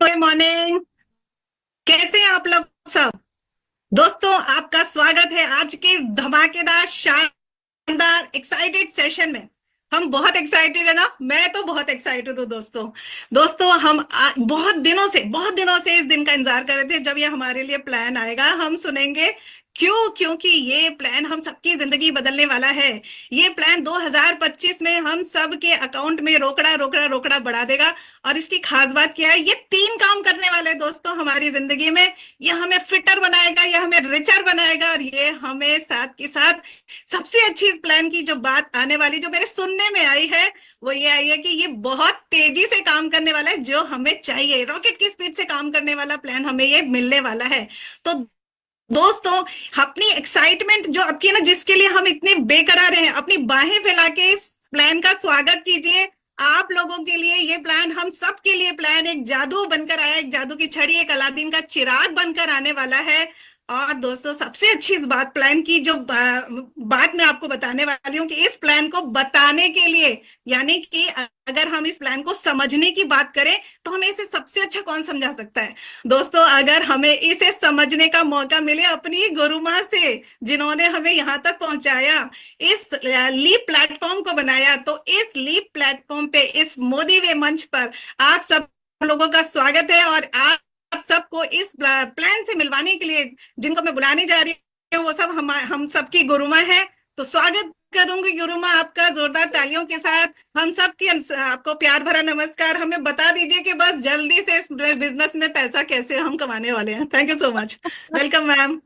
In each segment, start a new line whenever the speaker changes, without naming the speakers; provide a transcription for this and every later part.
Good morning. कैसे हैं आप लोग सब? दोस्तों, आपका स्वागत है आज के धमाकेदार शानदार एक्साइटेड सेशन में। हम बहुत एक्साइटेड है ना। मैं तो बहुत एक्साइटेड हूँ दोस्तों। दोस्तों, हम बहुत दिनों से इस दिन का इंतजार कर रहे थे जब ये हमारे लिए प्लान आएगा। हम सुनेंगे क्यों, क्योंकि ये प्लान हम सबकी जिंदगी बदलने वाला है। ये प्लान 2025 में हम सब के अकाउंट में रोकड़ा रोकड़ा रोकड़ा बढ़ा देगा। और इसकी खास बात क्या है, ये तीन काम करने वाले हैं दोस्तों हमारी जिंदगी में। ये हमें फिटर बनाएगा, ये हमें रिचर बनाएगा, और ये हमें साथ के साथ सबसे अच्छी इस प्लान की जो बात आने वाली, जो मेरे सुनने में आई है, वो ये आई है कि ये बहुत तेजी से काम करने वाला है। जो हमें चाहिए, रॉकेट की स्पीड से काम करने वाला प्लान हमें ये मिलने वाला है। तो दोस्तों, अपनी एक्साइटमेंट जो आपकी है ना, जिसके लिए हम इतने बेकरार हैं, अपनी बाहें फैला के इस प्लान का स्वागत कीजिए। आप लोगों के लिए ये प्लान, हम सब के लिए प्लान एक जादू बनकर आया, एक जादू की छड़ी, एक अलादीन का चिराग बनकर आने वाला है। और दोस्तों, सबसे अच्छी इस प्लान की जो बात मैं आपको बताने वाली हूँ कि इस प्लान को बताने के लिए, यानी कि अगर हम इस प्लान को समझने की बात करें तो हमें इसे सबसे अच्छा कौन समझा सकता है? दोस्तों, अगर हमें इसे समझने का मौका मिले अपनी गुरु माँ से, जिन्होंने हमें यहाँ तक पहुंचाया, इस लीप प्लेटफॉर्म को बनाया, तो इस लीप प्लेटफॉर्म पे, इस मोदी वे मंच पर आप सब लोगों का स्वागत है। और आप सबको इस प्लान से मिलवाने के लिए जिनको मैं बुलाने जा रही हूँ, वो सब हम सबकी गुरु माँ है। तो स्वागत करूंगी गुरु माँ आपका जोरदार तालियों के साथ। हम सब की आपको प्यार भरा नमस्कार। हमें बता दीजिए कि बस जल्दी से इस बिजनेस में पैसा कैसे हम कमाने वाले हैं। Thank you so much. Welcome ma'am.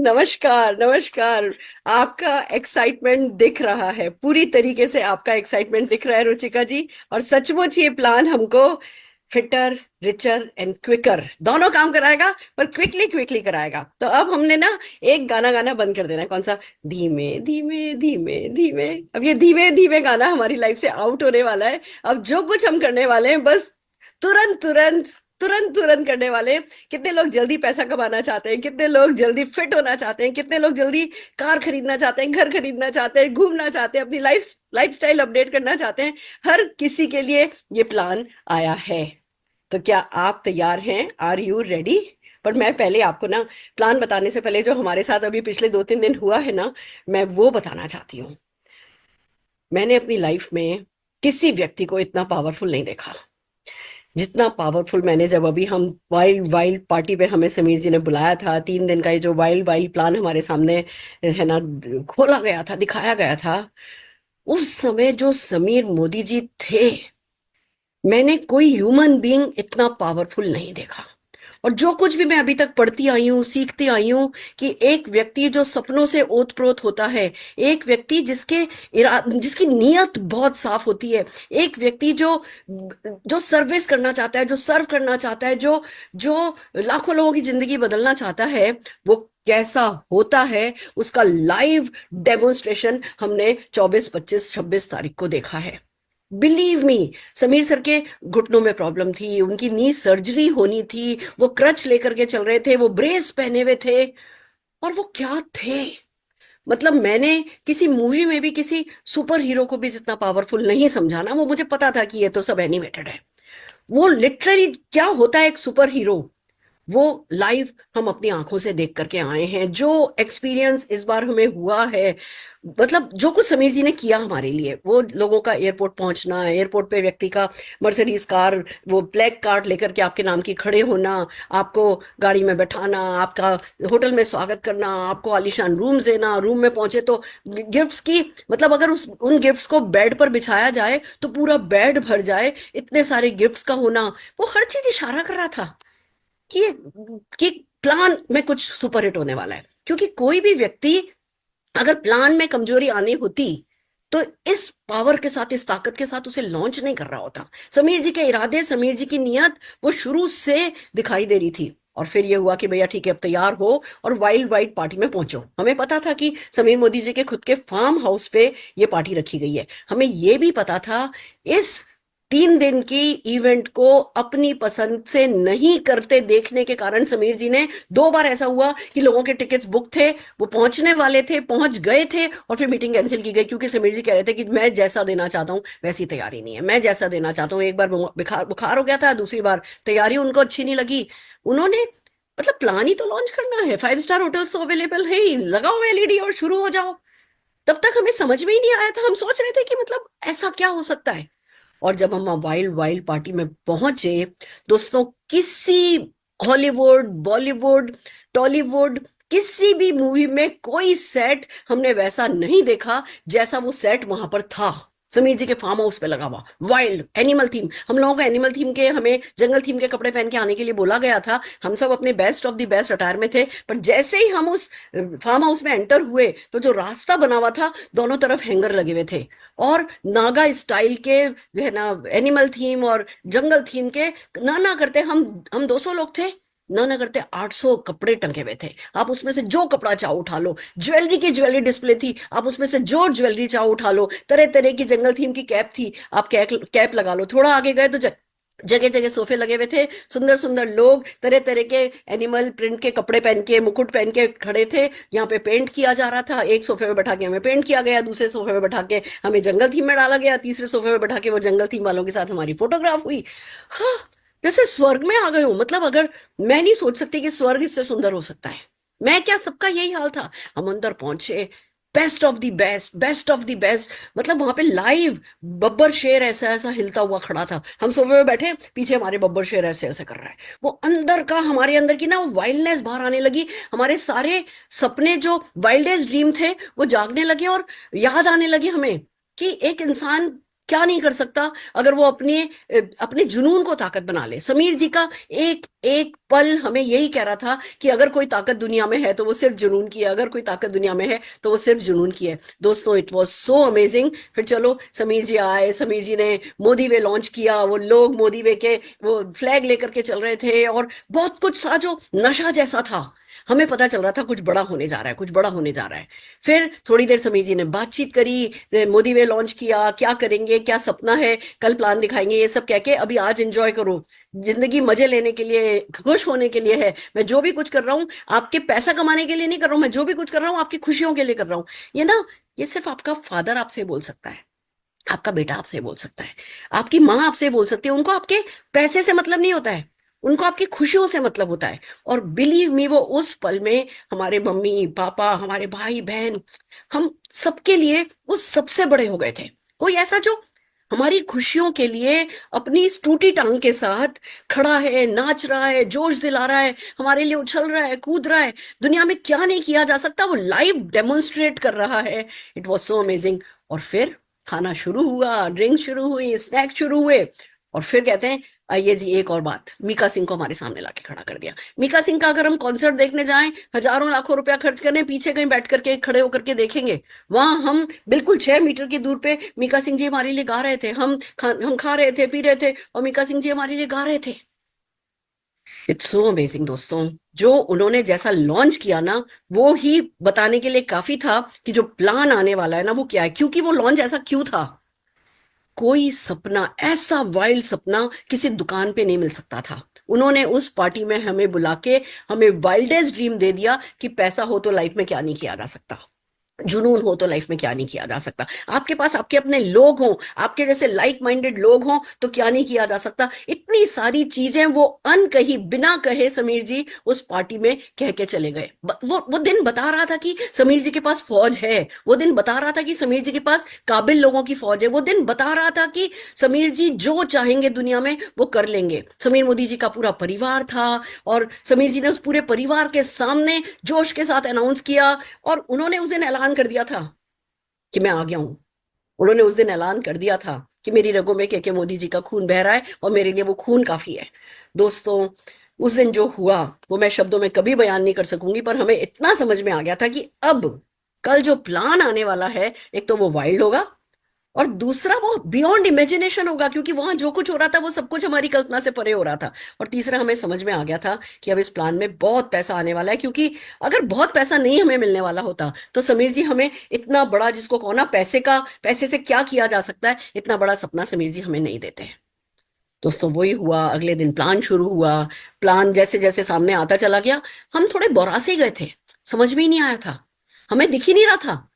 नमस्कार नमस्कार। आपका एक्साइटमेंट दिख रहा है, पूरी तरीके से आपका एक्साइटमेंट दिख रहा है रुचिका जी। और सचमुच ये प्लान हमको फिटर, रिचर एंड क्विकर दोनों काम कराएगा, पर क्विकली क्विकली कराएगा। तो अब हमने ना एक गाना गाना बंद कर देना है। कौन सा? धीमे धीमे धीमे धीमे। अब ये धीमे धीमे गाना हमारी लाइफ से आउट होने वाला है। अब जो कुछ हम करने वाले हैं, बस तुरंत तुरंत तुरंत तुरंत करने वाले हैं। कितने लोग जल्दी पैसा कमाना चाहते हैं, कितने लोग जल्दी फिट होना चाहते हैं, कितने लोग जल्दी कार खरीदना चाहते हैं, घर खरीदना चाहते हैं, घूमना चाहते हैं, अपनी लाइफस्टाइल अपडेट करना चाहते हैं। हर किसी के लिए ये प्लान आया है। तो क्या आप तैयार हैं? Are you ready? पर मैं पहले आपको ना, प्लान बताने से पहले जो हमारे साथ अभी पिछले 2-3 दिन हुआ है ना, मैं वो बताना चाहती हूँ। मैंने अपनी लाइफ में किसी व्यक्ति को इतना पावरफुल नहीं देखा जितना पावरफुल मैंने, जब अभी हम वाइल्ड वाइल्ड पार्टी पे हमें समीर जी ने बुलाया था। 3 दिन का ये जो वाइल्ड वाइल्ड प्लान हमारे सामने है ना, खोला गया था, दिखाया गया था। उस समय जो समीर मोदी जी थे, मैंने कोई ह्यूमन बीइंग इतना पावरफुल नहीं देखा। और जो कुछ भी मैं अभी तक पढ़ती आई हूँ, सीखती आई हूँ, कि एक व्यक्ति जो सपनों से ओतप्रोत होता है, एक व्यक्ति जिसकी नीयत बहुत साफ होती है, एक व्यक्ति जो जो सर्विस करना चाहता है, जो सर्व करना चाहता है, जो जो लाखों लोगों की जिंदगी बदलना चाहता है, वो कैसा होता है, उसका लाइव डेमोन्स्ट्रेशन हमने 24, 25, 26 तारीख को देखा है। बिलीव मी, समीर सर के घुटनों में प्रॉब्लम थी, उनकी नी सर्जरी होनी थी, वो क्रच लेकर के चल रहे थे, वो ब्रेस पहने हुए थे। और वो क्या थे, मतलब मैंने किसी मूवी में भी किसी सुपर हीरो को भी जितना पावरफुल नहीं समझा ना। वो मुझे पता था कि ये तो सब एनिमेटेड है। वो लिटरली क्या होता है एक सुपर हीरो, वो लाइव हम अपनी आंखों से देख करके आए हैं। जो एक्सपीरियंस इस बार हमें हुआ है, मतलब जो कुछ समीर जी ने किया हमारे लिए, वो लोगों का एयरपोर्ट पहुंचना, एयरपोर्ट पे व्यक्ति का मर्सिडीज कार, वो ब्लैक कार्ड लेकर के आपके नाम की खड़े होना, आपको गाड़ी में बैठाना, आपका होटल में स्वागत करना, आपको आलीशान रूम्स देना, रूम में पहुंचे तो गिफ्ट्स की, मतलब अगर उन गिफ्ट्स को बेड पर बिछाया जाए तो पूरा बेड भर जाए, इतने सारे गिफ्ट्स का होना, वो हर चीज इशारा कर रहा था कि कि प्लान में कुछ सुपर हिट होने वाला है। क्योंकि कोई भी व्यक्ति, अगर प्लान में कमजोरी आनी होती तो इस पावर के साथ, इस ताकत के साथ उसे लॉन्च नहीं कर रहा होता। समीर जी के इरादे, समीर जी की नियत, वो शुरू से दिखाई दे रही थी। और फिर ये हुआ कि भैया ठीक है, अब तैयार हो और वाइल्ड वाइल्ड पार्टी में पहुंचो। हमें पता था कि समीर मोदी जी के खुद के फार्म हाउस पे ये पार्टी रखी गई है। हमें ये भी पता था इस 3 दिन की इवेंट को अपनी पसंद से नहीं करते देखने के कारण समीर जी ने 2 बार ऐसा हुआ कि लोगों के टिकट्स बुक थे, वो पहुंचने वाले थे, पहुंच गए थे और फिर मीटिंग कैंसिल की गई क्योंकि समीर जी कह रहे थे कि मैं जैसा देना चाहता हूं वैसी तैयारी नहीं है, मैं जैसा देना चाहता हूँ। एक बार बुखार बुखार हो गया था, दूसरी बार तैयारी उनको अच्छी नहीं लगी। उन्होंने मतलब प्लान ही तो लॉन्च करना है, 5 स्टार होटल्स तो अवेलेबल है ही, लगाओ एलईडी और शुरू हो जाओ। तब तक हमें समझ में ही नहीं आया था, हम सोच रहे थे कि मतलब ऐसा क्या हो सकता है। और जब हम वाइल्ड वाइल्ड पार्टी में पहुंचे दोस्तों, किसी हॉलीवुड, बॉलीवुड, टॉलीवुड, किसी भी मूवी में कोई सेट हमने वैसा नहीं देखा जैसा वो सेट वहां पर था। समीर जी के फार्म हाउस पे लगा हुआ वाइल्ड एनिमल थीम। हम लोगों को एनिमल थीम के, हमें जंगल थीम के कपड़े पहन के आने के लिए बोला गया था। हम सब अपने best of the best attire में थे, पर जैसे ही हम उस फार्म हाउस में एंटर हुए तो जो रास्ता बना हुआ था, दोनों तरफ हैंगर लगे हुए थे और नागा स्टाइल के जो है ना एनिमल थीम और जंगल थीम के ना ना करते हम 200 लोग थे, ना ना करते 800 कपड़े टंगे हुए थे। आप उसमें से जो कपड़ा चाहो उठा लो, ज्वेलरी की ज्वेलरी डिस्प्ले थी, आप उसमें से जो ज्वेलरी चाहो उठा लो, तरह तरह की जंगल थीम की कैप थी, आप कैप लगा लो। थोड़ा आगे गए तो जगह जगह सोफे लगे हुए थे, सुंदर सुंदर लोग तरह तरह के एनिमल प्रिंट के कपड़े पहन के, मुकुट पहन के खड़े थे। यहाँ पे पेंट किया जा रहा था, एक सोफे में बैठा के हमें पेंट किया गया, दूसरे सोफे में बैठा के हमें जंगल थीम में डाला गया, तीसरे सोफे में बैठा के वो जंगल थीम वालों के साथ हमारी फोटोग्राफ हुई। हाँ, जैसे स्वर्ग में आ गए हो। मतलब अगर मैं नहीं सोच सकती कि स्वर्ग इससे सुंदर हो सकता है, मैं क्या, सबका यही हाल था। हम अंदर पहुंचे, best of the best, best of the best. मतलब वहां पे लाइव बब्बर शेर ऐसा ऐसा हिलता हुआ खड़ा था, हम सोफे में बैठे, पीछे हमारे बब्बर शेर ऐसे ऐसे कर रहा है। वो अंदर का, हमारे अंदर की ना वो वाइल्डनेस बाहर आने लगी, हमारे सारे सपने जो वाइल्डेस्ट ड्रीम थे वो जागने लगे और याद आने लगे हमें कि एक इंसान क्या नहीं कर सकता अगर वो अपने जुनून को ताकत बना ले। समीर जी का एक एक पल हमें यही कह रहा था कि अगर कोई ताकत दुनिया में है तो वो सिर्फ जुनून की है, अगर कोई ताकत दुनिया में है तो वो सिर्फ जुनून की है। दोस्तों, इट वॉज सो अमेजिंग। फिर चलो समीर जी आए, समीर जी ने मोदी वे लॉन्च किया, वो लोग मोदी वे के वो फ्लैग लेकर के चल रहे थे और बहुत कुछ था जो नशा जैसा था। हमें पता चल रहा था कुछ बड़ा होने जा रहा है, कुछ बड़ा होने जा रहा है। फिर थोड़ी देर समीर जी ने बातचीत करी, मोदी वे लॉन्च किया, क्या करेंगे, क्या सपना है, कल प्लान दिखाएंगे, ये सब कह के अभी आज एंजॉय करो, जिंदगी मजे लेने के लिए, खुश होने के लिए है। मैं जो भी कुछ कर रहा हूँ आपके पैसा कमाने के लिए नहीं कर रहा हूँ, मैं जो भी कुछ कर रहा हूँ आपकी खुशियों के लिए कर रहा हूँ। ये ना, ये सिर्फ आपका फादर आपसे बोल सकता है, आपका बेटा आपसे बोल सकता है, आपकी माँ आपसे बोल सकती है। उनको आपके पैसे से मतलब नहीं होता है, उनको आपकी खुशियों से मतलब होता है। और बिलीव मी, वो उस पल में हमारे मम्मी पापा, हमारे भाई बहन, हम सबके लिए वो सबसे बड़े हो गए थे। कोई ऐसा जो हमारी खुशियों के लिए अपनी इस टूटी टांग के साथ खड़ा है, नाच रहा है, जोश दिला रहा है, हमारे लिए उछल रहा है, कूद रहा है, दुनिया में क्या नहीं किया जा सकता वो लाइव डेमोन्स्ट्रेट कर रहा है। It was so amazing. और फिर खाना शुरू हुआ, ड्रिंक शुरू हुई, स्नैक शुरू हुए और फिर कहते हैं आइए जी एक और बात, मीका सिंह को हमारे सामने लाके खड़ा कर दिया। मीका सिंह का अगर हम कॉन्सर्ट देखने जाएं, हजारों लाखों रुपया खर्च करने, पीछे कहीं बैठ करके खड़े होकर के देखेंगे, वहां हम बिल्कुल 6 मीटर की दूर पे मीका सिंह जी हमारे लिए गा रहे थे, हम खा रहे थे, पी रहे थे और मीका सिंह जी हमारे लिए गा रहे थे। इट्स सो अमेजिंग दोस्तों। जो उन्होंने जैसा लॉन्च किया ना, वो ही बताने के लिए काफी था कि जो प्लान आने वाला है ना वो क्या है। क्योंकि वो लॉन्च ऐसा क्यों था, कोई सपना, ऐसा वाइल्ड सपना किसी दुकान पे नहीं मिल सकता था। उन्होंने उस पार्टी में हमें बुला के हमें वाइल्डेस्ट ड्रीम दे दिया कि पैसा हो तो लाइफ में क्या नहीं किया जा सकता, जुनून हो तो लाइफ में क्या नहीं किया जा सकता, आपके पास आपके अपने लोग हों, आपके जैसे लाइक माइंडेड लोग हों तो क्या नहीं किया जा सकता। इतनी सारी चीजें वो अनकही, बिना कहे समीर जी उस पार्टी में कह के चले गए। वो दिन बता रहा था कि समीर जी के पास फौज है, वो दिन बता रहा था कि समीर जी के पास काबिल लोगों की फौज है, वो दिन बता रहा था कि समीर जी जो चाहेंगे दुनिया में वो कर लेंगे। समीर मोदी जी का पूरा परिवार था और समीर जी ने उस पूरे परिवार के सामने जोश के साथ अनाउंस किया और उन्होंने उस दिन ऐलान कर दिया था कि मैं आ गया हूं। उन्होंने उस दिन ऐलान कर दिया था कि मेरी रगों में के मोदी जी का खून बह रहा है और मेरे लिए वो खून काफी है। दोस्तों, उस दिन जो हुआ वो मैं शब्दों में कभी बयान नहीं कर सकूंगी, पर हमें इतना समझ में आ गया था कि अब कल जो प्लान आने वाला है, एक तो वो वाइल्ड होगा और दूसरा वो बियॉन्ड इमेजिनेशन होगा, क्योंकि वहां जो कुछ हो रहा था वो सब कुछ हमारी कल्पना से परे हो रहा था। और तीसरा, हमें समझ में आ गया था कि अब इस प्लान में बहुत पैसा आने वाला है, क्योंकि अगर बहुत पैसा नहीं हमें मिलने वाला होता तो समीर जी हमें इतना बड़ा, जिसको कहो ना पैसे से क्या किया जा सकता है, इतना बड़ा सपना समीर जी हमें नहीं देते हैं। दोस्तों वही हुआ, अगले दिन प्लान शुरू हुआ। प्लान जैसे जैसे सामने आता चला गया, हम थोड़े बोरा से गए थे, समझ में ही नहीं आया था, हमें दिख ही नहीं रहा था।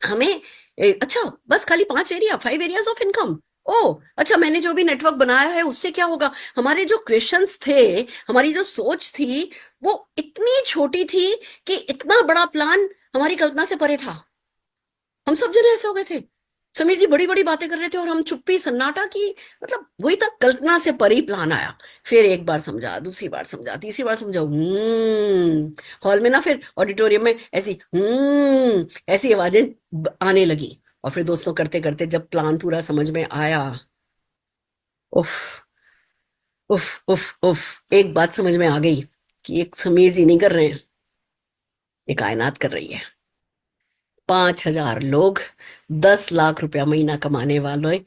हमें अच्छा, बस खाली 5 एरिया, 5 एरियाज ऑफ इनकम। ओ अच्छा, मैंने जो भी नेटवर्क बनाया है उससे क्या होगा? हमारे जो क्वेश्चंस थे, हमारी जो सोच थी, वो इतनी छोटी थी कि इतना बड़ा प्लान हमारी कल्पना से परे था। हम सब जने ऐसे हो गए थे, समीर जी बड़ी बड़ी बातें कर रहे थे और हम चुप्पी सन्नाटा की, मतलब वही था, कल्पना से परे प्लान आया। फिर एक बार समझा, दूसरी बार समझा, तीसरी बार समझा, हॉल में ना, फिर ऑडिटोरियम में ऐसी ऐसी आवाजें आने लगी। और फिर दोस्तों करते करते जब प्लान पूरा समझ में आया, उफ उफ उफ उफ, एक बात समझ में आ गई कि एक समीर जी नहीं कर रहे हैं, ये कायनात कर रही है। 5,000 लोग, 10 लाख रुपया महीना कमाने वाले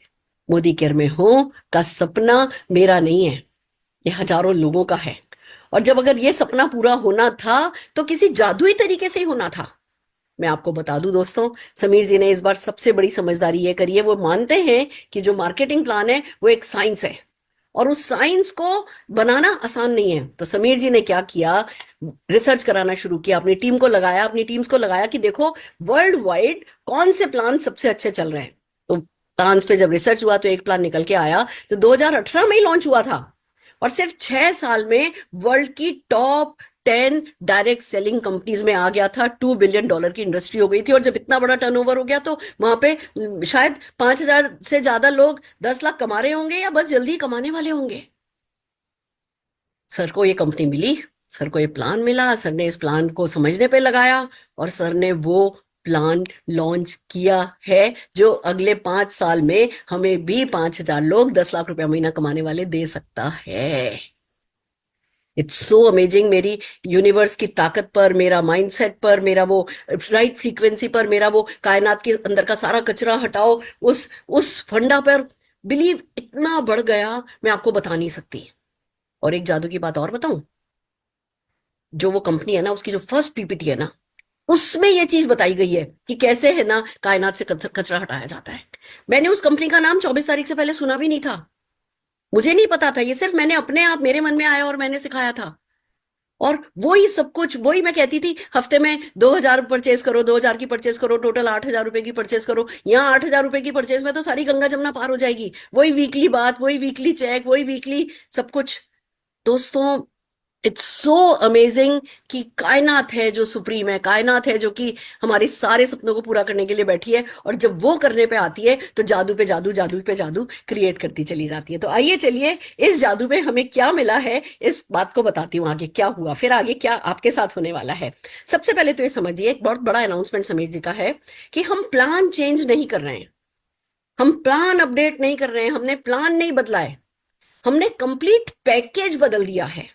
मोदी केयर में हो का सपना मेरा नहीं है, ये हजारों लोगों का है। और जब अगर ये सपना पूरा होना था तो किसी जादुई तरीके से ही होना था। मैं आपको बता दूं दोस्तों, समीर जी ने इस बार सबसे बड़ी समझदारी ये करी है, वो मानते हैं कि जो मार्केटिंग प्लान है वो एक साइंस है, और उस साइंस को बनाना आसान नहीं है। तो समीर जी ने क्या किया, रिसर्च कराना शुरू किया, अपनी टीम को लगाया, अपनी टीम्स को लगाया कि देखो वर्ल्ड वाइड कौन से प्लान सबसे अच्छे चल रहे हैं। तो प्लान्स पे जब रिसर्च हुआ तो एक प्लान निकल के आया जो 2018 में ही लॉन्च हुआ था, और सिर्फ 6 साल में वर्ल्ड की टॉप 10 डायरेक्ट सेलिंग कंपनीज में आ गया था। $2 बिलियन की इंडस्ट्री हो गई थी, और जब इतना बड़ा टर्नओवर हो गया तो वहां पे शायद 5,000 से ज्यादा लोग 10 लाख कमा रहे होंगे या बस जल्दी ही कमाने वाले होंगे। सर को ये कंपनी मिली, सर को ये प्लान मिला, सर ने इस प्लान को समझने पे लगाया, और सर ने वो प्लान लॉन्च किया है जो अगले 5 साल में हमें भी 5,000 लोग 10 लाख रुपया महीना कमाने वाले दे सकता है। It's so amazing. मेरी यूनिवर्स की ताकत पर, मेरा माइंडसेट पर, मेरा वो राइट फ्रीक्वेंसी पर, मेरा वो कायनात के अंदर का सारा कचरा हटाओ, उस फंडा पर बिलीव इतना बढ़ गया, मैं आपको बता नहीं सकती। और एक जादू की बात और बताऊं, जो वो कंपनी है ना, उसकी जो फर्स्ट पीपीटी है ना, उसमें ये चीज बताई गई है कि कैसे है ना कायनात से कचरा हटाया जाता है। मैंने उस कंपनी का नाम 24 तारीख से पहले सुना भी नहीं था, मुझे नहीं पता था, ये सिर्फ मैंने अपने आप मेरे मन में आया और मैंने सिखाया था। और वही सब कुछ, वही मैं कहती थी, हफ्ते में 2,000 परचेज करो, 2,000 की परचेज करो, टोटल 8,000 रुपए की परचेज करो। यहाँ 8,000 रुपए की परचेज में तो सारी गंगा जमुना पार हो जाएगी। वही वीकली बात, वही वीकली चेक, वही वीकली सब कुछ। दोस्तों इट्स सो अमेजिंग कि कायनात है जो सुप्रीम है, कायनात है जो कि हमारे सारे सपनों को पूरा करने के लिए बैठी है, और जब वो करने पे आती है तो जादू पे जादू, जादू पे जादू क्रिएट करती चली जाती है। तो आइए चलिए, इस जादू में हमें क्या मिला है इस बात को बताती हूँ, आगे क्या हुआ, फिर आगे क्या आपके साथ होने वाला है। सबसे पहले तो ये समझिए, एक बहुत बड़ा अनाउंसमेंट समीर जी का है कि हम प्लान चेंज नहीं कर रहे हैं, हम प्लान अपडेट नहीं कर रहे हैं, हमने प्लान नहीं बदला है, हमने कंप्लीट पैकेज बदल दिया है।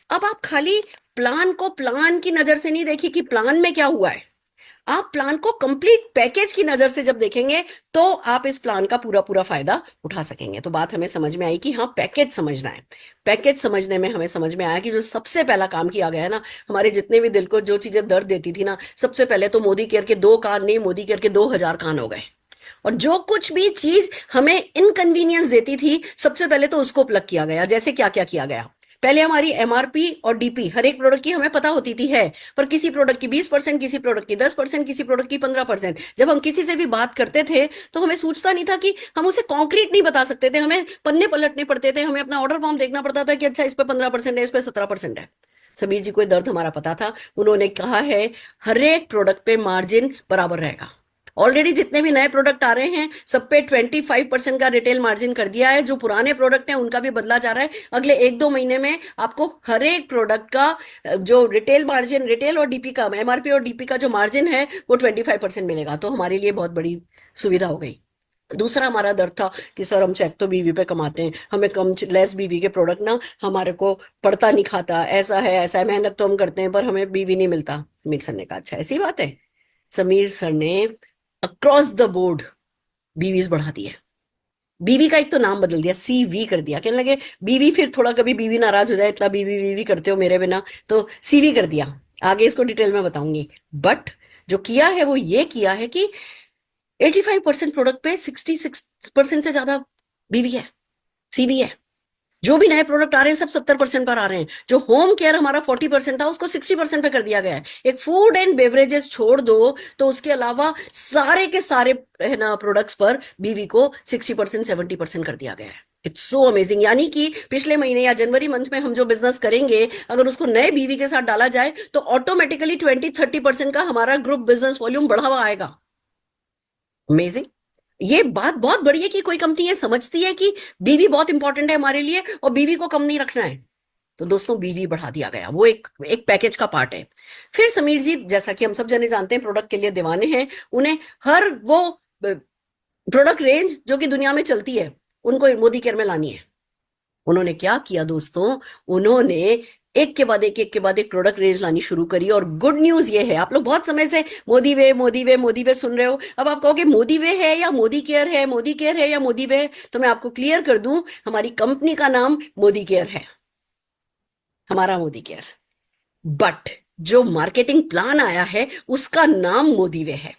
अब आप खाली प्लान को प्लान की नजर से नहीं देखिए कि प्लान में क्या हुआ है, आप प्लान को कंप्लीट पैकेज की नजर से जब देखेंगे तो आप इस प्लान का पूरा पूरा फायदा उठा सकेंगे। तो बात हमें समझ में आई कि हाँ, पैकेज समझना है। पैकेज समझने में हमें समझ में आया कि जो सबसे पहला काम किया गया है ना, हमारे जितने भी दिल को जो चीजें दर्द देती थी ना, सबसे पहले तो मोदी केयर के 2 कान नहीं, मोदी केयर के 2,000 कान हो गए। और जो कुछ भी चीज हमें इनकन्वीनियंस देती थी, सबसे पहले तो उसको प्लग किया गया। जैसे क्या क्या किया गया, पहले हमारी एमआरपी और डीपी हर एक प्रोडक्ट की हमें पता होती थी है, पर किसी प्रोडक्ट की 20%, किसी प्रोडक्ट की 10%, किसी प्रोडक्ट की 15%। जब हम किसी से भी बात करते थे तो हमें सूझता नहीं था कि हम उसे कॉन्क्रीट नहीं बता सकते थे, हमें पन्ने पलटने पड़ते थे, हमें अपना ऑर्डर फॉर्म देखना पड़ता था कि अच्छा इस पे 15% है, इस पे 17% है। समीर जी को ये दर्द हमारा पता था, उन्होंने कहा है हर एक प्रोडक्ट पे मार्जिन बराबर रहेगा। ऑलरेडी जितने भी नए प्रोडक्ट आ रहे हैं सब पे 25% का रिटेल मार्जिन कर दिया है, जो पुराने प्रोडक्ट हैं उनका भी बदला जा रहा है। अगले 1-2 महीने में आपको हर एक प्रोडक्ट का जो रिटेल मार्जिन, रिटेल और डीपी का, एमआरपी और डीपी का जो मार्जिन है वो 25% मिलेगा। तो हमारे लिए बहुत बड़ी सुविधा हो गई। दूसरा हमारा डर था कि सर हम चेक तो बीवी पे कमाते हैं, हमें कम लेस बीवी के प्रोडक्ट ना हमारे को पड़ता नहीं खाता, ऐसा है ऐसा है, मेहनत तो हम करते हैं पर हमें बीवी नहीं मिलता। समीर सर ने कहा अच्छा ऐसी बात है। समीर सर ने अक्रॉस द बोर्ड बीवीज बढ़ा दी है। बीवी का एक तो नाम बदल दिया, सीवी कर दिया, कहने लगे बीवी, फिर थोड़ा कभी बीवी नाराज हो जाए, इतना बीवी बीवी करते हो मेरे बिना, तो सीवी कर दिया। आगे इसको डिटेल में बताऊंगी। बट जो किया है वो ये किया है कि 85% प्रोडक्ट पे 66% से ज्यादा बीवी है, सीवी है। जो भी नए प्रोडक्ट आ रहे हैं सब 70% पर आ रहे हैं। जो होम केयर हमारा 40% था उसको 60% पे कर दिया गया है। एक फूड एंड बेवरेजेस छोड़ दो तो उसके अलावा सारे के सारे है ना प्रोडक्ट्स पर बीवी को 60% 70% कर दिया गया है। It's so amazing. यानी कि पिछले महीने या जनवरी मंथ में हम जो बिजनेस करेंगे अगर उसको नए बीवी के साथ डाला जाए तो ऑटोमेटिकली 20-30% का हमारा ग्रुप बिजनेस वॉल्यूम बढ़ा हुआ आएगा। अमेजिंग। ये बात बहुत बड़ी है कि कोई कंपनी ये समझती है कि बीवी बहुत इंपॉर्टेंट है हमारे लिए और बीवी को कम नहीं रखना है। तो दोस्तों बीवी बढ़ा दिया गया, वो एक एक पैकेज का पार्ट है। फिर समीर जी, जैसा कि हम सब जने जानते हैं प्रोडक्ट के लिए दीवाने हैं, उन्हें हर वो प्रोडक्ट रेंज जो कि दुनिया में चलती है उनको मोदी केयर में लानी है। उन्होंने क्या किया दोस्तों, उन्होंने एक के बाद एक प्रोडक्ट रेंज लानी शुरू करी। और गुड न्यूज ये है, आप लोग बहुत समय से मोदी वे मोदी वे मोदी वे सुन रहे हो। अब आप कहोगे मोदी वे है या मोदी केयर है, मोदी केयर है या मोदी वे है, तो मैं आपको क्लियर कर दूं, हमारी कंपनी का नाम मोदी केयर है, हमारा मोदी केयर। बट जो मार्केटिंग प्लान आया है उसका नाम मोदी वे है।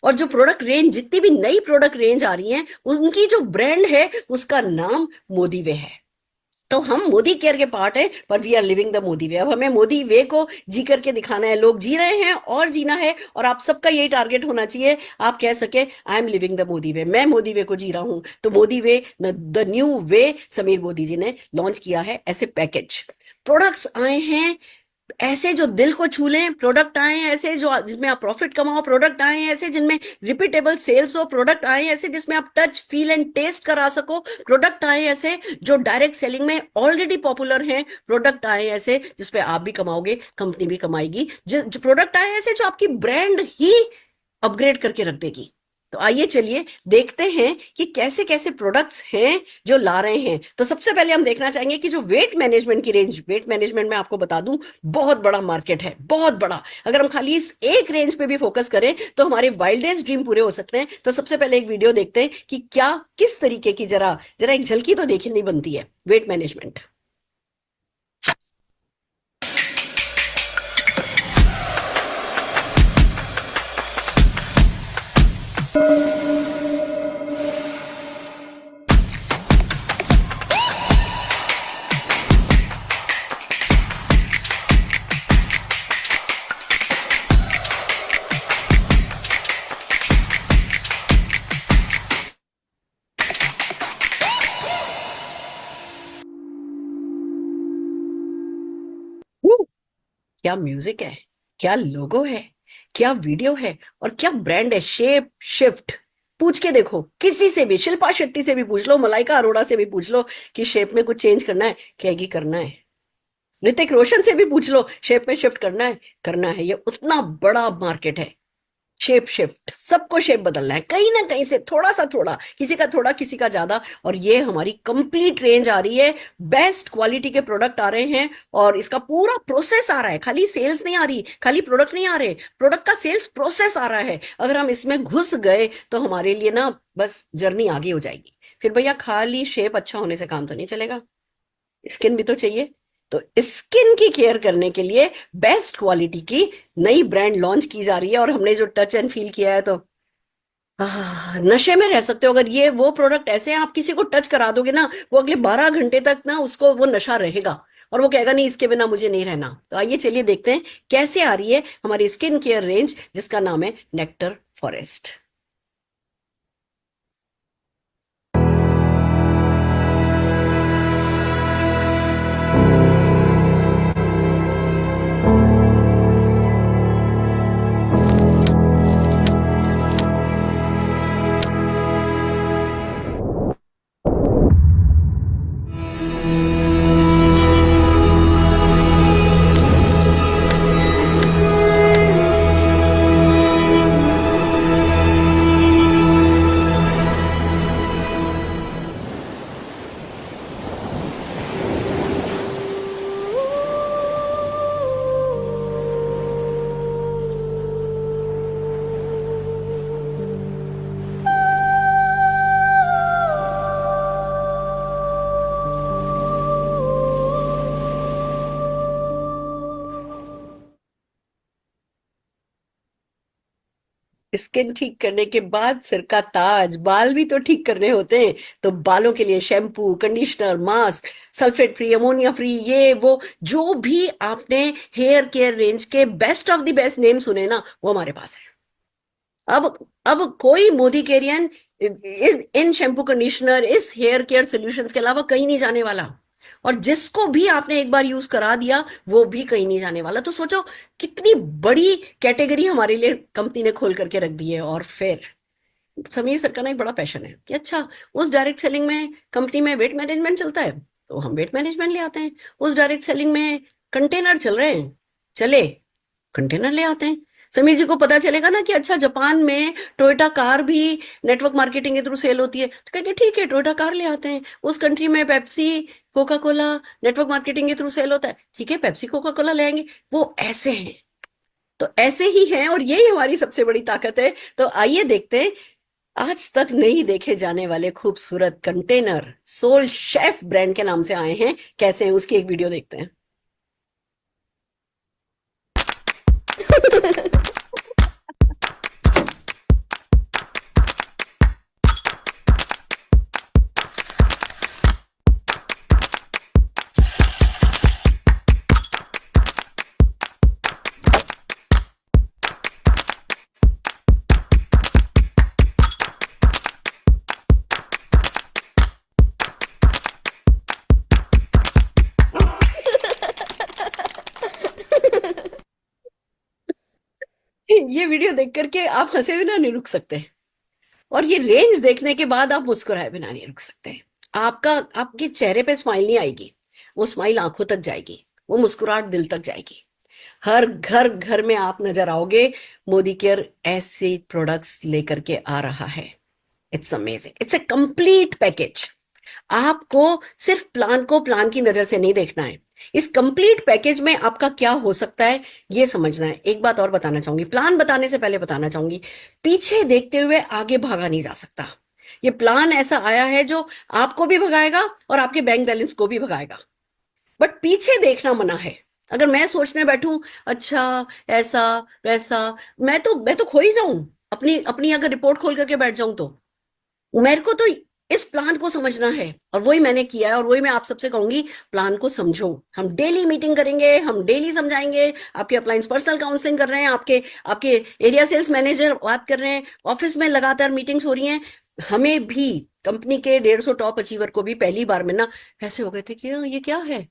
और जो प्रोडक्ट रेंज, जितनी भी नई प्रोडक्ट रेंज आ रही है उनकी जो ब्रांड है उसका नाम मोदी वे है। तो हम मोदी केयर के पार्ट है पर we are living the Modi way. अब हमें मोदी वे को जी करके दिखाना है। लोग जी रहे हैं और जीना है, और आप सबका यही टारगेट होना चाहिए, आप कह सके I am living the Modi way, मैं मोदी वे को जी रहा हूं। तो Modi way, the new way, Sameer Modi ji ने लॉन्च किया है ऐसे पैकेज। प्रोडक्ट्स आए हैं ऐसे जो दिल को छू लें, प्रोडक्ट आए हैं ऐसे जो जिसमें आप प्रॉफिट कमाओ, प्रोडक्ट आए हैं ऐसे जिनमें रिपीटेबल सेल्स हो, प्रोडक्ट आए हैं ऐसे जिसमें आप टच फील एंड टेस्ट करा सको, प्रोडक्ट आए हैं ऐसे जो डायरेक्ट सेलिंग में ऑलरेडी पॉपुलर हैं, प्रोडक्ट आए हैं ऐसे जिसपे आप भी कमाओगे, कंपनी भी कमाएगी, जो प्रोडक्ट आए हैं ऐसे जो आपकी ब्रांड ही अपग्रेड करके रख देगी। तो आइए चलिए देखते हैं कि कैसे कैसे प्रोडक्ट्स हैं जो ला रहे हैं। तो सबसे पहले हम देखना चाहेंगे कि जो वेट मैनेजमेंट की रेंज, वेट मैनेजमेंट में आपको बता दूं बहुत बड़ा मार्केट है, बहुत बड़ा। अगर हम खाली इस एक रेंज पे भी फोकस करें तो हमारे वाइल्डेस्ट ड्रीम पूरे हो सकते हैं। तो सबसे पहले एक वीडियो देखते हैं कि क्या किस तरीके की, जरा जरा एक झलकी तो देखनी बनती है वेट मैनेजमेंट। क्या म्यूजिक है, क्या लोगो है, क्या वीडियो है और क्या ब्रांड है। शेप शिफ्ट, पूछ के देखो किसी से भी, शिल्पा शेट्टी से भी पूछ लो, मलाइका अरोड़ा से भी पूछ लो कि शेप में कुछ चेंज करना है, कहेगी करना है। ऋतिक रोशन से भी पूछ लो शेप में शिफ्ट करना है, करना है। ये उतना बड़ा मार्केट है। शेप शिफ्ट, सबको शेप बदलना है कहीं ना कहीं से, थोड़ा सा थोड़ा, किसी का थोड़ा किसी का ज्यादा। और ये हमारी कंप्लीट रेंज आ रही है, बेस्ट क्वालिटी के प्रोडक्ट आ रहे हैं और इसका पूरा प्रोसेस आ रहा है। खाली सेल्स नहीं आ रही, खाली प्रोडक्ट नहीं आ रहे, प्रोडक्ट का सेल्स प्रोसेस आ रहा है। अगर हम इसमें घुस गए तो हमारे लिए ना बस जर्नी आगे हो जाएगी। फिर भैया खाली शेप अच्छा होने से काम तो नहीं चलेगा, स्किन भी तो चाहिए। तो स्किन की केयर करने के लिए बेस्ट क्वालिटी की नई ब्रांड लॉन्च की जा रही है। और हमने जो टच एंड फील किया है तो नशे में रह सकते हो। अगर ये वो प्रोडक्ट ऐसे हैं, आप किसी को टच करा दोगे ना, वो अगले 12 घंटे तक ना उसको वो नशा रहेगा और वो कहेगा नहीं इसके बिना मुझे नहीं रहना। तो आइए चलिए देखते हैं कैसे आ रही है हमारी स्किन केयर रेंज जिसका नाम है नेक्टर फॉरेस्ट। स्किन ठीक करने के बाद सिर का ताज, बाल भी तो ठीक करने होते हैं। तो बालों के लिए shampoo, conditioner, mask, sulphate free, ammonia free, ये वो जो भी आपने हेयर केयर रेंज के best of the best name सुने ना, वो हमारे पास है। अब कोई मोदी केरियन इन शैम्पू, कंडीशनर, इस हेयर केयर सॉल्यूशंस के अलावा कहीं नहीं जाने वाला। और जिसको भी आपने एक बार यूज करा दिया वो भी कहीं नहीं जाने वाला। तो सोचो कितनी बड़ी कैटेगरी हमारे लिए कंपनी ने खोल करके रख दी है। और फिर समीर सर का ना एक बड़ा पैशन है कि अच्छा, उस डायरेक्ट सेलिंग में कंपनी में वेट मैनेजमेंट चलता है तो हम वेट मैनेजमेंट ले आते हैं। उस डायरेक्ट सेलिंग में कंटेनर चल रहे हैं, चले, कंटेनर ले आते हैं। समीर जी को पता चलेगा ना कि अच्छा, जापान में टोयोटा कार भी नेटवर्क मार्केटिंग के थ्रू सेल होती है, तो कहेंगे ठीक है, टोयोटा कार ले आते हैं। उस कंट्री में Pepsi, Coca Cola network marketing के थ्रू सेल होता है, ठीक है, पेप्सी कोका कोला ले आएंगे। वो ऐसे हैं, तो ऐसे ही हैं, और यही हमारी सबसे बड़ी ताकत है। तो आइए देखते हैं आज तक नहीं देखे जाने वाले खूबसूरत कंटेनर सोल शेफ ब्रांड के नाम से आए हैं, कैसे हैं उसकी एक वीडियो देखते हैं। ये वीडियो देख करके आप हंसे बिना नहीं रुक सकते, और ये रेंज देखने के बाद आप मुस्कुराए बिना नहीं रुक सकते। आपका आपके चेहरे पे स्माइल नहीं आएगी, वो स्माइल आंखों तक जाएगी, वो मुस्कुराहट दिल तक जाएगी। हर घर घर में आप नजर आओगे। मोदी केयर ऐसे प्रोडक्ट्स लेकर के आ रहा है। It's amazing, it's a complete package. आपको सिर्फ प्लान को प्लान की नजर से नहीं देखना है, इस कंप्लीट पैकेज में आपका क्या हो सकता है ये समझना है। एक बात और बताना चाहूंगी, प्लान बताने से पहले बताना चाहूंगी, पीछे देखते हुए आगे भागा नहीं जा सकता। ये प्लान ऐसा आया है जो आपको भी भगाएगा और आपके बैंक बैलेंस को भी भगाएगा, बट पीछे देखना मना है। अगर मैं सोचने बैठूं अच्छा ऐसा वैसा, मैं तो खो ही जाऊं, अपनी अपनी अगर रिपोर्ट खोल करके बैठ जाऊं तो। मेरे को तो इस प्लान को समझना है, और वही मैंने किया है, और वही मैं आप सबसे कहूंगी, प्लान को समझो। हम डेली मीटिंग करेंगे, हम डेली समझाएंगे। आपके अप्लायंस पर्सनल काउंसलिंग कर रहे हैं, आपके आपके एरिया सेल्स मैनेजर बात कर रहे हैं, ऑफिस में लगातार मीटिंग्स हो रही हैं। हमें भी, कंपनी के 150 टॉप अचीवर को भी पहली बार में ना ऐसे हो गए थे कि ये क्या है,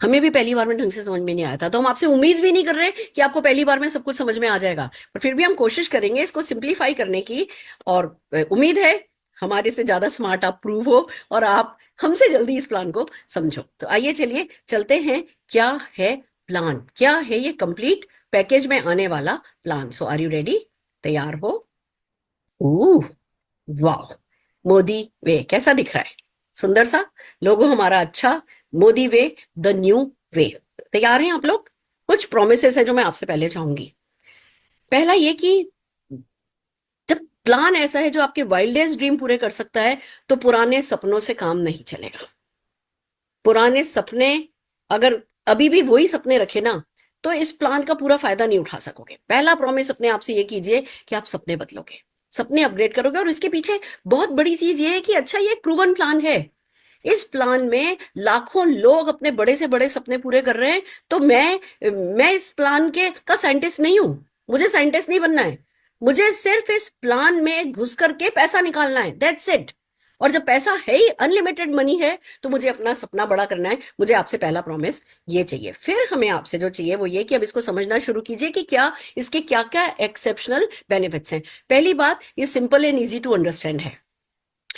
हमें भी पहली बार में ढंग से समझ में नहीं आया था। तो हम आपसे उम्मीद भी नहीं कर रहे कि आपको पहली बार में सब कुछ समझ में आ जाएगा, पर फिर भी हम कोशिश करेंगे इसको सिंप्लीफाई करने की। और उम्मीद है हमारे से ज्यादा स्मार्ट आप प्रूव हो और आप हमसे जल्दी इस प्लान को समझो। तो आइए चलिए चलते हैं, क्या है प्लान, क्या है ये कंप्लीट पैकेज में आने वाला plan. So are you ready? तैयार हो? ओह वाह, मोदी वे कैसा दिख रहा है, सुंदर सा लोगो हमारा। अच्छा, मोदी वे, द न्यू वे। तैयार हैं आप लोग? कुछ प्रोमिसेस है जो मैं आपसे पहले चाहूंगी। पहला ये कि जब प्लान ऐसा है जो आपके वाइल्डेस्ट ड्रीम पूरे कर सकता है, तो पुराने सपनों से काम नहीं चलेगा। पुराने सपने, अगर अभी भी वही सपने रखे ना, तो इस प्लान का पूरा फायदा नहीं उठा सकोगे। पहला प्रॉमिस अपने आप से ये कीजिए कि आप सपने बदलोगे, सपने अपग्रेड करोगे। और इसके पीछे बहुत बड़ी चीज ये है कि अच्छा, ये एक प्रूवन प्लान है। इस प्लान में लाखों लोग अपने बड़े से बड़े सपने पूरे कर रहे हैं। तो मैं इस प्लान के का साइंटिस्ट नहीं हूं, मुझे साइंटिस्ट नहीं बनना है। मुझे सिर्फ इस प्लान में घुस करके पैसा निकालना है, दैट्स इट। और जब पैसा है ही, अनलिमिटेड मनी है, तो मुझे अपना सपना बड़ा करना है। मुझे आपसे पहला प्रॉमिस ये चाहिए। फिर हमें आपसे जो चाहिए वो ये कि अब इसको समझना शुरू कीजिए कि क्या इसके क्या क्या एक्सेप्शनल बेनिफिट्स हैं। पहली बात, ये simple and easy to understand है।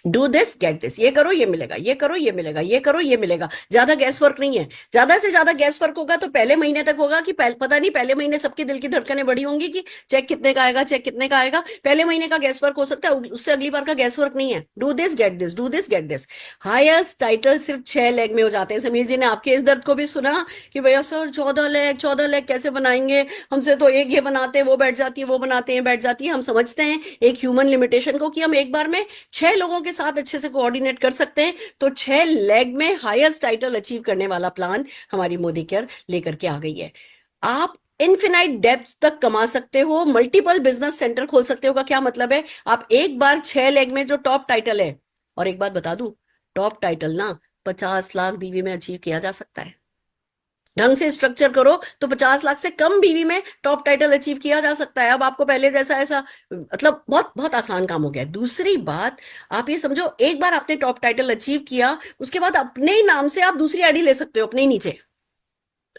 डू दिस गेट दिस, ये करो ये मिलेगा, ये करो ये मिलेगा, ये करो ये मिलेगा। ज्यादा गैस वर्क नहीं है। ज्यादा से ज्यादा गैस वर्क होगा तो पहले महीने तक होगा कि पता नहीं, पहले महीने सबके दिल की धड़कनें बड़ी होंगी कि चेक कितने का आएगा, चेक कितने का आएगा। पहले महीने का गैस वर्क हो सकता है, उससे अगली बार का गैस वर्क नहीं है। Do this get this, do this get this. Highest title सिर्फ 6 लेग में हो जाते हैं। समीर जी ने आपके इस दर्द को भी सुना कि भैया सर 14 लेग कैसे बनाएंगे, हमसे तो एक ये बनाते हैं वो बैठ जाती है, वो बनाते हैं बैठ जाती है। हम समझते हैं एक ह्यूमन लिमिटेशन को कि हम एक बार में 6 लोगों के साथ अच्छे से कोऑर्डिनेट कर सकते हैं। तो 6 लेग में हाईएस्ट टाइटल अचीव करने वाला प्लान हमारी मोदी केयर लेकर के आ गई है। आप इनफिनाइट डेप्थ तक कमा सकते हो, मल्टीपल बिजनेस सेंटर खोल सकते हो। का क्या मतलब है? आप एक बार 6 लेग में जो टॉप टाइटल है, और एक बात बता दूं, टॉप टाइटल ना 50 लाख बीवी में अचीव किया जा सकता है। ढंग से स्ट्रक्चर करो तो 50 लाख से कम बीवी में टॉप टाइटल अचीव किया जा सकता है। अब आपको पहले जैसा ऐसा मतलब बहुत बहुत आसान काम हो गया है। दूसरी बात, आप ये समझो, एक बार आपने टॉप टाइटल अचीव किया, उसके बाद अपने ही नाम से आप दूसरी आईडी ले सकते हो, अपने ही नीचे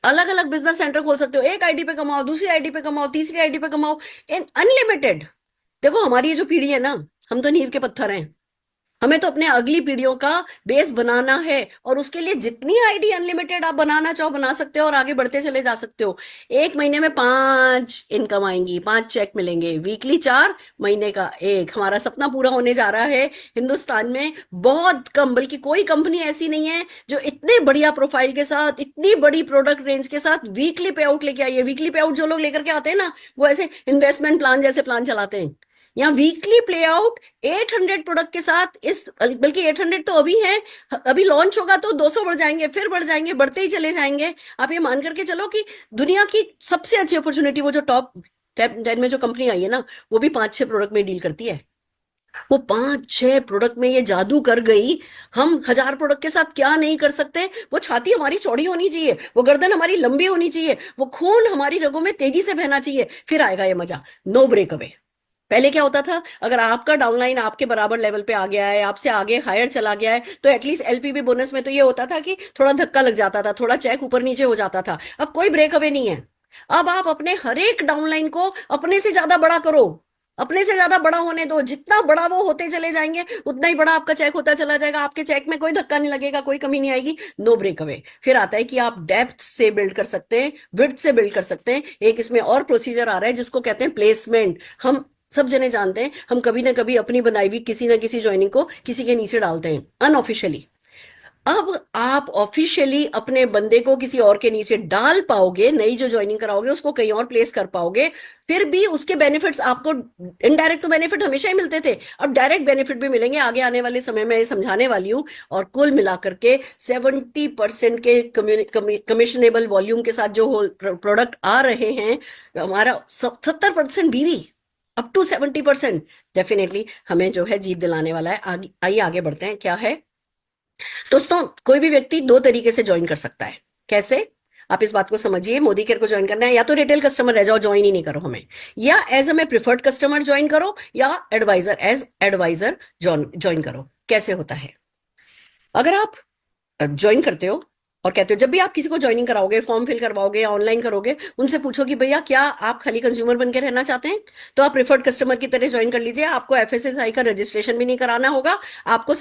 अलग अलग बिजनेस सेंटर खोल सकते हो। एक आईडी पे कमाओ, दूसरी आईडी पे कमाओ, तीसरी आईडी पे कमाओ, इन अनलिमिटेड। देखो हमारी ये जो पीढ़ी है ना, हम तो नींव के पत्थर हैं। हमें तो अपने अगली पीढ़ियों का बेस बनाना है, और उसके लिए जितनी आईडी अनलिमिटेड आप बनाना चाहो बना सकते हो, और आगे बढ़ते चले जा सकते हो। एक महीने में 5 इनकम आएंगी, 5 चेक मिलेंगे, वीकली 4, महीने का 1। हमारा सपना पूरा होने जा रहा है। हिंदुस्तान में बहुत कम, बल्कि कोई कंपनी ऐसी नहीं है जो इतने बढ़िया प्रोफाइल के साथ, इतनी बड़ी प्रोडक्ट रेंज के साथ वीकली पे आउट लेके आई है। वीकली पे आउट जो लोग लेकर के आते हैं ना, वो ऐसे इन्वेस्टमेंट प्लान जैसे प्लान चलाते हैं। यहाँ वीकली प्ले आउट 800 प्रोडक्ट के साथ, इस बल्कि 800 तो अभी है, अभी लॉन्च होगा तो 200 बढ़ जाएंगे, फिर बढ़ जाएंगे, बढ़ते ही चले जाएंगे। आप ये मान करके चलो कि दुनिया की सबसे अच्छी अपॉर्चुनिटी, वो जो टॉप 10 में जो कंपनी आई है ना, वो भी 5-6 प्रोडक्ट में डील करती है। वो 5-6 प्रोडक्ट में ये जादू कर गई। हम 1000 प्रोडक्ट के साथ क्या नहीं कर सकते। वो छाती हमारी चौड़ी होनी चाहिए, वो गर्दन हमारी लंबी होनी चाहिए, वो खून हमारी रगों में तेजी से बहना चाहिए, फिर आएगा ये मजा। No break away. पहले क्या होता था, अगर आपका डाउनलाइन आपके बराबर लेवल पे आ गया है, आपसे आगे हायर चला गया है, तो एटलीस्ट एलपीबी बोनस में तो ये होता था कि थोड़ा धक्का लग जाता था, थोड़ा चेक ऊपर नीचे हो जाता था। अब कोई ब्रेक अवे नहीं है। अब आप अपने हर एक डाउनलाइन को अपने से ज्यादा बड़ा करो, अपने से ज्यादा बड़ा होने दो। जितना बड़ा वो होते चले जाएंगे, उतना ही बड़ा आपका चेक होता चला जाएगा। आपके चेक में कोई धक्का नहीं लगेगा, कोई कमी नहीं आएगी। No break away. फिर आता है कि आप डेप्थ से बिल्ड कर सकते हैं, विड्थ से बिल्ड कर सकते हैं। एक इसमें और प्रोसीजर आ रहा है जिसको कहते हैं प्लेसमेंट। हम सब जने जानते हैं, हम कभी ना कभी अपनी बनाई हुई किसी ना किसी ज्वाइनिंग को किसी के नीचे डालते हैं अनऑफिशियली। अब आप ऑफिशियली अपने बंदे को किसी और के नीचे डाल पाओगे, नई जो ज्वाइनिंग कराओगे उसको कहीं और प्लेस कर पाओगे। फिर भी उसके बेनिफिट्स आपको, इनडायरेक्ट तो बेनिफिट हमेशा ही मिलते थे, अब डायरेक्ट बेनिफिट भी मिलेंगे आगे आने वाले समय में, ये समझाने वाली हूं। और कुल मिलाकर के 70% के कमिशनेबल वॉल्यूम के साथ जो प्रोडक्ट आ रहे हैं, हमारा 70% बीवी, अप टू 70%, डेफिनेटली हमें जो है जीत दिलाने वाला है। आगे आइए आगे बढ़ते हैं। क्या है दोस्तों, कोई भी व्यक्ति 2 तरीके से ज्वाइन कर सकता है। कैसे? आप इस बात को समझिए। मोदी केयर को ज्वाइन करना है, या तो रिटेल कस्टमर रह जाओ, ज्वाइन ही नहीं करो हमें, या as a preferred customer join करो, या एडवाइजर एज एडवाइजर ज्वाइन करो। कैसे होता है? अगर आप ज्वाइन करते हो और कहते हो, जब भी आप किसी को ज्वाइनिंग कराओगे, फॉर्म फिल करवाओगे या ऑनलाइन करोगे, उनसे पूछो कि भैया क्या आप खाली कंज्यूमर बन के रहना चाहते हैं? तो आप प्रिफर्ड कस्टमर की तरह ज्वाइन कर लीजिए। आपको एफएसएसआई का रजिस्ट्रेशन भी नहीं कराना होगा, आपको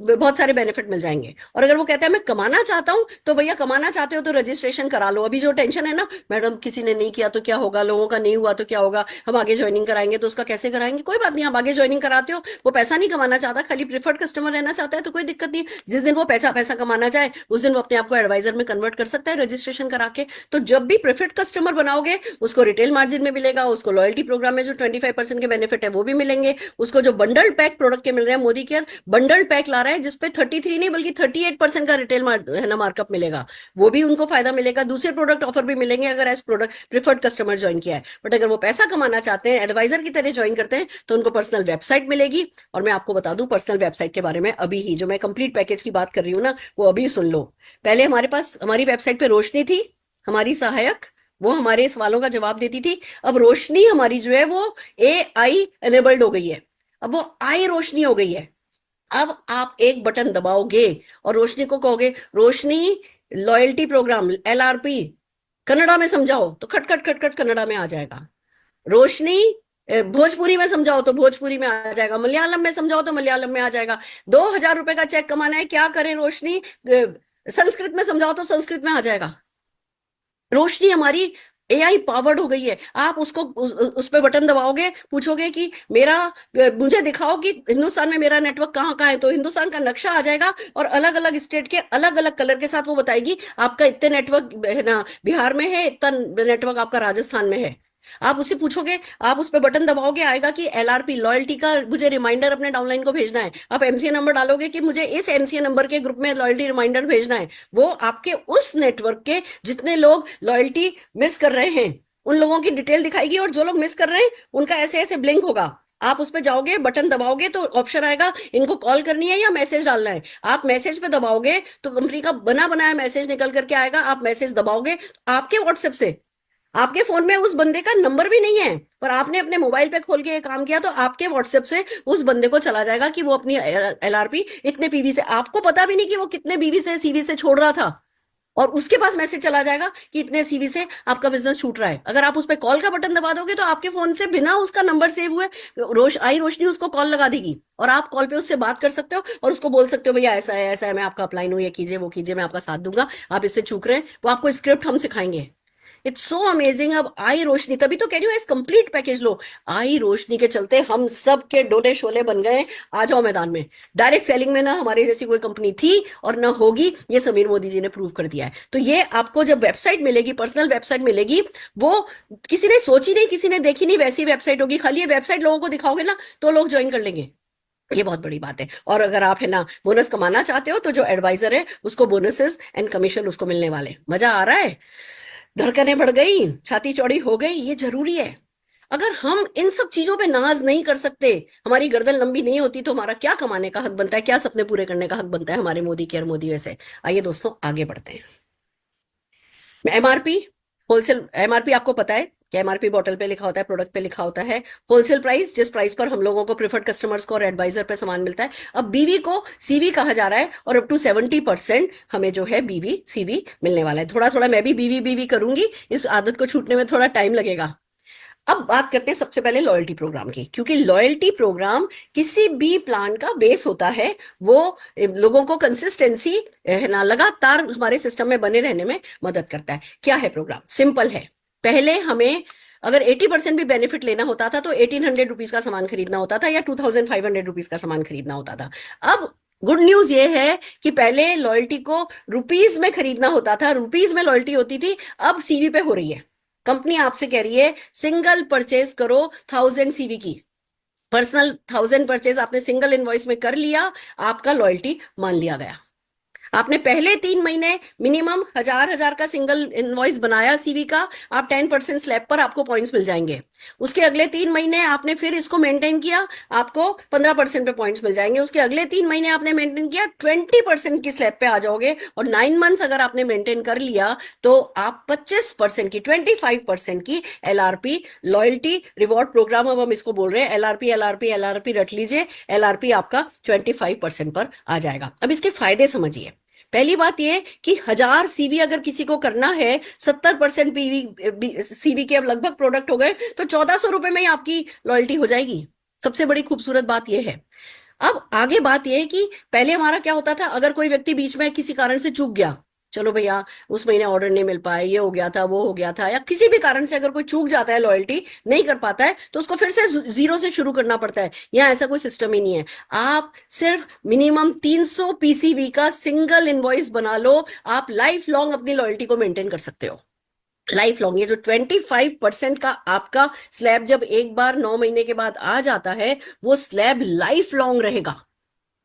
बहुत सारे बेनिफिट मिल जाएंगे। और अगर वो कहता है मैं कमाना चाहता हूं, तो भैया कमाना चाहते हो तो रजिस्ट्रेशन करा लो। अभी जो टेंशन है ना, मैडम किसी ने नहीं किया तो क्या होगा, लोगों का नहीं हुआ तो क्या होगा, हम आगे ज्वाइनिंग कराएंगे तो उसका कैसे कराएंगे? कोई बात नहीं, आप आगे ज्वाइनिंग कराते हो, वो पैसा नहीं कमाना चाहता, खाली प्रिफर्ड कस्टमर रहना चाहता है, तो कोई दिक्कत नहीं। जिस दिन वो पैसा पैसा कमाना चाहे, उस दिन वो अपने आप को एडवाइजर में कन्वर्ट कर सकता है रजिस्ट्रेशन करा के। तो जब भी प्रेफर्ड कस्टमर बनाओगे, उसको रिटेल मार्जिन में मिलेगा, उसको लॉयल्टी प्रोग्राम में जो 25% के बेनिफिट है वो भी मिलेंगे, उसको जो बंडल पैक प्रोडक्ट के मिल रहे हैं, मोदी केयर बंडल पैक ला रहा है जिसपे 33 नहीं बल्कि 38% का रिटेल है ना मार्कअप मिलेगा, वो भी उनको फायदा मिलेगा। दूसरे प्रोडक्ट ऑफर भी मिलेंगे अगर as product preferred customer join किया है। बट अगर वो पैसा कमाना चाहते हैं, एडवाइजर की तरह ज्वाइन करते हैं, तो उनको पर्सनल वेबसाइट मिलेगी। और मैं आपको बता दूं पर्सनल वेबसाइट के बारे में, अभी ही जो मैं कंप्लीट पैकेज की बात कर रही हूँ ना, वो अभी सुन लो। पहले हमारे पास हमारी वेबसाइट पे रोशनी थी, हमारी सहायक, वो हमारे सवालों का जवाब देती थी। अब रोशनी हमारी जो है वो AI एनेबल्ड हो गई है, अब वो आई रोशनी हो गई है। अब आप एक बटन दबाओगे और रोशनी को कहोगे, रोशनी लॉयल्टी प्रोग्राम LRP कन्नड़ा में समझाओ, तो खट खट खट खट कन्नड़ा में आ जाएगा। रोशनी भोजपुरी में समझाओ तो भोजपुरी में आ जाएगा, मलयालम में समझाओ तो मलयालम में आ जाएगा। 2000 रुपए का चेक कमाना है, क्या करें रोशनी? संस्कृत में समझाओ तो संस्कृत में आ जाएगा। रोशनी हमारी AI पावर्ड हो गई है। आप उसको उस पे बटन दबाओगे, पूछोगे कि मुझे दिखाओ कि हिंदुस्तान में मेरा नेटवर्क कहाँ कहाँ है, तो हिंदुस्तान का नक्शा आ जाएगा और अलग अलग स्टेट के अलग अलग कलर के साथ वो बताएगी आपका इतने नेटवर्क है ना बिहार में है, इतना नेटवर्क आपका राजस्थान में है। आप उससे पूछोगे, आप उस पर बटन दबाओगे, आएगा कि LRP लॉयल्टी का मुझे रिमाइंडर अपने डाउनलाइन को भेजना है। आप MCA नंबर डालोगे कि मुझे इस MCA नंबर के ग्रुप में लॉयल्टी रिमाइंडर भेजना है। वो आपके उस नेटवर्क के जितने लोग लॉयल्टी मिस कर रहे हैं, उन लोगों की डिटेल दिखाएगी, और जो लोग मिस कर रहे हैं उनका ऐसे ऐसे ब्लिंक होगा। आप उस पर जाओगे, बटन दबाओगे तो ऑप्शन आएगा इनको कॉल करनी है या मैसेज डालना है। आप मैसेज पे दबाओगे तो कंपनी का बना बनाया मैसेज निकल करके आएगा। आप मैसेज दबाओगे तो आपके व्हाट्सएप से, आपके फोन में उस बंदे का नंबर भी नहीं है, पर आपने अपने मोबाइल पे खोल के ये काम किया, तो आपके व्हाट्सएप से उस बंदे को चला जाएगा कि वो अपनी एलआरपी इतने पीवी से, आपको पता भी नहीं कि वो कितने बीवी से सीवी से छोड़ रहा था, और उसके पास मैसेज चला जाएगा कि इतने सीवी से आपका बिजनेस छूट रहा है। अगर आप उस पर कॉल का बटन दबा दोगे तो आपके फोन से बिना उसका नंबर सेव हुए आई रोशनी उसको कॉल लगा देगी, और आप कॉल पे उससे बात कर सकते हो और उसको बोल सकते हो भैया ऐसा है ऐसा है, मैं आपका अपलाइन हूँ, ये कीजिए वो कीजिए, मैं आपका साथ दूंगा, आप इससे चूक रहे हैं। वो आपको स्क्रिप्ट हम सिखाएंगे। It's so amazing. अब आई रोशनी, तभी तो कह रही हूँ इस कंप्लीट पैकेज लो। आई रोशनी के चलते हम सब के डोले शोले बन गए। आ जाओ मैदान में। डायरेक्ट सेलिंग में ना हमारी जैसी कोई कंपनी थी और ना होगी, ये समीर मोदी जी ने प्रूव कर दिया है। तो ये आपको जब वेबसाइट मिलेगी, पर्सनल वेबसाइट मिलेगी, वो किसी ने सोची नहीं, किसी ने देखी नहीं, वैसी वेबसाइट होगी। खाली ये वेबसाइट लोगों को दिखाओगे ना तो लोग ज्वाइन कर लेंगे। ये बहुत बड़ी बात है। और अगर आप है ना बोनस कमाना चाहते हो, तो जो एडवाइजर है उसको बोनसेस एंड कमीशन उसको मिलने वाले। मजा आ रहा है? धड़कनें बढ़ गई, छाती चौड़ी हो गई, ये जरूरी है। अगर हम इन सब चीजों पे नाज नहीं कर सकते, हमारी गर्दन लंबी नहीं होती, तो हमारा क्या कमाने का हक बनता है, क्या सपने पूरे करने का हक बनता है हमारे मोदी के और मोदी वैसे। आइए दोस्तों आगे बढ़ते हैं। एमआरपी, होलसेल एमआरपी आपको पता है कि एमआरपी बॉटल पे लिखा होता है, प्रोडक्ट पे लिखा होता है। होलसेल प्राइस, जिस प्राइस पर हम लोगों को, प्रिफर्ड कस्टमर्स को और एडवाइजर पे सामान मिलता है। अब बीवी को सीवी कहा जा रहा है, और अप टू 70% हमें जो है बीवी सीवी मिलने वाला है। थोड़ा थोड़ा मैं भी बीवी बीवी करूंगी, इस आदत को छूटने में थोड़ा टाइम लगेगा। अब बात करते हैं सबसे पहले लॉयल्टी प्रोग्राम की, क्योंकि लॉयल्टी प्रोग्राम किसी भी प्लान का बेस होता है। वो लोगों को कंसिस्टेंसी है ना, लगातार हमारे सिस्टम में बने रहने में मदद करता है। क्या है प्रोग्राम? सिंपल है। पहले हमें अगर 80% भी बेनिफिट लेना होता था तो 1800 रुपीज का सामान खरीदना होता था, या 2500 रुपीज का सामान खरीदना होता था। अब गुड न्यूज ये है कि पहले लॉयल्टी को रुपीज में खरीदना होता था, रुपीज में लॉयल्टी होती थी, अब सीवी पे हो रही है। कंपनी आपसे कह रही है सिंगल परचेज करो 1000 सीवी की, पर्सनल 1000 परचेज आपने सिंगल इनवॉइस में कर लिया, आपका लॉयल्टी मान लिया गया। आपने पहले 3 महीने मिनिमम 1000 का सिंगल इनवॉइस बनाया सीवी का, आप 10% स्लैब पर आपको पॉइंट्स मिल जाएंगे। उसके अगले 3 महीने आपने फिर इसको मेंटेन किया, आपको 15% पे पॉइंट्स मिल जाएंगे। उसके अगले 3 महीने आपने मेंटेन किया, 20% की स्लैब पे आ जाओगे। और 9 मंथ्स अगर आपने मेंटेन कर लिया तो आप 25% की, 25% की एलआरपी, लॉयल्टी रिवॉर्ड प्रोग्राम, अब हम इसको बोल रहे हैं एलआरपी, एलआरपी एलआरपी रट लीजिए, एलआरपी आपका 25% पर आ जाएगा। अब इसके फायदे समझिए। पहली बात यह कि 1000 सीवी अगर किसी को करना है, 70% पीवी सीवी के अब लगभग प्रोडक्ट हो गए, तो 1400 रुपए में ही आपकी लॉयल्टी हो जाएगी। सबसे बड़ी खूबसूरत बात यह है। अब आगे बात यह है कि पहले हमारा क्या होता था, अगर कोई व्यक्ति बीच में किसी कारण से चूक गया, चलो भैया उस महीने ऑर्डर नहीं मिल पाया, ये हो गया था, वो हो गया था, या किसी भी कारण से अगर कोई चूक जाता है, लॉयल्टी नहीं कर पाता है, तो उसको फिर से जीरो से शुरू करना पड़ता है। यहाँ ऐसा कोई सिस्टम ही नहीं है। आप सिर्फ मिनिमम 300 पीसीवी का सिंगल इनवॉइस बना लो, आप लाइफ लॉन्ग अपनी लॉयल्टी को मेंटेन कर सकते हो। Life long. ये जो 25% का आपका स्लैब जब एक बार 9 महीने के बाद आ जाता है, वो स्लैब लाइफ लॉन्ग रहेगा।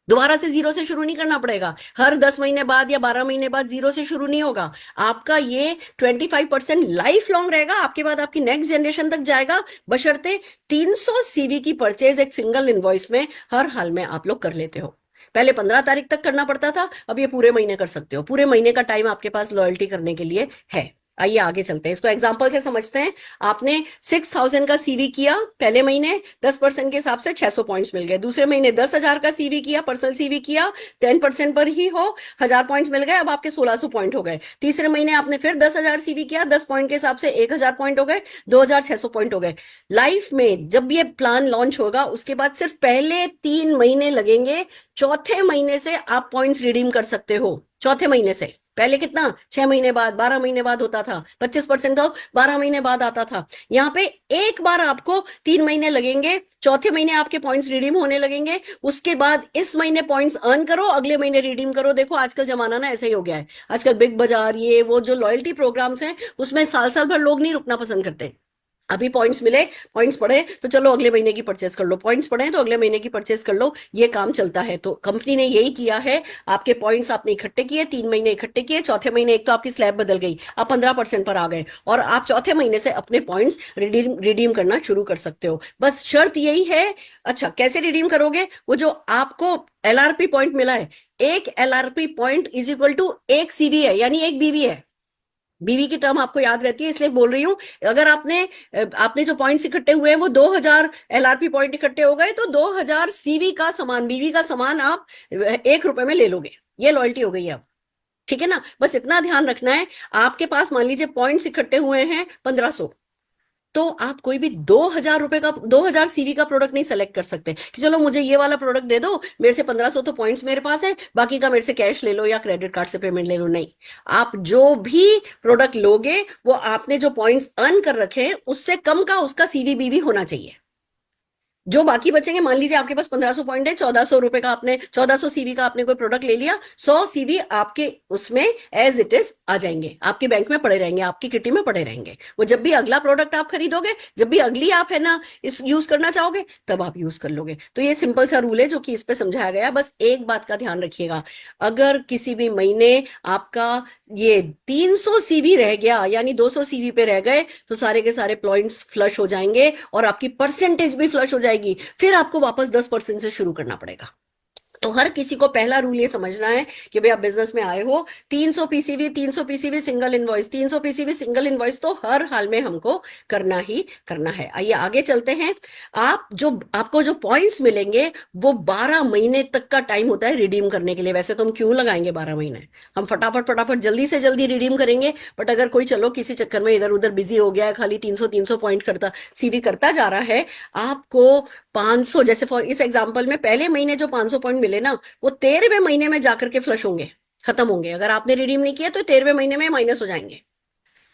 दोबारा से जीरो से शुरू नहीं करना पड़ेगा। हर 10 महीने बाद या 12 महीने बाद जीरो से शुरू नहीं होगा। आपका ये 25% लाइफ लॉन्ग रहेगा, आपके बाद आपकी नेक्स्ट जनरेशन तक जाएगा, बशर्ते 300 सीवी की परचेज एक सिंगल इनवॉइस में हर हाल में आप लोग कर लेते हो। पहले 15 तारीख तक करना पड़ता था, अब ये पूरे महीने कर सकते हो। पूरे महीने का टाइम आपके पास लॉयल्टी करने के लिए है। आइए आगे चलते हैं, इसको एग्जांपल से समझते हैं। आपने 6000 का सीवी किया पहले महीने, 10% के हिसाब से 600 पॉइंट्स मिल गए। दूसरे महीने 10,000 का सीवी किया, पर्सनल सीवी किया, 10% पर ही हो, 1000 पॉइंट्स मिल गए, अब आपके 1600 पॉइंट हो गए। तीसरे महीने आपने फिर 10,000 सीवी किया, 10 पॉइंट के हिसाब से 1000 पॉइंट हो गए, 2600 पॉइंट हो गए। लाइफ में जब ये प्लान लॉन्च होगा, उसके बाद सिर्फ पहले 3 महीने लगेंगे, चौथे महीने से आप पॉइंट्स रिडीम कर सकते हो। चौथे महीने से। पहले कितना, 6 महीने बाद, 12 महीने बाद होता था। 25% तो 12 महीने बाद आता था। यहाँ पे एक बार आपको 3 महीने लगेंगे, चौथे महीने आपके पॉइंट्स रिडीम होने लगेंगे। उसके बाद इस महीने पॉइंट्स अर्न करो, अगले महीने रिडीम करो। देखो आजकल जमाना ना ऐसा ही हो गया है। आजकल बिग बाजार, ये वो जो लॉयल्टी प्रोग्राम्स हैं, उसमें साल साल भर लोग नहीं रुकना पसंद करते। अभी पॉइंट्स मिले, पॉइंट्स पढ़े तो चलो अगले महीने की परचेस कर लो, पॉइंट्स पढ़े तो अगले महीने की परचेस कर लो, ये काम चलता है। तो कंपनी ने यही किया है, आपके पॉइंट्स आपने इकट्ठे किए, 3 महीने इकट्ठे किए, चौथे महीने एक तो आपकी स्लैब बदल गई, आप 15% पर आ गए और आप चौथे महीने से अपने पॉइंट्स रिडीम करना शुरू कर सकते हो। बस शर्त यही है। अच्छा, कैसे रिडीम करोगे? वो जो आपको एलआरपी पॉइंट मिला है, एक LRP point is equal to एक सीवी है, यानी एक बीवी है। बीवी की टर्म आपको याद रहती है, इसलिए बोल रही हूं। अगर आपने जो पॉइंट्स इकट्ठे हुए हैं वो 2000 एलआरपी पॉइंट इकट्ठे हो गए, तो 2000 सीवी का सामान, बीवी का सामान आप 1 रुपए में ले लोगे। ये लॉयल्टी हो गई है अब। ठीक है ना? बस इतना ध्यान रखना है। आपके पास मान लीजिए पॉइंट्स इकट्ठे हुए हैं 1500, तो आप कोई भी 2000 रुपए का, 2000 सीवी का प्रोडक्ट नहीं सेलेक्ट कर सकते कि चलो मुझे ये वाला प्रोडक्ट दे दो, मेरे से 1500 तो पॉइंट्स मेरे पास है, बाकी का मेरे से कैश ले लो या क्रेडिट कार्ड से पेमेंट ले लो। नहीं, आप जो भी प्रोडक्ट लोगे वो आपने जो पॉइंट्स अर्न कर रखे हैं उससे कम का उसका सीवी बीवी होना चाहिए। जो बाकी बचेंगे, मान लीजिए आपके पास 1500 पॉइंट है, 1400 रुपए का आपने, 1400 सीवी का आपने कोई प्रोडक्ट ले लिया, 100 सीवी आपके उसमें एज इट इज आ जाएंगे, आपके बैंक में पड़े रहेंगे, आपकी किटी में पड़े रहेंगे। वो जब भी अगला प्रोडक्ट आप खरीदोगे, जब भी अगली आप है ना इस यूज करना चाहोगे, तब आप यूज कर लोगे। तो ये सिंपल सा रूल है जो कि इस पे समझाया गया। बस एक बात का ध्यान रखिएगा, अगर किसी भी महीने आपका ये 300 सीवी रह गया, यानी 200 सीवी पे रह गए, तो सारे के सारे पॉइंट्स फ्लश हो जाएंगे और आपकी परसेंटेज भी फ्लश हो जाएगी। फिर आपको वापस 10% से शुरू करना पड़ेगा। तो हर किसी को पहला रूल ये समझना है कि भाई आप बिजनेस में आए हो, 300 PCV, 300 PCV single invoice, 300 PCV single invoice तो हर हाल में हमको करना ही करना है। आइए आगे चलते हैं। आपको जो पॉइंट्स मिलेंगे वो 12 महीने तक का टाइम होता है रिडीम करने के लिए। वैसे तो हम क्यों लगाएंगे 12 महीने, हम फटाफट फटाफट जल्दी से जल्दी रिडीम करेंगे। बट अगर कोई चलो किसी चक्कर में इधर उधर बिजी हो गया है, खाली 300 पॉइंट करता सीवी करता जा रहा है, आपको 500, जैसे फॉर इस एग्जांपल में पहले महीने जो 500 पॉइंट मिले ना, वो 13वें महीने में जाकर के फ्लश होंगे, खत्म होंगे। अगर आपने रिडीम नहीं किया तो 13वें महीने में माइनस हो जाएंगे।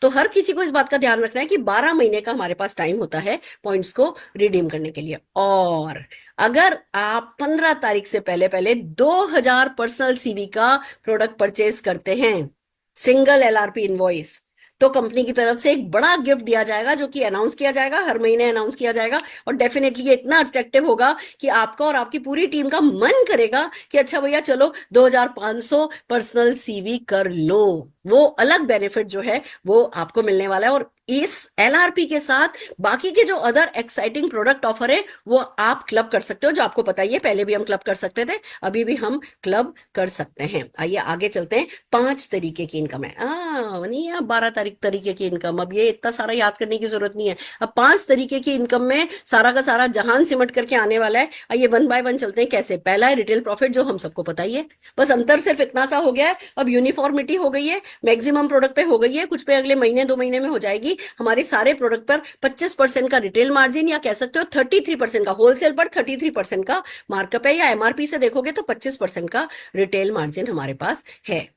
तो हर किसी को इस बात का ध्यान रखना है कि 12 महीने का हमारे पास टाइम होता है पॉइंट्स को रिडीम करने के लिए। और अगर आप 15 तारीख से पहले पहले 2000 पर्सनल सीवी का प्रोडक्ट परचेज करते हैं, सिंगल एलआरपी इनवॉइस, तो कंपनी की तरफ से एक बड़ा गिफ्ट दिया जाएगा, जो कि अनाउंस किया जाएगा, हर महीने अनाउंस किया जाएगा। और डेफिनेटली ये इतना अट्रैक्टिव होगा कि आपका और आपकी पूरी टीम का मन करेगा कि अच्छा भैया चलो 2500 पर्सनल सीवी कर लो। वो अलग बेनिफिट जो है वो आपको मिलने वाला है। और इस एलआरपी के साथ बाकी के जो अदर एक्साइटिंग प्रोडक्ट ऑफर है वो आप क्लब कर सकते हो, जो आपको पता ही है, पहले भी हम क्लब कर सकते थे, अभी भी हम क्लब कर सकते हैं। आइए आगे चलते हैं। 5 तरीके की इनकम है, नहीं 12 तरीके की इनकम। अब ये इतना सारा याद करने की जरूरत नहीं है। अब 5 तरीके की इनकम में सारा का सारा जहान सिमट करके आने वाला है। आइए वन बाय वन चलते हैं। कैसे? पहला है रिटेल प्रॉफिट, जो हम सबको पता ही है। बस अंतर सिर्फ इतना सा हो गया है, अब यूनिफॉर्मिटी हो गई है, मैक्सिमम प्रोडक्ट पे हो गई है, कुछ पे अगले महीने 2 महीने में हो जाएगी। हमारे सारे प्रोडक्ट पर 25% का रिटेल मार्जिन, या कह सकते हो 33% का, होलसेल पर 33% का मार्कअप है, या एमआरपी से देखोगे तो 25% का रिटेल मार्जिन हमारे पास है।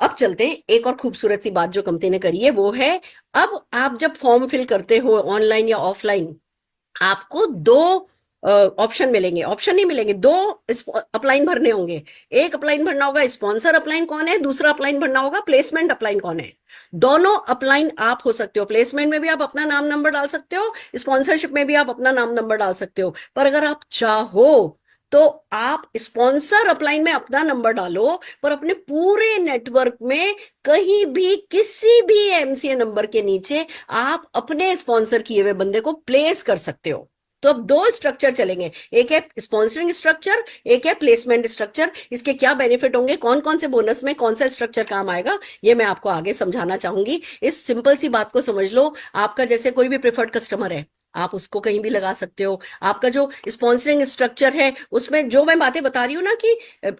अब चलते हैं, एक और खूबसूरत सी बात जो कंपनी ने करी है वो है, अब आप जब फॉर्म फिल करते हो ऑनलाइन या ऑफलाइन, आपको 2 ऑप्शन मिलेंगे, ऑप्शन नहीं मिलेंगे, 2 अपलाइन भरने होंगे। एक अपलाइन भरना होगा स्पॉन्सर अपलाइन कौन है, दूसरा अपलाइन भरना होगा प्लेसमेंट अपलाइन कौन है। दोनों अपलाइन आप हो सकते हो, प्लेसमेंट में भी आप अपना नाम नंबर डाल सकते हो, स्पॉन्सरशिप में भी आप अपना नाम नंबर डाल सकते हो। पर अगर आप चाहो तो आप स्पॉन्सर अपलाइन में अपना नंबर डालो, पर अपने पूरे नेटवर्क में कहीं भी किसी भी एमसीए नंबर के नीचे आप अपने स्पॉन्सर किए हुए बंदे को प्लेस कर सकते हो। तो अब 2 स्ट्रक्चर चलेंगे, एक है स्पॉन्सरिंग स्ट्रक्चर, एक है प्लेसमेंट स्ट्रक्चर। इसके क्या बेनिफिट होंगे, कौन कौन से बोनस में कौन सा स्ट्रक्चर काम आएगा, ये मैं आपको आगे समझाना चाहूंगी। इस सिंपल सी बात को समझ लो, आपका जैसे कोई भी प्रेफर्ड कस्टमर है, आप उसको कहीं भी लगा सकते हो। आपका जो स्पॉन्सरिंग स्ट्रक्चर है उसमें जो मैं बातें बता रही हूँ ना, कि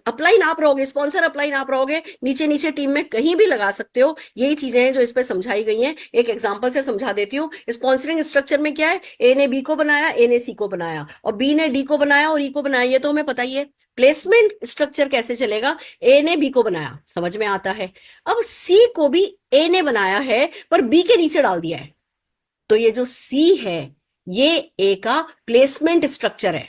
अपलाइन आप रहोगे, स्पॉन्सर अपलाइन आप रहोगे, नीचे नीचे टीम में कहीं भी लगा सकते हो। यही चीजें हैं जो इस पे समझाई गई हैं। एक एग्जांपल से समझा देती हूँ। स्पॉन्सरिंग स्ट्रक्चर में क्या है, ए ने बी को बनाया, ए ने सी को बनाया, और बी ने डी को बनाया और ई को बनाया, ये तो हमें पता ही है। प्लेसमेंट स्ट्रक्चर कैसे चलेगा, ए ने बी को बनाया, समझ में आता है। अब सी को भी ए ने बनाया है पर बी के नीचे डाल दिया है, तो ये जो सी है ये ए का प्लेसमेंट स्ट्रक्चर है,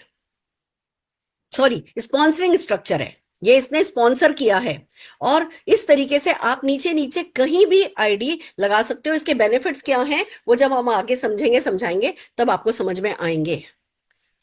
सॉरी स्पॉन्सरिंग स्ट्रक्चर है। ये इसने स्पॉन्सर किया है। और इस तरीके से आप नीचे नीचे कहीं भी आईडी लगा सकते हो। इसके बेनिफिट्स क्या हैं वो जब हम आगे समझेंगे समझाएंगे तब आपको समझ में आएंगे।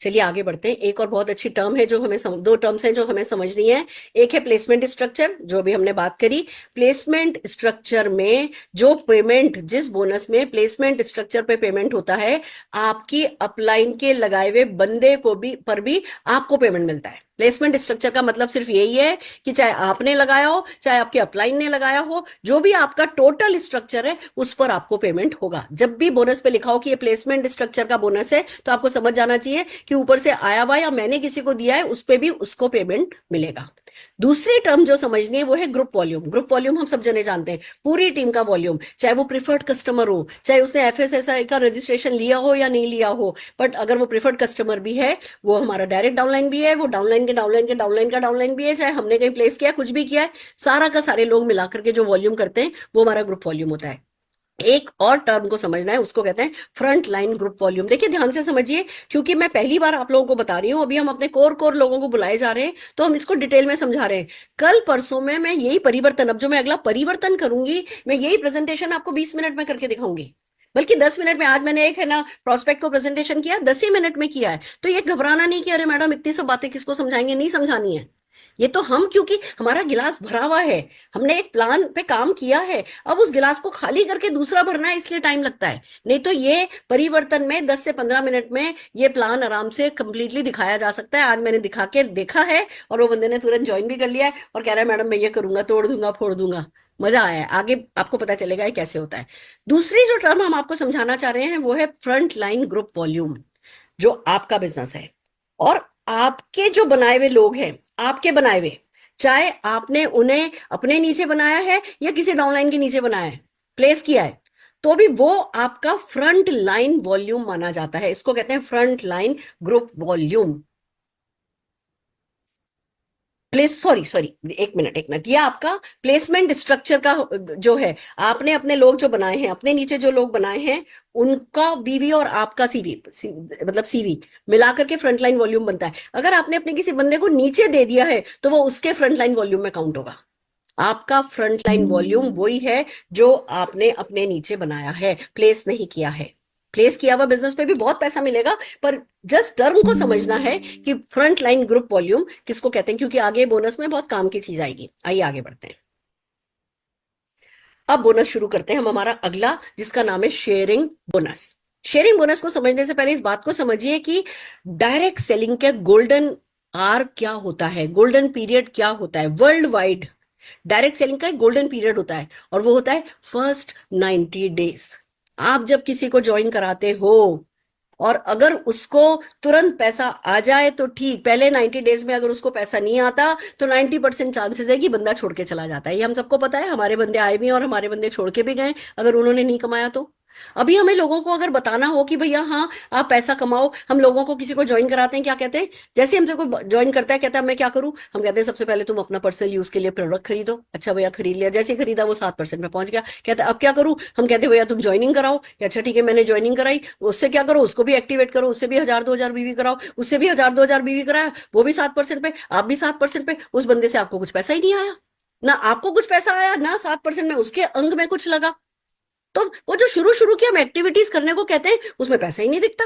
चलिए आगे बढ़ते हैं। एक और बहुत अच्छी टर्म है जो हमें दो टर्म्स हैं जो हमें समझनी है। एक है प्लेसमेंट स्ट्रक्चर, जो भी हमने बात करी। प्लेसमेंट स्ट्रक्चर में जो पेमेंट, जिस बोनस में प्लेसमेंट स्ट्रक्चर पे पेमेंट होता है, आपकी अपलाइन के लगाए हुए बंदे को भी पर भी आपको पेमेंट मिलता है। प्लेसमेंट स्ट्रक्चर का मतलब सिर्फ यही है कि चाहे आपने लगाया हो चाहे आपके अपलाइन ने लगाया हो, जो भी आपका टोटल स्ट्रक्चर है उस पर आपको पेमेंट होगा। जब भी बोनस पे लिखा हो कि ये प्लेसमेंट स्ट्रक्चर का बोनस है तो आपको समझ जाना चाहिए कि ऊपर से आया हुआ या मैंने किसी को दिया है उस पे भी उसको पेमेंट मिलेगा। दूसरी टर्म जो समझनी है वो है ग्रुप वॉल्यूम। ग्रुप वॉल्यूम हम सब जने जानते हैं, पूरी टीम का वॉल्यूम, चाहे वो प्रिफर्ड कस्टमर हो, चाहे उसने एफएसएसआई का रजिस्ट्रेशन लिया हो या नहीं लिया हो, बट अगर वो प्रिफर्ड कस्टमर भी है, वो हमारा डायरेक्ट डाउनलाइन भी है, वो डाउनलाइन के डाउनलाइन के डाउनलाइन का डाउनलाइन भी है, चाहे हमने कहीं प्लेस किया कुछ भी किया है, सारा का सारे लोग मिलाकर के जो वॉल्यूम करते हैं वो हमारा ग्रुप वॉल्यूम होता है। एक और टर्म को समझना है, उसको कहते हैं फ्रंट लाइन ग्रुप वॉल्यूम। देखिए ध्यान से समझिए, क्योंकि मैं पहली बार आप लोगों को बता रही हूं, अभी हम अपने कोर कोर लोगों को बुलाए जा रहे हैं तो हम इसको डिटेल में समझा रहे हैं। कल परसों में मैं यही परिवर्तन, अब जो मैं अगला परिवर्तन करूंगी, मैं यही प्रेजेंटेशन आपको 20 मिनट में करके दिखाऊंगी, बल्कि 10 मिनट में। आज मैंने एक है ना प्रोस्पेक्ट को प्रेजेंटेशन किया, 10 ही मिनट में किया है। तो ये घबराना नहीं कि अरे मैडम इतनी सब बातें किसको समझाएंगे, नहीं समझानी है। ये तो हम, क्योंकि हमारा गिलास भरा हुआ है, हमने एक प्लान पे काम किया है, अब उस गिलास को खाली करके दूसरा भरना है, इसलिए टाइम लगता है। नहीं तो ये परिवर्तन में 10 से 15 मिनट में ये प्लान आराम से कंप्लीटली दिखाया जा सकता है। आज मैंने दिखा के देखा है और वो बंदे ने तुरंत ज्वाइन भी कर लिया है और कह रहा है मैडम मैं ये करूंगा, तोड़ दूंगा फोड़ दूंगा। मजा आया है, आगे आपको पता चलेगा ये कैसे होता है। दूसरी जो टर्म हम आपको समझाना चाह रहे हैं वो है फ्रंट लाइन ग्रुप वॉल्यूम। जो आपका बिजनेस है और आपके जो बनाए हुए लोग हैं, आपके बनाए हुए, चाहे आपने उन्हें अपने नीचे बनाया है या किसी डाउनलाइन के नीचे बनाया है, प्लेस किया है, तो भी वो आपका फ्रंट लाइन वॉल्यूम माना जाता है। इसको कहते हैं front line group volume. Place sorry sorry एक मिनट, ये आपका प्लेसमेंट स्ट्रक्चर का जो है, आपने अपने लोग जो बनाए हैं, अपने नीचे जो लोग बनाए हैं, उनका बीवी और आपका मतलब सीवी मिलाकर के फ्रंट लाइन वॉल्यूम बनता है। अगर आपने अपने किसी बंदे को नीचे दे दिया है तो वो उसके फ्रंट लाइन वॉल्यूम में काउंट होगा। आपका फ्रंट लाइन वॉल्यूम वही है जो आपने अपने नीचे बनाया है, प्लेस नहीं किया है। प्लेस किया हुआ बिजनेस पे भी बहुत पैसा मिलेगा, पर जस्ट टर्म को समझना है कि फ्रंट लाइन ग्रुप वॉल्यूम किसको कहते हैं, क्योंकि आगे बोनस में बहुत काम की चीज आएगी। आइए आगे बढ़ते हैं। अब बोनस शुरू करते हैं हम हमारा अगला, जिसका नाम है शेयरिंग बोनस। शेयरिंग बोनस को समझने से पहले इस बात को समझिए कि डायरेक्ट सेलिंग के गोल्डन आर क्या होता है, गोल्डन पीरियड क्या होता है। वर्ल्ड वाइड डायरेक्ट सेलिंग का एक गोल्डन पीरियड होता है और वो होता है फर्स्ट 90 डेज। आप जब किसी को ज्वाइन कराते हो और अगर उसको तुरंत पैसा आ जाए तो ठीक, पहले 90 डेज में अगर उसको पैसा नहीं आता तो 90% चांसेस है कि बंदा छोड़ के चला जाता है। ये हम सबको पता है, हमारे बंदे आए भी और हमारे बंदे छोड़ के भी गए अगर उन्होंने नहीं कमाया तो। अभी हमें लोगों को अगर बताना हो कि भैया हाँ आप पैसा कमाओ, हम लोगों को किसी को ज्वाइन कराते हैं, क्या कहते हैं, जैसे हमसे कोई ज्वाइन करता है कहता है मैं क्या करूं, हम कहते हैं सबसे पहले तुम अपना पर्सनल यूज के लिए प्रोडक्ट खरीदो। अच्छा भैया खरीद लिया, जैसे ही खरीदा वो 7% में पहुंच गया, कहता है अब क्या करूं, हम कहते हैं भैया तुम ज्वाइनिंग कराओ। अच्छा ठीक है मैंने ज्वाइनिंग कराई, उससे क्या करो, उसको भी एक्टिवेट करो, उससे भी 1000-2000 बीवी कराओ, उससे भी 1000-2000 बीवी कराया, वो भी 7% पे, आप भी 7% पे। उस बंदे से आपको कुछ पैसा ही नहीं आया, ना आपको कुछ पैसा आया ना 7% में उसके अंग में कुछ लगा। तो वो जो शुरू शुरू की हम एक्टिविटीज करने को कहते हैं उसमें पैसा ही नहीं दिखता।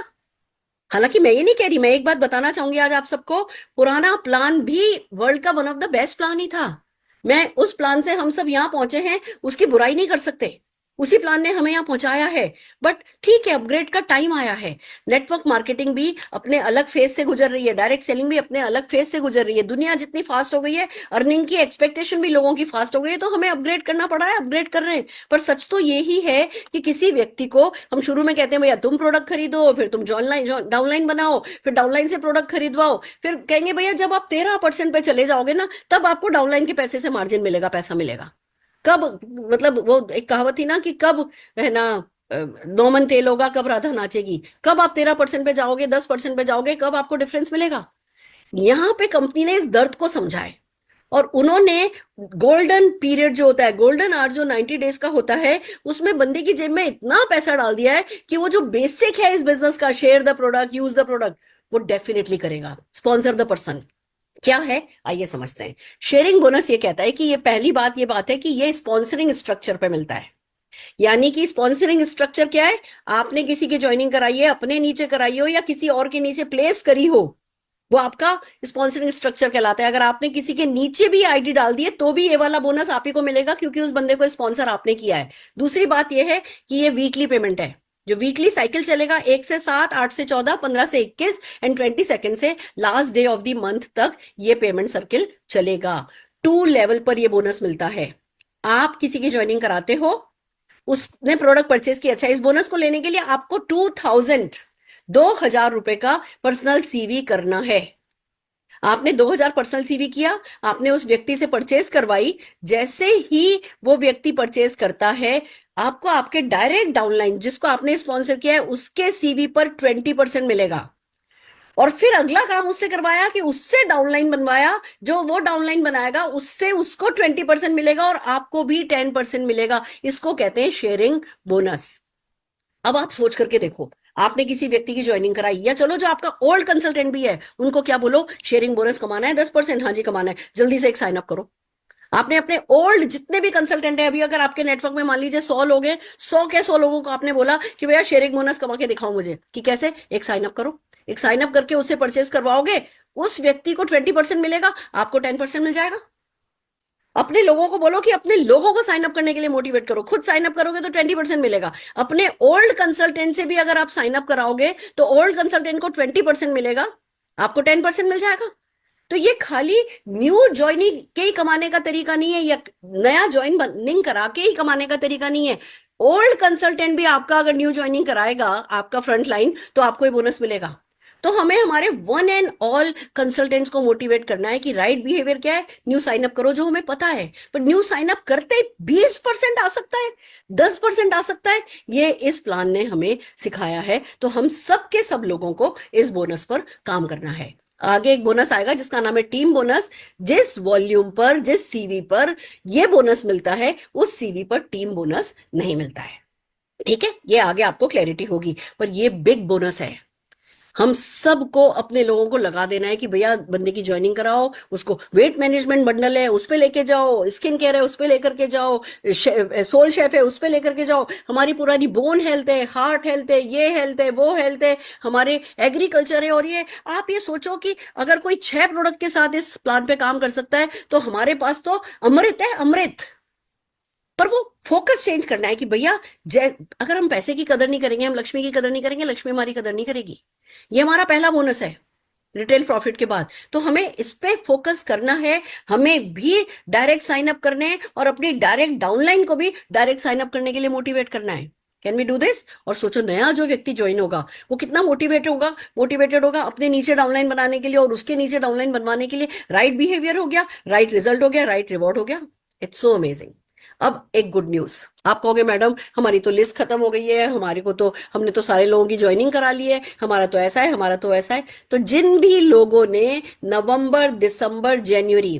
हालांकि मैं ये नहीं कह रही, मैं एक बात बताना चाहूंगी आज आप सबको, पुराना प्लान भी वर्ल्ड का one of the best plan ही था। मैं उस प्लान से हम सब यहां पहुंचे हैं उसकी बुराई नहीं कर सकते, उसी प्लान ने हमें यहां पहुंचाया है। बट ठीक है, अपग्रेड का टाइम आया है। नेटवर्क मार्केटिंग भी अपने अलग फेज से गुजर रही है, डायरेक्ट सेलिंग भी अपने अलग फेज से गुजर रही है। दुनिया जितनी फास्ट हो गई है, अर्निंग की एक्सपेक्टेशन भी लोगों की फास्ट हो गई है, तो हमें अपग्रेड करना पड़ा है, अपग्रेड कर रहे हैं। पर सच तो यही है कि किसी व्यक्ति को हम शुरू में कहते हैं भैया तुम प्रोडक्ट खरीदो, फिर तुम डाउनलाइन बनाओ, फिर डाउनलाइन से प्रोडक्ट खरीदवाओ, फिर कहेंगे भैया जब आप 13% पे चले जाओगे ना तब आपको डाउनलाइन के पैसे से मार्जिन मिलेगा, पैसा मिलेगा। कब, मतलब वो एक कहावत थी ना कि कब है ना नौमन तेल होगा कब राधा नाचेगी। कब आप 13% पे जाओगे, 10% पे जाओगे, कब आपको डिफरेंस मिलेगा। यहां पे कंपनी ने इस दर्द को समझा है और उन्होंने गोल्डन पीरियड जो होता है, गोल्डन आवर जो 90 डेज का होता है, उसमें बंदे की जेब में इतना पैसा डाल दिया है कि वो जो बेसिक है इस बिजनेस का, share the product, use the product, वो डेफिनेटली करेगा। स्पॉन्सर द पर्सन, क्या है, आइए समझते हैं। शेयरिंग बोनस ये कहता है कि ये पहली बात, ये बात है कि ये स्पॉन्सरिंग स्ट्रक्चर पे मिलता है। यानी कि स्पॉन्सरिंग स्ट्रक्चर क्या है, आपने किसी की ज्वाइनिंग कराई है, अपने नीचे कराई हो या किसी और के नीचे प्लेस करी हो, वो आपका स्पॉन्सरिंग स्ट्रक्चर कहलाता है। अगर आपने किसी के नीचे भी आईडी डाल दिए तो भी ये वाला बोनस आप ही को मिलेगा, क्योंकि उस बंदे को स्पॉन्सर आपने किया है। दूसरी बात ये है कि ये वीकली पेमेंट है, जो वीकली साइकिल चलेगा, 1 से 7, 8 से 14, 15 से 21 एंड 22 से last day of the month तक ये पेमेंट सर्किल चलेगा। 2 लेवल पर ये बोनस मिलता है। आप किसी की ज्वाइनिंग कराते हो, उसने प्रोडक्ट परचेज किया, अच्छा, इस बोनस को लेने के लिए आपको 2000 का पर्सनल सीवी करना है। आपने 2000 पर्सनल सीवी किया, आपने उस व्यक्ति से परचेज करवाई। जैसे ही वो व्यक्ति परचेज करता है, आपको आपके डायरेक्ट डाउनलाइन जिसको आपने स्पॉन्सर किया है उसके सीवी पर 20% मिलेगा। और फिर अगला काम उससे करवाया कि उससे डाउनलाइन बनवाया, जो वो डाउनलाइन बनाएगा उससे उसको 20% मिलेगा और आपको भी 10% मिलेगा। इसको कहते हैं शेयरिंग बोनस। अब आप सोच करके देखो, आपने किसी व्यक्ति की ज्वाइनिंग कराई, या चलो जो आपका ओल्ड कंसल्टेंट भी है उनको क्या बोलो, शेयरिंग बोनस कमाना है 10%, हाँ जी कमाना है, जल्दी से एक साइन अप करो। आपने अपने ओल्ड जितने भी कंसल्टेंट है, अभी अगर आपके नेटवर्क में मान लीजिए 100 लोग हैं, 100 के 100 लोगों को आपने बोला कि भैया शेयरिंग बोनस कमा के दिखाओ मुझे, कि कैसे, एक साइन अप करो। एक साइन अप करके उससे परचेज करवाओगे, उस व्यक्ति को 20% मिलेगा, आपको 10% मिल जाएगा। अपने लोगों को बोलो कि अपने लोगों को साइन अप करने के लिए मोटिवेट करो, खुद साइन अप करोगे तो 20% मिलेगा। अपने ओल्ड कंसल्टेंट से भी अगर आप साइन अप कराओगे तो ओल्ड कंसल्टेंट को 20% मिलेगा, आपको 10% मिल जाएगा। तो ये खाली न्यू ज्वाइनिंग के ही कमाने का तरीका नहीं है, या नया ज्वाइनिंग करा के ही कमाने का तरीका नहीं है। ओल्ड कंसल्टेंट भी आपका अगर न्यू ज्वाइनिंग कराएगा, आपका फ्रंट लाइन, तो आपको ये बोनस मिलेगा। तो हमें हमारे वन एंड ऑल कंसल्टेंट्स को मोटिवेट करना है कि राइट बिहेवियर क्या है, न्यू साइन अप करो, जो हमें पता है। पर न्यू साइन अप करते 20% आ सकता है, 10% आ सकता है, ये इस प्लान ने हमें सिखाया है। तो हम सब के सब लोगों को इस बोनस पर काम करना है। आगे एक बोनस आएगा जिसका नाम है टीम बोनस। जिस वॉल्यूम पर, जिस सीवी पर ये बोनस मिलता है, उस सीवी पर टीम बोनस नहीं मिलता है। ठीक है, ये आगे आपको क्लैरिटी होगी, पर ये बिग बोनस है। हम सबको अपने लोगों को लगा देना है कि भैया बंदे की ज्वाइनिंग कराओ, उसको वेट मैनेजमेंट बंडल है उस पे लेके जाओ, स्किन केयर है उस पे लेकर के जाओ, सोल शेफ है उस पे लेकर के जाओ, हमारी पुरानी बोन हेल्थ है, हार्ट हेल्थ है, ये हेल्थ है, वो हेल्थ है, हमारे एग्रीकल्चर है। और ये आप ये सोचो कि अगर कोई 6 प्रोडक्ट के साथ इस प्लान पे काम कर सकता है, तो हमारे पास तो अमृत है, अमृत। पर वो फोकस चेंज करना है कि भैया, अगर हम पैसे की कदर नहीं करेंगे, हम लक्ष्मी की कदर नहीं करेंगे, लक्ष्मी हमारी कदर नहीं करेगी। ये हमारा पहला बोनस है रिटेल प्रॉफिट के बाद। तो हमें इस पे फोकस करना है, हमें भी डायरेक्ट साइन अप करने हैं और अपनी डायरेक्ट डाउनलाइन को भी डायरेक्ट साइन अप करने के लिए मोटिवेट करना है। Can we do this? और सोचो, नया जो व्यक्ति ज्वाइन होगा वो कितना मोटिवेटेड होगा अपने नीचे डाउनलाइन बनाने के लिए और उसके नीचे डाउनलाइन बनवाने के लिए। राइट बिहेवियर हो गया, राइट रिजल्ट हो गया, राइट रिवॉर्ड हो गया। It's so amazing. अब एक गुड न्यूज, आप कहोगे मैडम हमारी तो लिस्ट खत्म हो गई है, हमारे को तो, हमने तो सारे लोगों की ज्वाइनिंग करा ली है, हमारा तो ऐसा है, हमारा तो ऐसा है। तो जिन भी लोगों ने नवंबर, दिसंबर, जनवरी,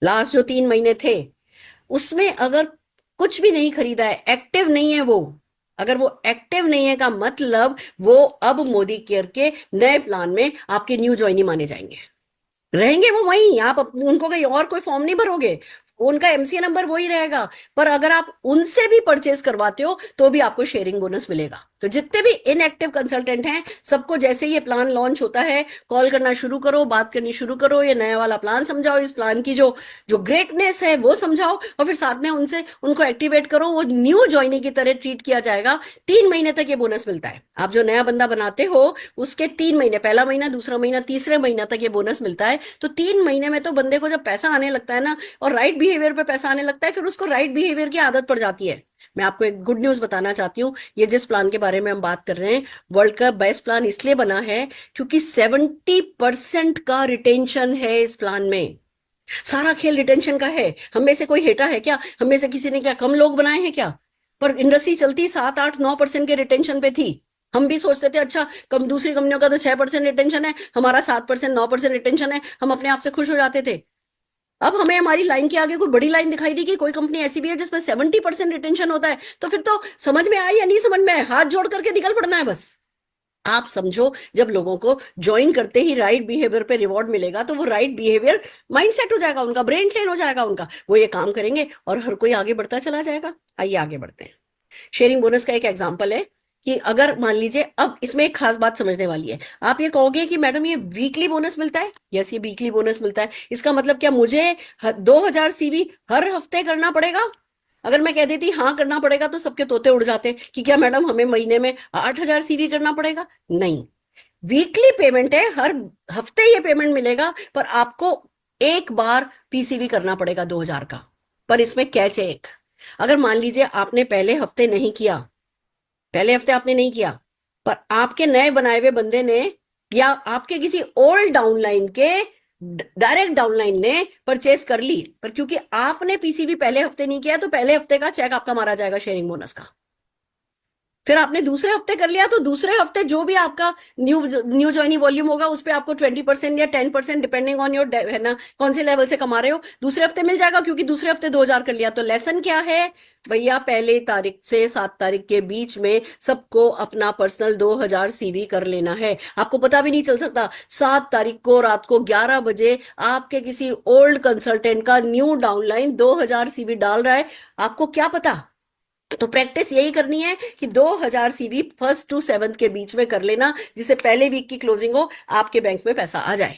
लास्ट जो 3 महीने थे, उसमें अगर कुछ भी नहीं खरीदा है, एक्टिव नहीं है वो, अगर वो एक्टिव नहीं है का मतलब वो अब मोदी केयर के नए प्लान में आपके न्यू ज्वाइनी माने जाएंगे। रहेंगे वो वहीं, आप उनको कहीं और कोई फॉर्म नहीं भरोगे, उनका एमसीए नंबर वही रहेगा। पर अगर आप उनसे भी परचेज करवाते हो तो भी आपको शेयरिंग बोनस मिलेगा। तो जितने भी इनएक्टिव कंसल्टेंट हैं, सबको जैसे ही ये प्लान लॉन्च होता है, कॉल करना शुरू करो, बात करनी शुरू करो, ये नया वाला प्लान समझाओ, इस प्लान की जो जो ग्रेटनेस है वो समझाओ, और फिर साथ में उनसे उनको एक्टिवेट करो। वो न्यू ज्वाइनिंग की तरह ट्रीट किया जाएगा। 3 महीने तक ये बोनस मिलता है। आप जो नया बंदा बनाते हो उसके 3 महीने, पहला महीना, दूसरा महीना, तीसरे महीना तक ये बोनस मिलता है। तो 3 महीने में तो बंदे को जब पैसा आने लगता है ना, और राइट बिहेवियर पे पैसा आने लगता है, फिर उसको राइट बिहेवियर की आदत पड़ जाती है। मैं आपको एक गुड न्यूज बताना चाहती हूँ। ये जिस प्लान के बारे में हम बात कर रहे हैं, वर्ल्ड का बेस्ट प्लान इसलिए बना है क्योंकि 70% का रिटेंशन है इस प्लान में। सारा खेल रिटेंशन का है। हम में से कोई हेटा है क्या? हम में से किसी ने क्या कम लोग बनाए हैं क्या? पर इंडस्ट्री चलती 7, 8, 9% के रिटेंशन पे थी। हम भी सोचते थे अच्छा, कम दूसरी कंपनियों का तो 6% रिटेंशन है, हमारा 7%, 9% रिटेंशन है, हम अपने आप से खुश हो जाते थे। अब हमें हमारी लाइन के आगे कोई बड़ी लाइन दिखाई दी कि कोई कंपनी ऐसी भी है जिसमें 70% रिटेंशन होता है, तो फिर तो समझ में आए या नहीं समझ में आए, हाथ जोड़ करके निकल पड़ना है बस। आप समझो, जब लोगों को ज्वाइन करते ही राइट बिहेवियर पे रिवॉर्ड मिलेगा तो वो राइट बिहेवियर माइंडसेट हो जाएगा, उनका ब्रेन ट्रेन हो जाएगा, उनका वो ये काम करेंगे और हर कोई आगे बढ़ता चला जाएगा। आइए आगे बढ़ते हैं। शेयरिंग बोनस का एक एग्जांपल है कि अगर मान लीजिए, अब इसमें एक खास बात समझने वाली है। आप ये कहोगे कि मैडम ये वीकली बोनस मिलता है? यस, ये वीकली बोनस मिलता है। इसका मतलब क्या मुझे 2,000 CV हर हफ्ते करना पड़ेगा? अगर मैं कह देती हाँ करना पड़ेगा तो सबके तोते उड़ जाते कि क्या मैडम हमें महीने में 8,000 CV करना पड़ेगा? नहीं, वीकली पेमेंट है, हर हफ्ते ये पेमेंट मिलेगा, पर आपको एक बार PCV करना पड़ेगा 2,000 का। पर इसमें कैच है एक, अगर मान लीजिए आपने पहले हफ्ते नहीं किया, पहले हफ्ते आपने नहीं किया, पर आपके नए बनाए हुए बंदे ने या आपके किसी ओल्ड डाउनलाइन के डायरेक्ट डाउनलाइन ने परचेस कर ली, पर क्योंकि आपने PCV पहले हफ्ते नहीं किया तो पहले हफ्ते का चेक आपका मारा जाएगा शेयरिंग बोनस का। फिर आपने दूसरे हफ्ते कर लिया तो दूसरे हफ्ते जो भी आपका न्यू ज्वाइनिंग वॉल्यूम होगा उस पर आपको 20% या 10% डिपेंडिंग ऑन योर, है ना, कौन से लेवल से कमा रहे हो, दूसरे हफ्ते मिल जाएगा, क्योंकि दूसरे हफ्ते 2,000 कर लिया। तो लेसन क्या है भैया? पहले तारीख से 7 तारीख के बीच में सबको अपना पर्सनल 2,000 CV कर लेना है। आपको पता भी नहीं चल सकता 7 तारीख को रात को 11 बजे आपके किसी ओल्ड कंसल्टेंट का न्यू डाउनलाइन 2,000 CV डाल रहा है, आपको क्या पता? तो प्रैक्टिस यही करनी है कि 2,000 CV 1st to 7th के बीच में कर लेना, जिससे पहले वीक की क्लोजिंग हो आपके बैंक में पैसा आ जाए।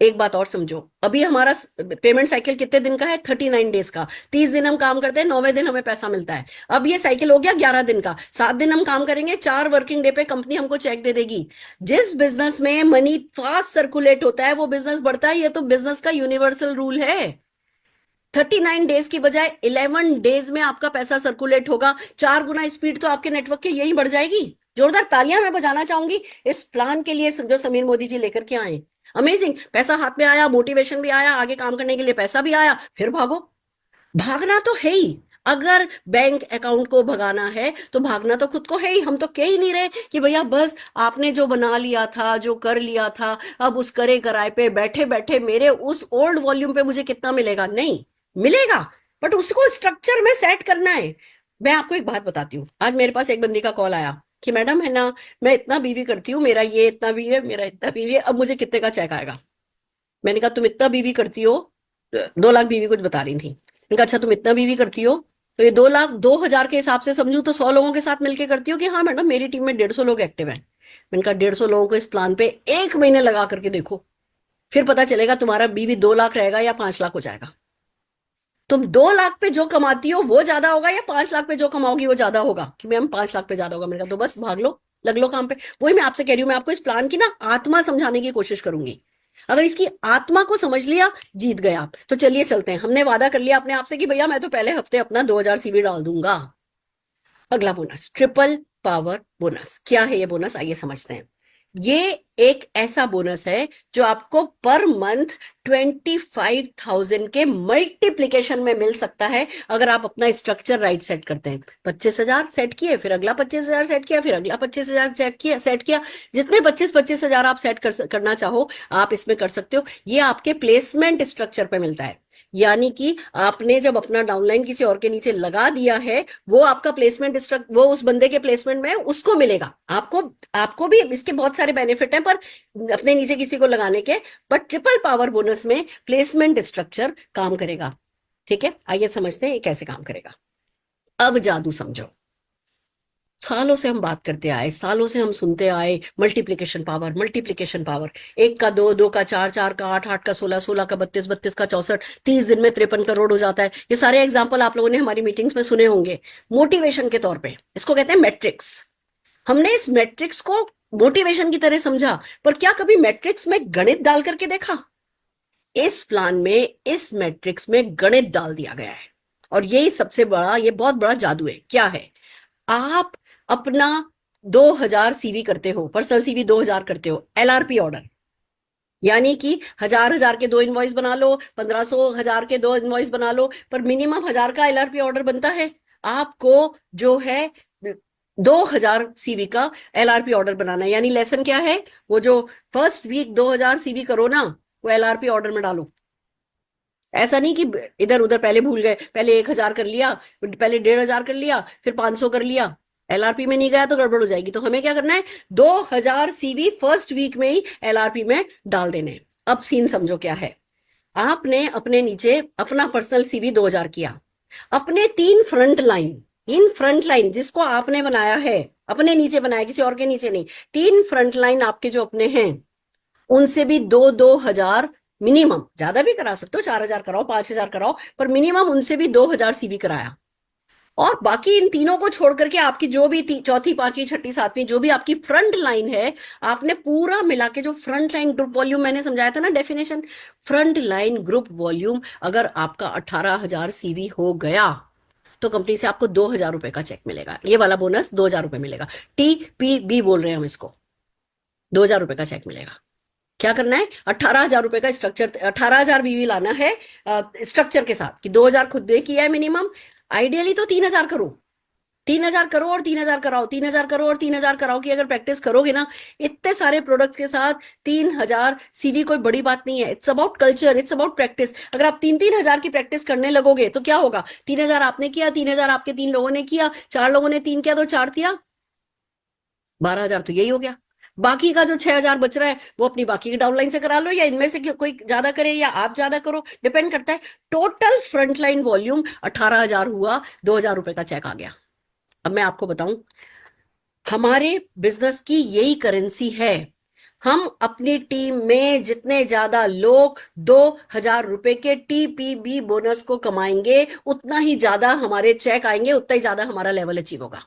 एक बात और समझो, अभी हमारा पेमेंट साइकिल कितने दिन का है? 39 डेज का। 30 दिन हम काम करते हैं, 9वें दिन हमें पैसा मिलता है। अब ये साइकिल हो गया 11 दिन का। 7 दिन हम काम करेंगे, 4 वर्किंग डे पे कंपनी हमको चेक दे देगी। जिस बिजनेस में मनी फास्ट सर्कुलेट होता है वो बिजनेस बढ़ता है, ये तो बिजनेस का यूनिवर्सल रूल है। 39 डेज की बजाय 11 डेज में आपका पैसा सर्कुलेट होगा। 4 गुना स्पीड तो आपके नेटवर्क की यही बढ़ जाएगी। जोरदार तालियां मैं बजाना चाहूंगी इस प्लान के लिए जो समीर मोदी जी लेकर के आए। अमेजिंग, पैसा हाथ में आया, मोटिवेशन भी आया, आगे काम करने के लिए पैसा भी आया, फिर भागो। भागना तो है ही। अगर बैंक अकाउंट को भगाना है तो भागना तो खुद को है ही। हम तो कह ही नहीं रहे कि भैया बस आपने जो बना लिया था, जो कर लिया था, अब उस करे कराए पे बैठे बैठे मेरे उस ओल्ड वॉल्यूम पे मुझे कितना मिलेगा। नहीं मिलेगा, बट उसको स्ट्रक्चर में सेट करना है। मैं आपको एक बात बताती हूँ। आज मेरे पास एक बंदी का कॉल आया कि मैडम, है ना, मैं इतना बीवी करती हूँ, मेरा ये इतना बीवी है, मेरा इतना बीवी है, अब मुझे कितने का चेक आएगा? मैंने कहा तुम इतना बीवी करती हो, 2 लाख बीवी कुछ बता रही थी। मैंने कहा अच्छा तुम इतना बीवी करती हो तो ये 2 लाख 2,000 के हिसाब से समझू तो 100 लोगों के साथ मिलकर करती हो कि हाँ मैडम मेरी टीम में 150 लोग एक्टिव हैं। मैंने कहा 150 लोगों को इस प्लान पे 1 महीने लगा करके देखो, फिर पता चलेगा तुम्हारा बीवी 2 लाख रहेगा या 5 लाख हो जाएगा। तुम 2 लाख पे जो कमाती हो वो ज्यादा होगा या 5 लाख पे जो कमाओगी वो ज्यादा होगा? कि मैम 5 लाख पे ज्यादा होगा। मैंने कहा तो बस भाग लो, लग लो काम पे। वही मैं आपसे कह रही हूँ, मैं आपको इस प्लान की ना आत्मा समझाने की कोशिश करूंगी। अगर इसकी आत्मा को समझ लिया, जीत गए आप। तो चलिए चलते हैं। हमने वादा कर लिया अपने आप से कि भैया मैं तो पहले हफ्ते अपना 2,000 CV डाल दूंगा। अगला बोनस, ट्रिपल पावर बोनस। क्या है ये बोनस? आइए समझते हैं। ये एक ऐसा बोनस है जो आपको पर मंथ 25,000 के मल्टीप्लीकेशन में मिल सकता है, अगर आप अपना स्ट्रक्चर राइट सेट करते हैं। 25,000 सेट किए, फिर अगला 25,000 सेट किया, फिर अगला 25,000 सेट किया। जितने 25,000 आप सेट करना चाहो आप इसमें कर सकते हो। ये आपके प्लेसमेंट स्ट्रक्चर पे मिलता है। यानी कि आपने जब अपना डाउनलाइन किसी और के नीचे लगा दिया है, वो आपका प्लेसमेंट वो उस बंदे के प्लेसमेंट में उसको मिलेगा। आपको आपको भी इसके बहुत सारे बेनिफिट हैं, पर अपने नीचे किसी को लगाने के। बट ट्रिपल पावर बोनस में प्लेसमेंट स्ट्रक्चर काम करेगा। ठीक है, आइए समझते हैं ये कैसे काम करेगा। अब जादू समझो। सालों से हम बात करते आए, सालों से हम सुनते आए मल्टीप्लिकेशन पावर, मल्टीप्लिकेशन पावर। 1 का 2, 2 का 4, 4 का 8, 8 का 16, 16 का 32, 32 का 64, 30 दिन में 53 करोड़ हो जाता है। ये सारे एग्जाम्पल आप लोगों ने हमारी मीटिंग्स में सुने होंगे मोटिवेशन के तौर पे। इसको कहते हैं मैट्रिक्स। हमने इस मैट्रिक्स को मोटिवेशन की तरह समझा, पर क्या कभी मैट्रिक्स में गणित डाल करके देखा? इस प्लान में इस मैट्रिक्स में गणित डाल दिया गया है, और यही सबसे बड़ा, ये बहुत बड़ा जादू है। क्या है? आप अपना 2,000 CV करते हो, पर्सनल CV 2,000 करते हो, LRP ऑर्डर, यानी कि 1,000 के 2 इनवॉइस बना लो, 1,500 के 2 इनवॉइस बना लो, पर मिनिमम 1,000 का LRP ऑर्डर बनता है। आपको जो है 2,000 CV का LRP ऑर्डर बनाना है। यानी लेसन क्या है? वो जो फर्स्ट वीक 2,000 CV करो ना, वो LRP ऑर्डर में डालो। ऐसा नहीं कि इधर उधर पहले भूल गए, पहले 1,000 कर लिया, पहले 1,500 कर लिया, फिर 500 कर लिया। एलआरपी में नहीं गया तो गड़बड़ हो जाएगी। तो हमें क्या करना है, 2000 सीवी फर्स्ट वीक में ही एलआरपी में डाल देने हैं। अब सीन समझो क्या है। आपने अपने नीचे अपना पर्सनल सीवी 2000 किया, अपने तीन फ्रंट लाइन जिसको आपने बनाया है, अपने नीचे बनाया, किसी और के नीचे नहीं, तीन फ्रंट लाइन आपके जो अपने हैं, उनसे भी 2-2 हजार मिनिमम, ज्यादा भी करा सकते हो, 4000 कराओ, 5000 कराओ, पर मिनिमम उनसे भी 2000 सीवी कराया। और बाकी इन तीनों को छोड़ करके आपकी जो भी चौथी, पांचवी, छठी, सातवीं जो भी आपकी फ्रंट लाइन है, आपने पूरा मिला के, जो फ्रंट लाइन ग्रुप वॉल्यूम मैंने समझाया था ना definition, front line group volume अगर आपका 18,000 सीवी हो गया तो कंपनी से आपको 2000 रुपए का चेक मिलेगा। ये वाला बोनस 2000 रुपए मिलेगा। TPB बोल रहे हैं हम इसको। 2000 रुपए का चेक मिलेगा। क्या करना है, 18,000 रुपए का स्ट्रक्चर, 18,000 बीवी लाना है स्ट्रक्चर के साथ, कि 2000 खुद दे किया है मिनिमम। आइडियली तो 3000 करो, 3000 करो और 3000 कराओ, 3000 करो और 3000 कराओ की अगर प्रैक्टिस करोगे ना इतने सारे प्रोडक्ट्स के साथ, 3000 सीवी कोई बड़ी बात नहीं है। It's about culture, it's about practice. अगर आप 3-3 हजार की प्रैक्टिस करने लगोगे तो क्या होगा, 3000 आपने किया, 3000 आपके 3 लोगों ने किया, 4 लोगों ने 3 किया तो 4 किया, 12,000 तो यही हो गया। बाकी का जो 6,000 बच रहा है वो अपनी बाकी की डाउनलाइन से करा लो, या इनमें से कोई ज्यादा करे या आप ज्यादा करो, डिपेंड करता है। टोटल फ्रंटलाइन वॉल्यूम 18,000 हुआ, 2,000 रुपए का चेक आ गया। अब मैं आपको बताऊं, हमारे बिजनेस की यही करेंसी है। हम अपनी टीम में जितने ज्यादा लोग 2,000 रुपए के TPB बोनस को कमाएंगे, उतना ही ज्यादा हमारे चेक आएंगे, उतना ही ज्यादा हमारा लेवल अचीव होगा।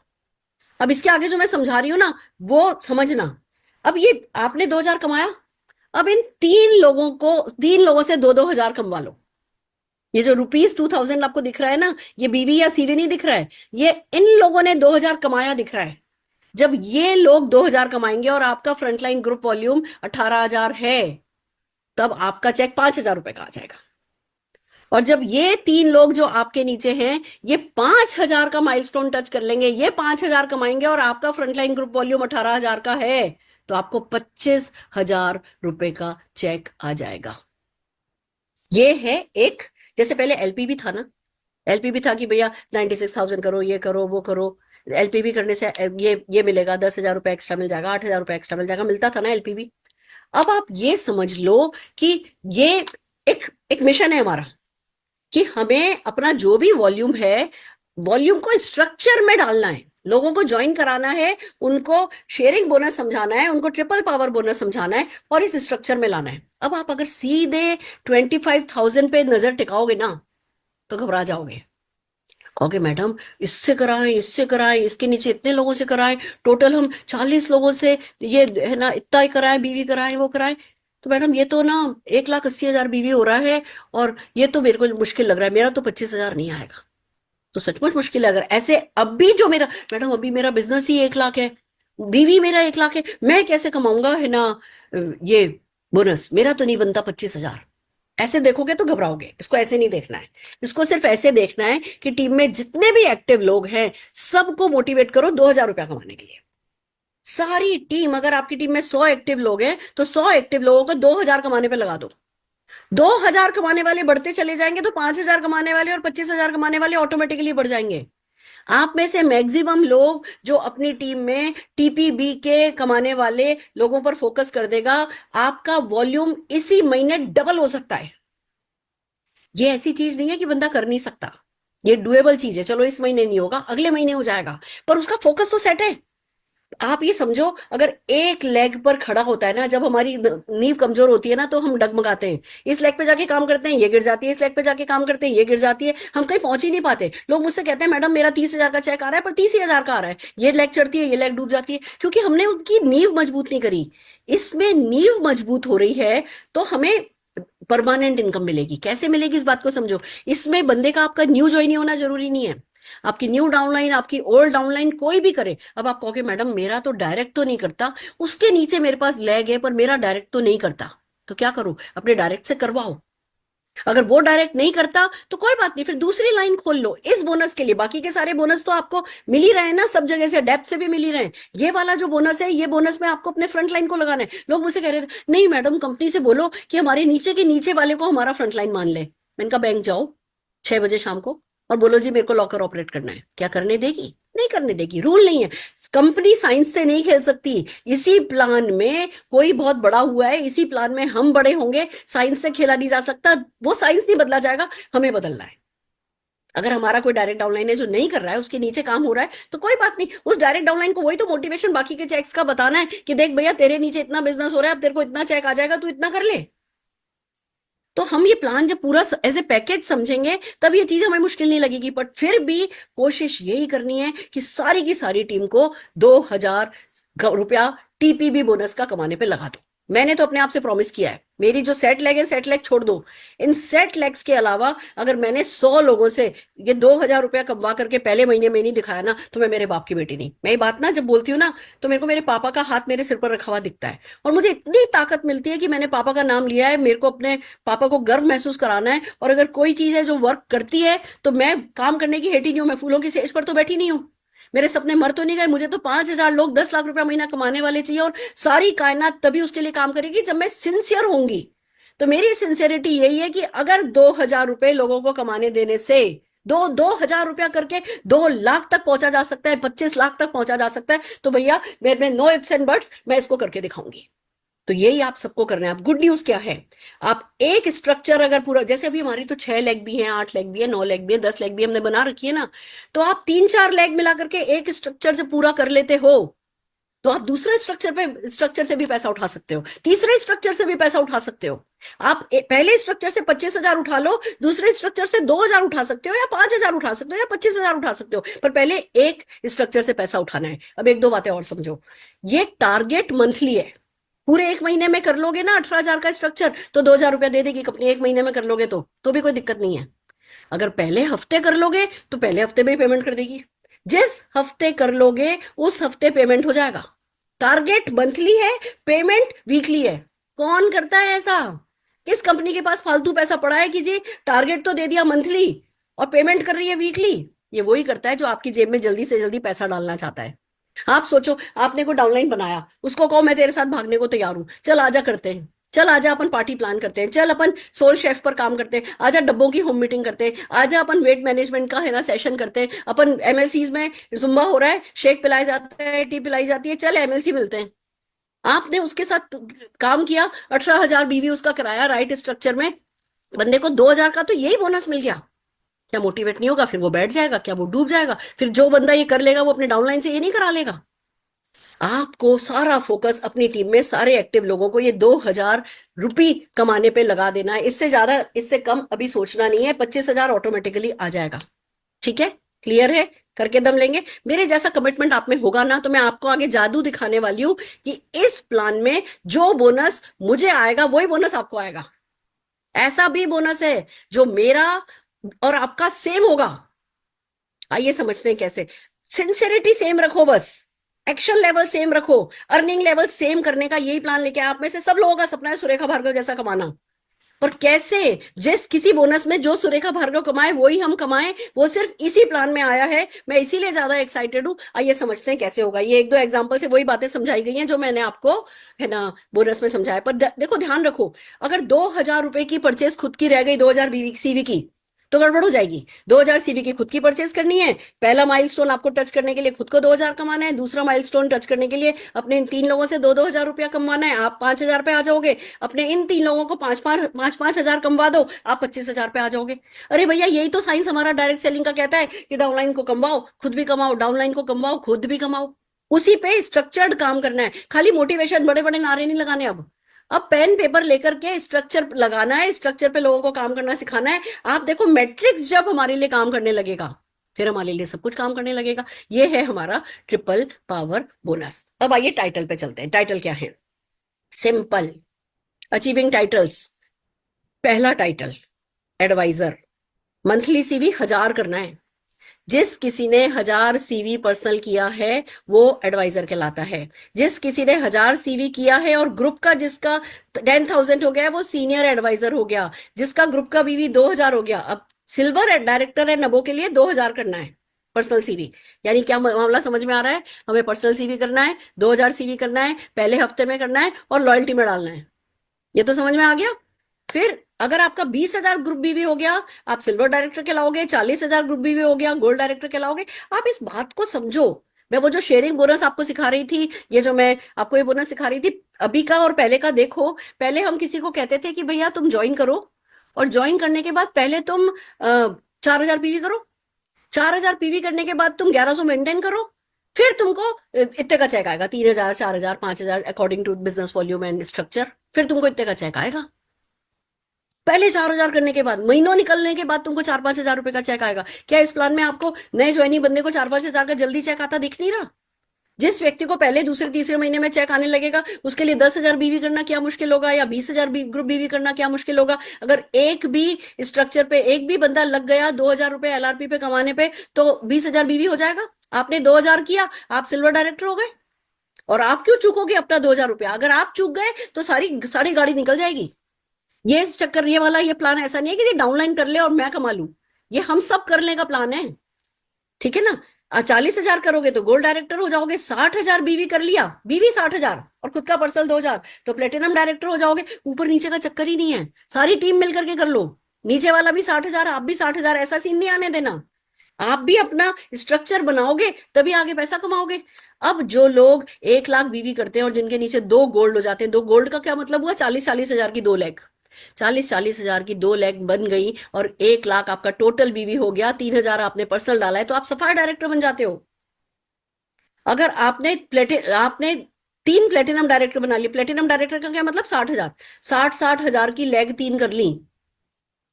अब इसके आगे जो मैं समझा रही हूं ना, वो समझना। अब ये आपने 2,000 कमाया, अब इन 3 लोगों से 2-2 हजार कमवा लो। ये जो ₹2000 आपको दिख रहा है ना, ये बीवी या सीवी नहीं दिख रहा है, ये इन लोगों ने 2,000 कमाया दिख रहा है। जब ये लोग 2,000 कमाएंगे और आपका फ्रंटलाइन ग्रुप वॉल्यूम 18,000 है, तब आपका चेक 5,000 रुपए का आ जाएगा। और जब ये 3 लोग जो आपके नीचे हैं, ये 5,000 का माइलस्टोन टच कर लेंगे, ये 5,000 कमाएंगे और आपका फ्रंटलाइन ग्रुप वॉल्यूम 18,000 का है, तो आपको 25,000 रुपए का चेक आ जाएगा। ये है एक, जैसे पहले एलपीबी था ना, एलपीबी था कि भैया 96,000 करो, ये करो, वो करो। एलपीबी करने से ये मिलेगा, 10,000 रुपए एक्स्ट्रा मिल जाएगा, 8,000 रुपए एक्स्ट्रा मिल जाएगा, मिलता था ना एलपीबी। अब आप ये समझ लो कि ये एक एक मिशन है हमारा, कि हमें अपना जो भी वॉल्यूम है, वॉल्यूम को स्ट्रक्चर में डालना है, लोगों को ज्वाइन कराना है, उनको शेयरिंग बोनस समझाना है, उनको ट्रिपल पावर बोनस समझाना है और इस स्ट्रक्चर में लाना है। अब आप अगर सीधे 25,000 पे नजर टिकाओगे ना तो घबरा जाओगे। ओके मैडम, इससे कराएं, इससे कराएं, इसके नीचे इतने लोगों से कराएं, टोटल हम 40 लोगों से ये है ना इतना ही कराएं, बीवी कराएं, वो कराएं। तो मैडम ये तो ना 1,80,000 बीवी हो रहा है, और ये तो मेरे को मुश्किल लग रहा है, मेरा तो 25,000 नहीं आएगा। तो सचमुच मुश्किल है। अगर ऐसे अब भी जो मेरा, मैडम अभी मेरा बिजनेस ही 1 लाख है, बीवी मेरा 1 लाख है, मैं कैसे कमाऊंगा है ना ये बोनस, मेरा तो नहीं बनता 25,000। ऐसे देखोगे तो घबराओगे। इसको ऐसे नहीं देखना है, इसको सिर्फ ऐसे देखना है कि टीम में जितने भी एक्टिव लोग हैं सबको मोटिवेट करो 2,000 रुपया कमाने के लिए। सारी टीम, अगर आपकी टीम में 100 एक्टिव लोग हैं तो 100 एक्टिव लोगों को 2,000 कमाने पे लगा दो। 2,000 कमाने वाले बढ़ते चले जाएंगे तो 5,000 कमाने वाले और 25,000 कमाने वाले ऑटोमेटिकली बढ़ जाएंगे। आप में से मैक्सिमम लोग जो अपनी टीम में TPB के कमाने वाले लोगों पर फोकस कर देगा, आपका वॉल्यूम इसी महीने डबल हो सकता है। ये ऐसी चीज नहीं है कि बंदा कर नहीं सकता, ये डुएबल चीज है। चलो इस महीने नहीं होगा, अगले महीने हो जाएगा, पर उसका फोकस तो सेट है। आप ये समझो, अगर एक लेग पर खड़ा होता है ना, जब हमारी नींव कमजोर होती है ना तो हम डगमगाते हैं, इस लेग पे जाके काम करते हैं ये गिर जाती है, इस लेग पे जाके काम करते हैं ये गिर जाती है, हम कहीं पहुंच ही नहीं पाते। लोग मुझसे कहते हैं मैडम मेरा 30,000 का चेक आ रहा है पर 30,000 का आ रहा है, ये लेग चढ़ती है ये लेग डूब जाती है, क्योंकि हमने उसकी नींव मजबूत नहीं करी। इसमें नींव मजबूत हो रही है तो हमें परमानेंट इनकम मिलेगी। कैसे मिलेगी इस बात को समझो। इसमें बंदे का आपका न्यू ज्वाइन होना जरूरी नहीं है, आपकी न्यू डाउनलाइन, आपकी ओल्ड डाउनलाइन कोई भी करे। अब आप कहोगे मैडम मेरा तो डायरेक्ट तो नहीं करता, उसके नीचे मेरे पास लैग है पर मेरा डायरेक्ट तो नहीं करता, तो क्या करूं, अपने डायरेक्ट से करवाओ। अगर वो डायरेक्ट नहीं करता तो कोई बात नहीं, फिर दूसरी लाइन खोल लो इस बोनस के लिए। बाकी के सारे बोनस तो आपको मिल ही रहे हैं ना, सब जगह से, डेप्थ से भी मिल ही रहे हैं। ये वाला जो बोनस है, ये बोनस में आपको अपने फ्रंट लाइन को लगाना है। लोग मुझसे कह रहे थे नहीं मैडम कंपनी से बोलो कि हमारे नीचे के नीचे वाले को हमारा फ्रंट लाइन मान ले। मैंने कहा बैंक जाओ 6 बजे शाम को और बोलो जी मेरे को लॉकर ऑपरेट करना है, क्या करने देगी? नहीं करने देगी, रूल नहीं है। कंपनी साइंस से नहीं खेल सकती। इसी प्लान में कोई बहुत बड़ा हुआ है, इसी प्लान में हम बड़े होंगे, साइंस से खेला नहीं जा सकता। वो साइंस नहीं बदला जाएगा, हमें बदलना है। अगर हमारा कोई डायरेक्ट डाउनलाइन है जो नहीं कर रहा है, उसके नीचे काम हो रहा है, तो कोई बात नहीं, उस डायरेक्ट डाउनलाइन को वही तो मोटिवेशन बाकी के चेक्स का बताना है कि देख भैया तेरे नीचे इतना बिजनेस हो रहा है, अब तेरे को इतना चेक आ जाएगा, तू इतना कर ले। तो हम ये प्लान जब पूरा एज ए पैकेज समझेंगे तब ये चीज हमें मुश्किल नहीं लगेगी। बट फिर भी कोशिश यही करनी है कि सारी की सारी टीम को 2,000 रुपया टीपीबी बोनस का कमाने पे लगा दो। मैंने तो अपने आप से प्रॉमिस किया है, मेरी जो सेट लेग है, सेट लेग छोड़ दो, इन सेट लेग्स के अलावा अगर मैंने 100 लोगों से ये 2,000 रुपया कमा करके पहले महीने में नहीं दिखाया ना, तो मैं मेरे बाप की बेटी नहीं। मैं ये बात ना जब बोलती हूँ ना, तो मेरे को मेरे पापा का हाथ मेरे सिर पर रखा हुआ दिखता है, और मुझे इतनी ताकत मिलती है कि मैंने पापा का नाम लिया है, मेरे को अपने पापा को गर्व महसूस कराना है। और अगर कोई चीज है जो वर्क करती है, तो मैं काम करने की हेटी नहीं हूं, मैं फूलों की सेज पर तो बैठी नहीं हूँ। मेरे सपने मर तो नहीं गए। मुझे तो 5,000 लोग 10 लाख रुपया महीना कमाने वाले चाहिए, और सारी कायनात तभी उसके लिए काम करेगी जब मैं सिंसियर होंगी। तो मेरी सिंसियरिटी यही है कि अगर 2,000 रुपए लोगों को कमाने देने से 2,000 रुपया करके 2 लाख तक पहुंचा जा सकता है, 25 लाख तक पहुंचा जा सकता है, तो भैया मेरे में नो इफ्स एंड बट्स, मैं इसको करके दिखाऊंगी। तो यही आप सबको करना है। आप गुड न्यूज क्या है, आप एक स्ट्रक्चर अगर पूरा, जैसे अभी हमारी तो 6 लेग भी हैं, 8 लेग भी है, 9 लेग भी है, 10 लेग भी हमने बना रखी है ना, तो आप 3-4 लेग मिला करके एक स्ट्रक्चर से पूरा कर लेते हो, तो आप दूसरे स्ट्रक्चर से भी पैसा उठा सकते हो, तीसरे स्ट्रक्चर से भी पैसा उठा सकते हो। आप पहले स्ट्रक्चर से 25,000 उठा लो, दूसरे स्ट्रक्चर से 2,000 उठा सकते हो, या 5,000 उठा सकते हो, या 25,000 उठा सकते हो, पर पहले एक स्ट्रक्चर से पैसा उठाना है। अब एक दो बातें और समझो, ये टारगेट मंथली है। पूरे एक महीने में कर लोगे ना 18,000 का स्ट्रक्चर, तो 2,000 रुपया दे देगी कंपनी। एक महीने में कर लोगे तो भी कोई दिक्कत नहीं है। अगर पहले हफ्ते कर लोगे तो पहले हफ्ते में ही पेमेंट कर देगी। जिस हफ्ते कर लोगे उस हफ्ते पेमेंट हो जाएगा। टारगेट मंथली है, पेमेंट वीकली है। कौन करता है ऐसा? किस कंपनी के पास फालतू पैसा पड़ा है कि जी टारगेट तो दे दिया मंथली और पेमेंट कर रही है वीकली? ये वही करता है जो आपकी जेब में जल्दी से जल्दी पैसा डालना चाहता है। आप सोचो, आपने कोई डाउनलाइन बनाया, उसको कहो मैं तेरे साथ भागने को तैयार हूं, चल आजा करते हैं, चल आजा अपन पार्टी प्लान करते हैं, चल अपन सोल शेफ पर काम करते हैं, आजा डब्बों की होम मीटिंग करते हैं, आजा अपन वेट मैनेजमेंट का है ना सेशन करते हैं, अपन एमएलसीज में जुम्बा हो रहा है, शेक पिलाया जाता है, टी पिलाई जाती है, चल एमएलसी मिलते हैं। आपने उसके साथ काम किया, 18,000 बीवी उसका कराया राइट स्ट्रक्चर में, बंदे को 2,000 का तो यही बोनस मिल गया। क्या मोटिवेट नहीं होगा? फिर वो बैठ जाएगा? क्या वो डूब जाएगा? फिर जो बंदा ये कर लेगा वो अपने डाउनलाइन से ये नहीं करा लेगा? आपको सारा फोकस अपनी टीम में सारे एक्टिव लोगों को ये 2,000 रुपये कमाने पे लगा देना है। इससे ज्यादा इससे कम अभी सोचना नहीं है। 25,000 ऑटोमेटिकली आ जाएगा। ठीक है? क्लियर है? करके दम लेंगे। मेरे जैसा कमिटमेंट आप में होगा ना, तो मैं आपको आगे जादू दिखाने वाली हूं कि इस प्लान में जो बोनस मुझे आएगा वही बोनस आपको आएगा। ऐसा भी बोनस है जो मेरा और आपका सेम होगा। आइए समझते हैं कैसे। सिंसियरिटी सेम रखो, बस एक्शन लेवल सेम रखो, अर्निंग लेवल सेम करने का यही प्लान लेके आए। आप में से सब लोगों का सपना है सुरेखा भार्गव जैसा कमाना, पर कैसे? जिस किसी बोनस में जो सुरेखा भार्गव कमाए वही हम कमाएं, वो सिर्फ इसी प्लान में आया है। मैं इसीलिए ज्यादा एक्साइटेड हूं। आइए समझते हैं कैसे होगा। ये एक दो एग्जांपल से वही बातें समझाई गई हैं जो मैंने आपको है ना बोनस में समझाया। पर देखो, ध्यान रखो, अगर 2,000 रुपए की परचेस खुद की रह गई, 2,000 सीवी की, तो गड़बड़ हो जाएगी। 2,000 सीवी की खुद की परचेस करनी है, पहला माइलस्टोन आपको टच करने के लिए खुद को 2,000 कमाना है, दूसरा माइलस्टोन टच करने के लिए अपने इन 3 लोगों से 2-2 हजार रुपया कमाना है। आप 5,000 पे आ जाओगे। अपने इन 3 लोगों को 5,000 कमवा दो, आप 25,000 पे आ जाओगे। अरे भैया, यही तो साइंस हमारा डायरेक्ट सेलिंग का कहता है कि डाउनलाइन को कमवाओ खुद भी कमाओ, डाउनलाइन को कमवाओ खुद भी कमाओ। उसी पे स्ट्रक्चर्ड काम करना है। खाली मोटिवेशन, बड़े बड़े नारे नहीं लगाने। अब पेन पेपर लेकर के स्ट्रक्चर लगाना है, स्ट्रक्चर पे लोगों को काम करना सिखाना है। आप देखो, मैट्रिक्स जब हमारे लिए काम करने लगेगा, फिर हमारे लिए सब कुछ काम करने लगेगा। ये है हमारा ट्रिपल पावर बोनस। अब आइए टाइटल पे चलते हैं। टाइटल क्या है? Simple, achieving titles. पहला टाइटल एडवाइजर। मंथली सीवी 1,000 करना है। जिस किसी ने 1,000 सीवी पर्सनल किया है वो एडवाइजर कहलाता है। जिस किसी ने 1,000 सीवी किया है और ग्रुप का जिसका 10,000 हो गया है वो सीनियर एडवाइजर हो गया। जिसका ग्रुप का बीवी 2,000 हो गया, अब सिल्वर डायरेक्टर है नबो के लिए 2,000 करना है पर्सनल सीवी। यानी क्या मामला समझ में आ रहा है? हमें पर्सनल सीवी करना है, 2,000 सीवी करना है, पहले हफ्ते में करना है और लॉयल्टी में डालना है। ये तो समझ में आ गया। फिर अगर आपका 20,000 ग्रुप बीवी हो गया, आप सिल्वर डायरेक्टर कहलाओगे, 40,000 ग्रुप बीवी हो गया, गोल्ड डायरेक्टर कहलाओगे। आप इस बात को समझो। मैं वो जो शेयरिंग बोनस आपको सिखा रही थी, ये जो मैं आपको ये बोनस सिखा रही थी, अभी का और पहले का देखो। पहले हम किसी को कहते थे कि भैया तुम ज्वाइन करो, और ज्वाइन करने के बाद पहले तुम 4,000 पीवी करो, 4,000 पीवी करने के बाद तुम 1,100 मेंटेन करो, फिर तुमको इतने का चेक आएगा, 3,000, 4,000, 5,000 according to business volume and structure. फिर तुमको इतने का चेक आएगा। पहले 4,000 करने के बाद, महीनों निकलने के बाद तुमको 4-5 हजार रुपए का चेक आएगा। क्या इस प्लान में आपको नए ज्वाइनी बंदे को 4-5 हजार का जल्दी चेक आता दिख नहीं रहा? जिस व्यक्ति को पहले दूसरे तीसरे महीने में चेक आने लगेगा, उसके लिए 10,000 बीवी करना क्या मुश्किल होगा, या 20,000 ग्रुप बीवी करना क्या मुश्किल होगा? अगर एक भी स्ट्रक्चर पे एक भी बंदा लग गया 2,000 रुपए एलआरपी पे कमाने पे, तो 20,000 बीवी हो जाएगा। आपने 2,000 किया, आप सिल्वर डायरेक्टर हो गए। और आप क्यों चूकोगे अपना 2,000 रुपया? अगर आप चूक गए तो सारी सारी गाड़ी निकल जाएगी। ये इस चक्कर, ये वाला ये प्लान ऐसा नहीं है कि ये डाउनलाइन कर ले और मैं कमा लूं। ये हम सब करने का प्लान है, ठीक है ना? 40,000 करोगे तो गोल्ड डायरेक्टर हो जाओगे, 60,000 बीवी कर लिया, बीवी 60,000 और खुद का पर्सनल 2,000, तो प्लेटिनम डायरेक्टर हो जाओगे। ऊपर नीचे का चक्कर ही नहीं है, सारी टीम मिलकर के कर लो। नीचे वाला भी 60,000, आप भी 60,000, ऐसा सीन नहीं आने देना। आप भी अपना स्ट्रक्चर बनाओगे तभी आगे पैसा कमाओगे। अब जो लोग 1,00,000 बीवी करते हैं और जिनके नीचे 2 गोल्ड हो जाते हैं, 2 गोल्ड का क्या मतलब हुआ? 40-40 हजार की 2 लेग, 40-40 हजार की 2 लेग बन गई, और 1,00,000 आपका टोटल बीवी हो गया। 3,000 आपने पर्सनल डाला है, तो आप सफायर डायरेक्टर बन जाते हो। अगर आपने 3 प्लेटिनम डायरेक्टर बना लिए, प्लेटिनम डायरेक्टर का क्या मतलब? 60,000, 60-60 हजार की लेग 3 कर ली,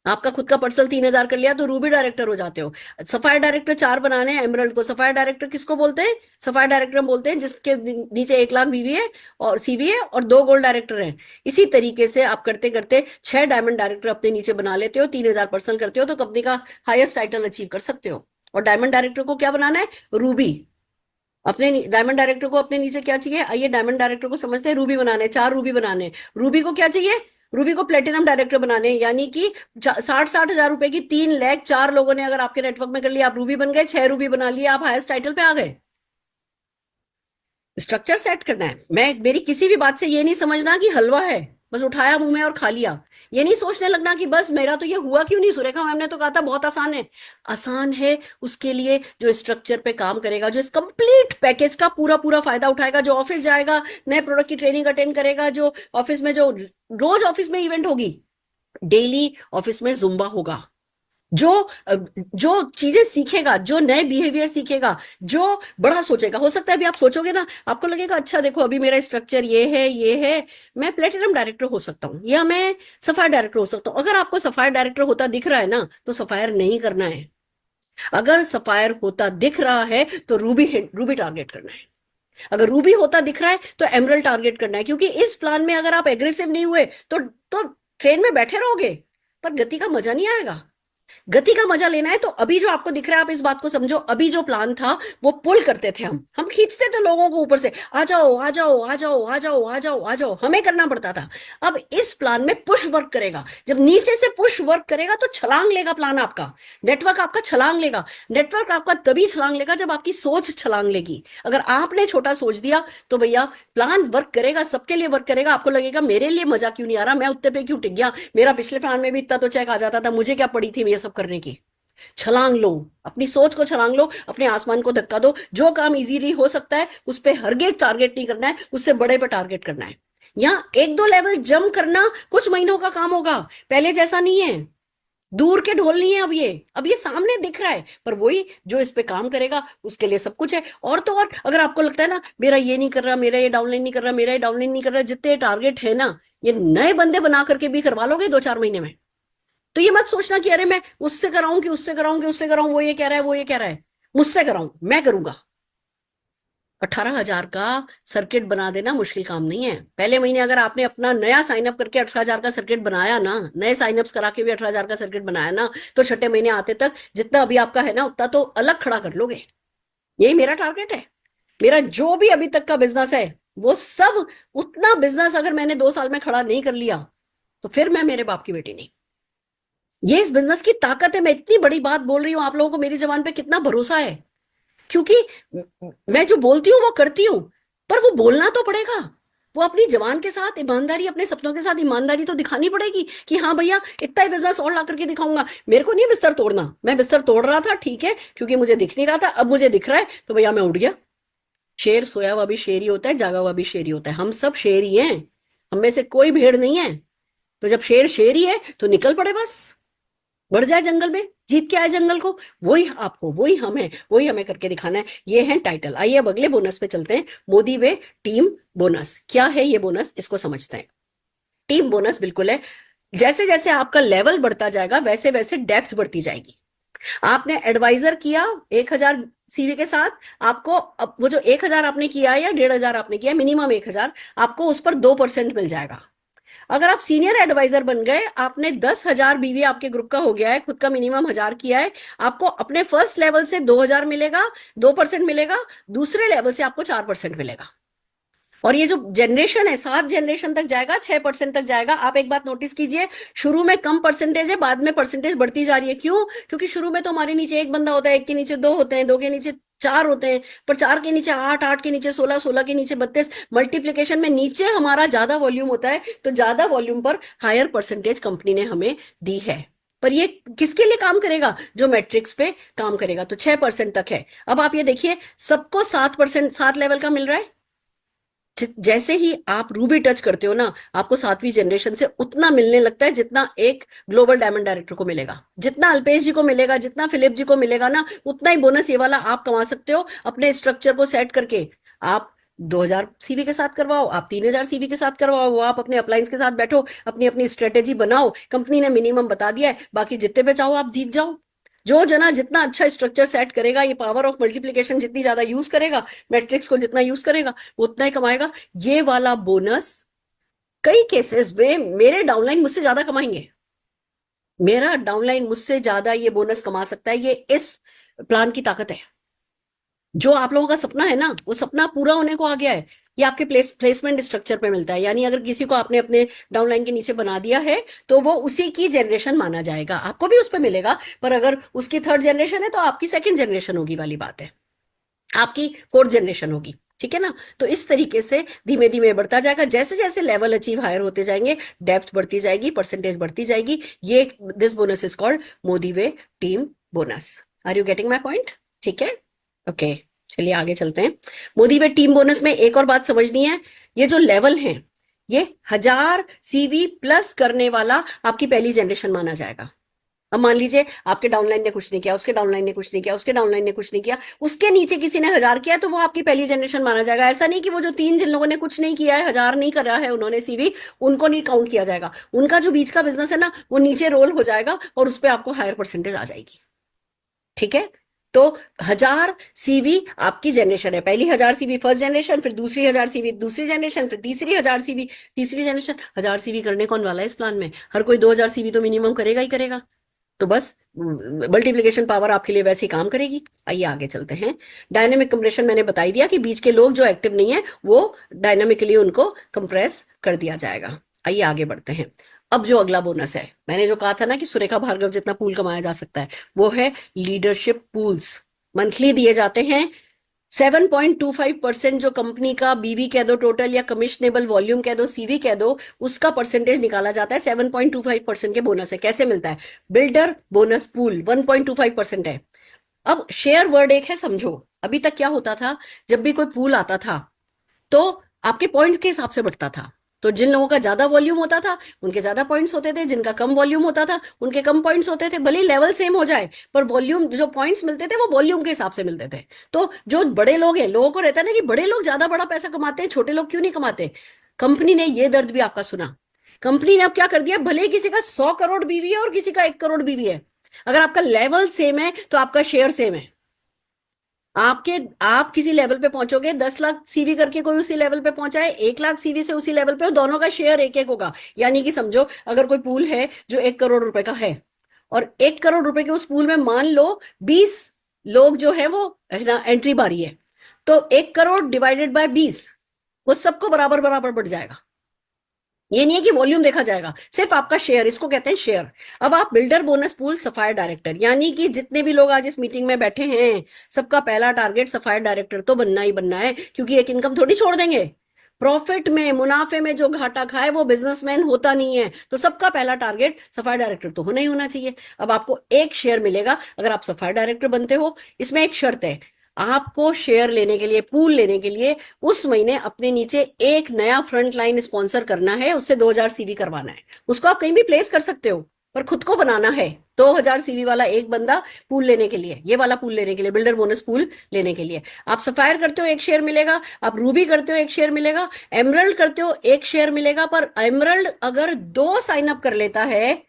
आपका खुद का पर्सनल 3,000 कर लिया, तो रूबी डायरेक्टर हो जाते हो। सफायर डायरेक्टर 4 बनाने हैं एमरल्ड को। सफायर डायरेक्टर किसको बोलते हैं? सफायर डायरेक्टर बोलते हैं जिसके नीचे 1,00,000 बीवी है और सीवी है और 2 गोल्ड डायरेक्टर हैं। इसी तरीके से आप करते करते 6 डायमंड डायरेक्टर अपने नीचे बना लेते हो, 3,000 पर्सनल करते हो, तो कंपनी का हाईएस्ट टाइटल अचीव कर सकते हो। और डायमंड डायरेक्टर को क्या बनाना है? रूबी। अपने डायमंड डायरेक्टर को अपने नीचे क्या चाहिए? आइए डायमंड डायरेक्टर को समझते हैं। रूबी बनाने, 4 रूबी बनाने। रूबी को क्या चाहिए? रूबी को प्लेटिनम डायरेक्टर बनाने, यानी कि 60-60 हजार रुपए की 3 लेग 4 लोगों ने अगर आपके नेटवर्क में कर लिया, आप रूबी बन गए। 6 रूबी बना लिए, आप हाईएस्ट टाइटल पे आ गए। स्ट्रक्चर सेट करना है। मेरी किसी भी बात से ये नहीं समझना कि हलवा है, बस उठाया मुंह में और खा लिया। ये नहीं सोचने लगना कि बस मेरा तो ये हुआ क्यों नहीं। सुरेखा मैम ने तो कहा था बहुत आसान है। आसान है उसके लिए जो स्ट्रक्चर पे काम करेगा, जो इस कंप्लीट पैकेज का पूरा पूरा फायदा उठाएगा, जो ऑफिस जाएगा, नए प्रोडक्ट की ट्रेनिंग अटेंड करेगा, जो ऑफिस में जो रोज ऑफिस में इवेंट होगी, डेली ऑफिस में जुम्बा होगा, जो जो चीजें सीखेगा, जो नए बिहेवियर सीखेगा, जो बड़ा सोचेगा। हो सकता है अभी आप सोचोगे ना, आपको लगेगा अच्छा देखो अभी मेरा स्ट्रक्चर ये है, मैं प्लेटिनम डायरेक्टर हो सकता हूँ या मैं सफायर डायरेक्टर हो सकता हूँ। अगर आपको सफायर डायरेक्टर होता दिख रहा है ना, तो सफायर नहीं करना है। अगर सफायर होता दिख रहा है तो रूबी रूबी टारगेट करना है। अगर रूबी होता दिख रहा है तो एमरल्ड टारगेट करना है। क्योंकि इस प्लान में अगर आप एग्रेसिव नहीं हुए तो ट्रेन में बैठे रहोगे पर गति का मजा नहीं आएगा। गति का मजा लेना है तो अभी जो आपको दिख रहा है, आप इस बात को समझो। अभी जो प्लान था वो पुल करते थे, हम खींचते थे लोगों को ऊपर से, आ जाओ आ जाओ आ जाओ आ जाओ आ जाओ आ जाओ, हमें करना पड़ता था। अब इस प्लान में पुश वर्क करेगा। जब नीचे से पुश वर्क करेगा तो छलांग लेगा प्लान आपका, नेटवर्क आपका छलांग लेगा। नेटवर्क आपका तभी छलांग लेगा जब आपकी सोच छलांग लेगी। अगर आपने छोटा सोच दिया तो भैया प्लान वर्क करेगा, सबके लिए वर्क करेगा। आपको लगेगा मेरे लिए मजा क्यों नहीं आ रहा, मैं उत्ते पे क्यों टिक गया, मेरा पिछले प्लान में भी इतना तो चेक आ जाता था, मुझे क्या पड़ी थी ये सब करने की। छलांग लो, अपनी सोच को छलांग लो, अपने आसमान को धक्का दो। जो काम इजीली हो सकता है उस पे हरगिज टारगेट नहीं करना है, उससे बड़े पे टारगेट करना है। यहाँ 1-2 लेवल जंप करना कुछ महीनों का काम होगा, पहले जैसा नहीं है। दूर के ढोल नहीं है अब ये सामने दिख रहा है, पर वही जो इस पे काम करेगा उसके लिए सब कुछ है। और तो और अगर आपको लगता है ना मेरा ये नहीं कर रहा, मेरा ये डाउनलाइन नहीं कर रहा, मेरा ये डाउनलाइन नहीं कर रहा, जितने टारगेट है ना ये नए बंदे बना करके भी करवा लोगे 2-4 महीने में। तो ये मत सोचना कि अरे मैं उससे कराऊं कि उससे कराऊं कि उससे कराऊं, वो ये कह रहा है वो ये कह रहा है, मुझसे कराऊं, मैं करूंगा। 18,000 का सर्किट बना देना मुश्किल काम नहीं है। पहले महीने अगर आपने अपना नया साइनअप करके 18,000 का सर्किट बनाया ना, नए साइनअप्स करा के भी 18,000 का सर्किट बनाया ना, तो छठे महीने आते तक जितना अभी आपका है ना उतना तो अलग खड़ा कर लोगे। यही मेरा टारगेट है। मेरा जो भी अभी तक का बिजनेस है वो सब, उतना बिजनेस अगर मैंने 2 साल में खड़ा नहीं कर लिया तो फिर मैं मेरे बाप की बेटी नहीं। ये इस बिजनेस की ताकत है। मैं इतनी बड़ी बात बोल रही हूँ, आप लोगों को मेरी जबान पे कितना भरोसा है, क्योंकि मैं जो बोलती हूँ वो करती हूँ। पर वो बोलना तो पड़ेगा, वो अपनी जबान के साथ ईमानदारी, अपने सपनों के साथ ईमानदारी तो दिखानी पड़ेगी कि हाँ भैया इतना ही बिजनेस और ला करके दिखाऊंगा। मेरे को नहीं बिस्तर तोड़ना, मैं बिस्तर तोड़ रहा था ठीक है, क्योंकि मुझे दिख नहीं रहा था, अब मुझे दिख रहा है तो भैया मैं उठ गया। शेर सोया हुआ भी शेर ही होता है, जागा हुआ भी शेर ही होता है। हम सब शेर ही हैं, हम में से कोई भेड़ नहीं है। तो जब शेर शेर ही है तो निकल पड़े बस, बढ़ जाए जंगल में, जीत के आए जंगल को। वही आपको, वही हम है, वही हमें करके दिखाना है। ये है टाइटल। आइए अब अगले बोनस पे चलते हैं, मोदी वे टीम बोनस। क्या है ये बोनस, इसको समझते हैं। टीम बोनस बिल्कुल है, जैसे जैसे आपका लेवल बढ़ता जाएगा वैसे वैसे डेप्थ बढ़ती जाएगी। आपने एडवाइजर किया 1,000 सीवी के साथ, आपको अब वो जो 1,000 आपने किया है या 1,500 आपने किया, मिनिमम 1,000, आपको उस पर 2% मिल जाएगा। अगर आप सीनियर एडवाइजर बन गए, आपने 10,000 बीवी आपके ग्रुप का हो गया है, खुद का मिनिमम 1,000 किया है, आपको अपने फर्स्ट लेवल से 2,000 मिलेगा, 2% मिलेगा, दूसरे लेवल से आपको 4% मिलेगा। और ये जो जनरेशन है 7 जनरेशन तक जाएगा, 6% तक जाएगा। आप एक बात नोटिस कीजिए, शुरू में कम परसेंटेज है, बाद में परसेंटेज बढ़ती जा रही है। क्यों? क्योंकि शुरू में तो हमारे नीचे एक बंदा होता है, एक के नीचे 2 होते हैं, 2 के नीचे 4 होते हैं, पर 4 के नीचे 8, 8 के नीचे 16, 16 के नीचे 32। मल्टीप्लीकेशन में नीचे हमारा ज्यादा वॉल्यूम होता है, तो ज्यादा वॉल्यूम पर हायर परसेंटेज कंपनी ने हमें दी है। पर ये किसके लिए काम करेगा? जो मैट्रिक्स पे काम करेगा। तो 6% तक है। अब आप ये देखिए, सबको 7%, 7 लेवल का मिल रहा है। जैसे ही आप रूबी टच करते हो ना, आपको 7वीं जनरेशन से उतना मिलने लगता है जितना एक ग्लोबल डायमंड डायरेक्टर को मिलेगा, जितना अल्पेश जी को मिलेगा, जितना फिलिप जी को मिलेगा ना, उतना ही बोनस ये वाला आप कमा सकते हो अपने स्ट्रक्चर को सेट करके। आप 2,000 सीवी के साथ करवाओ, आप 3,000 सीवी के साथ करवाओ, वो आप अपने अप्लायंस के साथ बैठो, अपनी अपनी स्ट्रेटेजी बनाओ। कंपनी ने मिनिमम बता दिया है, बाकी जितने पे चाहो आप जीत जाओ। जो जना जितना अच्छा स्ट्रक्चर सेट करेगा, ये पावर ऑफ मल्टीप्लीकेशन जितनी ज्यादा यूज करेगा, मैट्रिक्स को जितना यूज करेगा, उतना ही कमाएगा। ये वाला बोनस कई केसेस में मेरे डाउनलाइन मुझसे ज्यादा कमाएंगे, मेरा डाउनलाइन मुझसे ज्यादा ये बोनस कमा सकता है। ये इस प्लान की ताकत है। जो आप लोगों का सपना है ना, वो सपना पूरा होने को आ गया है। ये आपके प्लेसमेंट स्ट्रक्चर पे मिलता है, यानी अगर किसी को आपने अपने डाउनलाइन के नीचे बना दिया है तो वो उसी की जनरेशन माना जाएगा, आपको भी उस पर मिलेगा। पर अगर उसकी 3rd जनरेशन है तो आपकी 2nd जनरेशन होगी, वाली बात है, आपकी 4th जनरेशन होगी। ठीक है ना? तो इस तरीके से धीमे धीमे बढ़ता जाएगा। जैसे जैसे लेवल अचीव हायर होते जाएंगे, डेप्थ बढ़ती जाएगी, परसेंटेज बढ़ती जाएगी। ये this bonus is called Modi way team bonus. Are you getting my point? ठीक है, ओके, चलिए आगे चलते हैं। मोदी वे टीम बोनस में एक और बात समझनी है। ये जो लेवल है, ये 1,000 सीवी प्लस करने वाला आपकी पहली जनरेशन माना जाएगा। अब मान लीजिए आपके डाउनलाइन ने कुछ नहीं किया, उसके डाउनलाइन ने कुछ नहीं किया, उसके डाउनलाइन ने कुछ नहीं किया, उसके नीचे किसी ने 1,000 किया, तो वो आपकी पहली जनरेशन माना जाएगा। ऐसा नहीं कि वो जो 3 जिन लोगों ने कुछ नहीं किया है, 1,000 नहीं करा है उन्होंने सीवी, उनको नहीं काउंट किया जाएगा। उनका जो बीच का बिजनेस है ना, वो नीचे रोल हो जाएगा और उस पर आपको हायर परसेंटेज आ जाएगी। ठीक है? तो 1,000 सीवी आपकी जनरेशन है, पहली 1,000 सीवी फर्स्ट जनरेशन, फिर दूसरी 1,000 सीवी दूसरी जनरेशन, फिर तीसरी 1,000 सीवी तीसरी जनरेशन। 1,000 सीवी करने कौन वाला है इस प्लान में? हर कोई 2,000 सीवी तो मिनिमम करेगा ही करेगा। तो बस मल्टीप्लिकेशन पावर आपके लिए वैसे ही काम करेगी। आइए आगे चलते हैं। डायनेमिक कंप्रेशन मैंने बता ही दिया कि बीच के लोग जो एक्टिव नहीं है वो डायनामिकली उनको कंप्रेस कर दिया जाएगा। आइए आगे बढ़ते हैं। अब जो अगला बोनस है, मैंने जो कहा था ना कि सुरेखा भार्गव जितना पूल कमाया जा सकता है, वो है लीडरशिप पूल्स। मंथली दिए जाते हैं। 7.25% जो कंपनी का बीवी कह दो टोटल, या कमिश्नेबल वॉल्यूम कह दो, सीवी कह दो, उसका परसेंटेज निकाला जाता है। 7.25% के बोनस है। कैसे मिलता है? बिल्डर बोनस पूल 1.25% है। अब शेयर वर्ड एक है, समझो। अभी तक क्या होता था, जब भी कोई पूल आता था तो आपके पॉइंट्स के हिसाब से बढ़ता था। तो जिन लोगों का ज्यादा वॉल्यूम होता था उनके ज्यादा पॉइंट्स होते थे, जिनका कम वॉल्यूम होता था उनके कम पॉइंट्स होते थे। भले लेवल सेम हो जाए, पर वॉल्यूम, जो पॉइंट्स मिलते थे वो वॉल्यूम के हिसाब से मिलते थे। तो जो बड़े लोग हैं, लोगों को रहता है ना कि बड़े लोग ज्यादा बड़ा पैसा कमाते हैं, छोटे लोग क्यों नहीं कमाते। कंपनी ने ये दर्द भी आपका सुना। कंपनी ने अब क्या कर दिया, भले ही किसी का 100 करोड़ बीवी है और किसी का 1 करोड़ बीवी है, अगर आपका लेवल सेम है तो आपका शेयर सेम है। आप किसी लेवल पे पहुंचोगे, 10 लाख सीवी करके कोई उसी लेवल पे पहुंचा है, 1 लाख सीवी से उसी लेवल पे हो, दोनों का शेयर एक एक होगा। यानी कि समझो, अगर कोई पूल है जो 1 करोड़ रुपए का है, और 1 करोड़ रुपए के उस पूल में मान लो 20 लोग जो है वो है ना एंट्री बारी है, तो 1 करोड़ डिवाइडेड बाय 20, वो सबको बराबर बराबर बढ़ जाएगा। ये नहीं है कि वॉल्यूम देखा जाएगा, सिर्फ आपका शेयर, इसको कहते हैं शेयर। अब आप builder bonus pool sapphire director, यानी कि जितने भी लोग आज इस मीटिंग में बैठे हैं, सबका पहला टारगेट सफायर डायरेक्टर तो बनना ही बनना है, क्योंकि एक इनकम थोड़ी छोड़ देंगे। प्रॉफिट में, मुनाफे में जो घाटा खाए वो बिजनेसमैन होता नहीं है। तो सबका पहला टारगेट सफाई डायरेक्टर तो होना ही होना चाहिए। अब आपको एक शेयर मिलेगा अगर आप सफाई डायरेक्टर बनते हो। इसमें एक शर्त है, आपको शेयर लेने के लिए, पूल लेने के लिए उस महीने अपने नीचे एक नया फ्रंट लाइन स्पॉन्सर करना है, उससे 2000 सीवी करवाना है। उसको आप कहीं भी प्लेस कर सकते हो, पर खुद को बनाना है। 2000 सीवी वाला एक बंदा पूल लेने के लिए, ये वाला पूल लेने के लिए, बिल्डर बोनस पूल लेने के लिए। आप सफायर करते हो एक शेयर मिलेगा, आप रूबी करते हो एक शेयर मिलेगा, एमरल्ड करते हो एक शेयर मिलेगा। पर एमरल्ड अगर दो साइन अप कर लेता है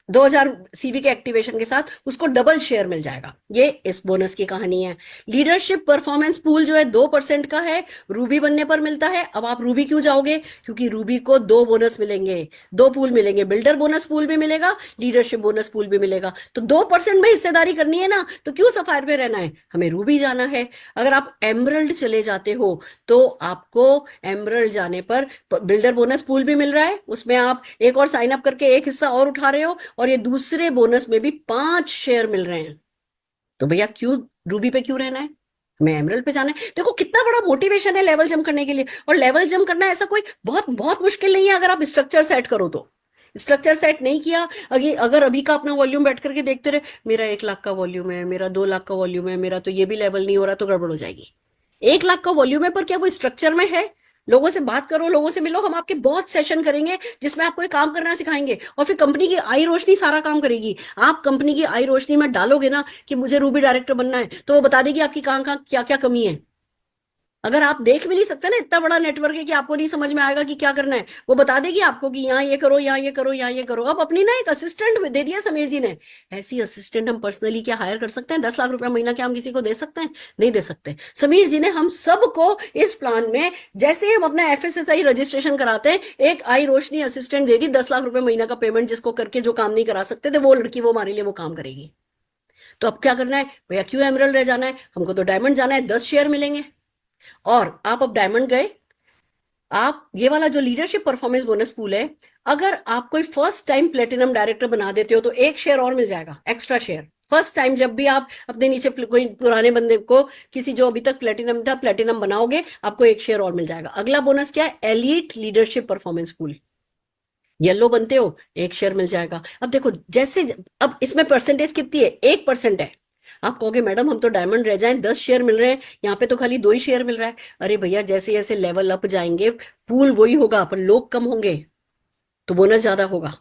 2000 सीवी के एक्टिवेशन के साथ, उसको डबल शेयर मिल जाएगा। ये इस बोनस की कहानी है। लीडरशिप परफॉर्मेंस पूल जो है 2% का है, रूबी बनने पर मिलता है। अब आप रूबी क्यों जाओगे? क्योंकि रूबी को दो बोनस मिलेंगे, दो पूल मिलेंगे, बिल्डर बोनस पूल भी मिलेगा, लीडरशिप बोनस पूल भी मिलेगा। तो 2% में हिस्सेदारी करनी है ना, तो क्यों सफायर पे रहना है, हमें रूबी जाना है। अगर आप एमरल्ड चले जाते हो तो आपको एमरल्ड जाने पर बिल्डर बोनस पूल भी मिल रहा है, उसमें आप एक और साइन अप करके एक हिस्सा और उठा रहे हो, और ये दूसरे बोनस में भी 5 शेयर मिल रहे हैं। तो भैया क्यों रूबी पे क्यों रहना है, हमें एमरल्ड पे जाना है। देखो कितना बड़ा मोटिवेशन है लेवल जंप करने के लिए। और लेवल जंप करना ऐसा कोई बहुत बहुत मुश्किल नहीं है अगर आप स्ट्रक्चर सेट करो तो। स्ट्रक्चर सेट नहीं किया, अगर अभी का अपना वॉल्यूम बैठ करके देखते रहे, मेरा 1 लाख का वॉल्यूम है, मेरा 2 लाख का वॉल्यूम है, मेरा तो ये भी लेवल नहीं हो रहा, तो गड़बड़ हो जाएगी। 1 लाख का वॉल्यूम है पर क्या वो स्ट्रक्चर में है? लोगों से बात करो, लोगों से मिलो। हम आपके बहुत सेशन करेंगे जिसमें आपको ये काम करना सिखाएंगे, और फिर कंपनी की आई रोशनी सारा काम करेगी। आप कंपनी की आई रोशनी में डालोगे ना कि मुझे रूबी डायरेक्टर बनना है, तो वो बता देगी आपकी कहाँ कहाँ क्या क्या कमी है। अगर आप देख भी नहीं सकते ना, इतना बड़ा नेटवर्क है कि आपको नहीं समझ में आएगा कि क्या करना है, वो बता देगी आपको कि यहाँ ये करो, यहाँ ये करो, यहाँ ये करो। अब अपनी ना एक असिस्टेंट दे दिया समीर जी ने। ऐसी असिस्टेंट हम पर्सनली क्या हायर कर सकते हैं? 10 लाख रुपया महीना क्या हम किसी को दे सकते हैं? नहीं दे सकते। समीर जी ने हम सबको इस प्लान में, जैसे ही हम अपना FSSAI रजिस्ट्रेशन कराते हैं, एक आई रोशनी असिस्टेंट दे दी। 10 लाख रुपए महीना का पेमेंट जिसको करके जो काम नहीं करा सकते थे, वो लड़की वो हमारे लिए वो काम करेगी। तो अब क्या करना है भैया? क्यों एमरल्ड रह जाना है? हमको तो डायमंड जाना है, 10 शेयर मिलेंगे। और आप अब डायमंड गए, आप ये वाला जो लीडरशिप परफॉर्मेंस बोनस पूल है, अगर आप कोई फर्स्ट टाइम प्लेटिनम डायरेक्टर बना देते हो तो एक शेयर और मिल जाएगा, एक्स्ट्रा शेयर। फर्स्ट टाइम जब भी आप अपने नीचे कोई पुराने बंदे को, किसी जो अभी तक प्लेटिनम था, प्लेटिनम बनाओगे, आपको एक शेयर और मिल जाएगा। अगला बोनस क्या है? Elite leadership performance pool. Yellow बनते हो, एक शेयर मिल जाएगा। अब देखो जैसे, अब इसमें परसेंटेज कितनी है? 1% है। आप कहोगे मैडम हम तो डायमंड रह जाएं, 10 शेयर मिल रहे हैं, यहाँ पे तो खाली 2 ही शेयर मिल रहा है। अरे भैया जैसे जैसे लेवल अप जाएंगे, पूल वही होगा पर लोग कम होंगे, तो बोनस ज्यादा होगा।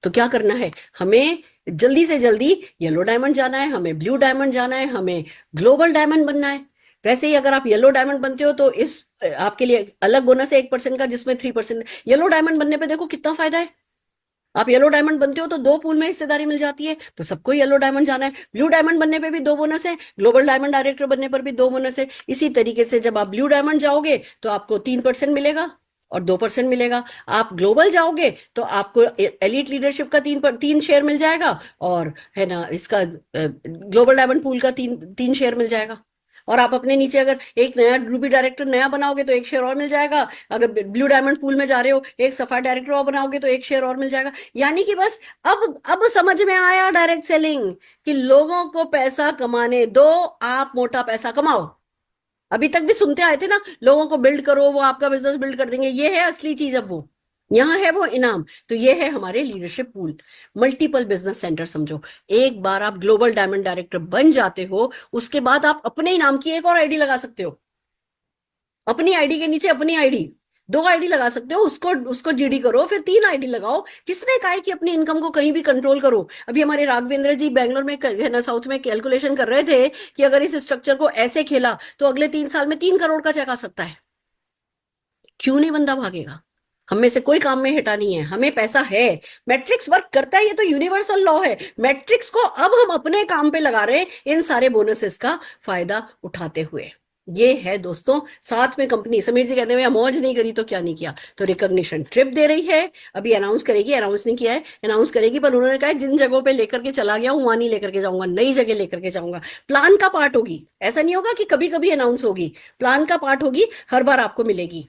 तो क्या करना है हमें? जल्दी से जल्दी येलो डायमंड जाना है, हमें ब्लू डायमंड जाना है, हमें ग्लोबल डायमंड बनना है। वैसे ही अगर आप येलो डायमंड बनते हो तो इस आपके लिए अलग बोनस है 1% का, जिसमें 3%। येलो डायमंड बनने पे देखो कितना फायदा है। आप येलो डायमंड बनते हो तो 2 पूल में हिस्सेदारी मिल जाती है, तो सबको येलो डायमंड जाना है। ब्लू डायमंड बनने पे भी 2 बोनस है, ग्लोबल डायमंड डायरेक्टर बनने पर भी 2 बोनस है। इसी तरीके से जब आप ब्लू डायमंड जाओगे तो आपको 3% मिलेगा और 2% मिलेगा। आप ग्लोबल जाओगे तो आपको एलीट लीडरशिप का 3 शेयर मिल जाएगा, और है ना इसका ग्लोबल डायमंड पूल का 3 शेयर मिल जाएगा। और आप अपने नीचे अगर एक नया रूबी डायरेक्टर नया बनाओगे तो एक शेयर और मिल जाएगा। अगर ब्लू डायमंड पूल में जा रहे हो, एक सफायर डायरेक्टर और बनाओगे तो एक शेयर और मिल जाएगा। यानी कि बस अब समझ में आया डायरेक्ट सेलिंग, कि लोगों को पैसा कमाने दो, आप मोटा पैसा कमाओ। अभी तक भी सुनते आए थे ना, लोगों को बिल्ड करो, वो आपका बिजनेस बिल्ड कर देंगे। ये है असली चीज। अब वो यहाँ है वो इनाम। तो ये है हमारे leadership pool, multiple business centre समझो। एक बार आप ग्लोबल डायमंड डायरेक्टर बन जाते हो, उसके बाद आप अपने इनाम की एक और आईडी लगा सकते हो। अपनी आईडी के नीचे अपनी आईडी, 2 आईडी लगा सकते हो। उसको उसको जीडी करो, फिर 3 आईडी लगाओ। किसने कहा है कि अपनी इनकम को कहीं भी कंट्रोल करो? अभी हमारे राघवेंद्र जी बैंगलोर में है ना, साउथ में कैलकुलेशन कर रहे थे कि अगर इस स्ट्रक्चर को ऐसे खेला तो अगले 3 साल में 3 करोड़ का चेक आ सकता है। क्यों नहीं बंदा भागेगा? हम में से कोई काम में हटा नहीं है, हमें पैसा है। मैट्रिक्स वर्क करता है, ये तो यूनिवर्सल लॉ है। मैट्रिक्स को अब हम अपने काम पे लगा रहे हैं, इन सारे बोनसेस का फायदा उठाते हुए। ये है दोस्तों, साथ में कंपनी, समीर जी कहते हैं मौज नहीं करी तो क्या नहीं किया। तो रिकॉग्निशन ट्रिप दे रही है, अभी अनाउंस करेगी, अनाउंस नहीं किया है, अनाउंस करेगी। पर उन्होंने कहा है जिन जगहों पे लेकर के चला गया हूं वहां नहीं लेकर के जाऊंगा, नई जगह लेकर के जाऊंगा। प्लान का पार्ट होगी, ऐसा नहीं होगा कि कभी कभी अनाउंस होगी, प्लान का पार्ट होगी, हर बार आपको मिलेगी।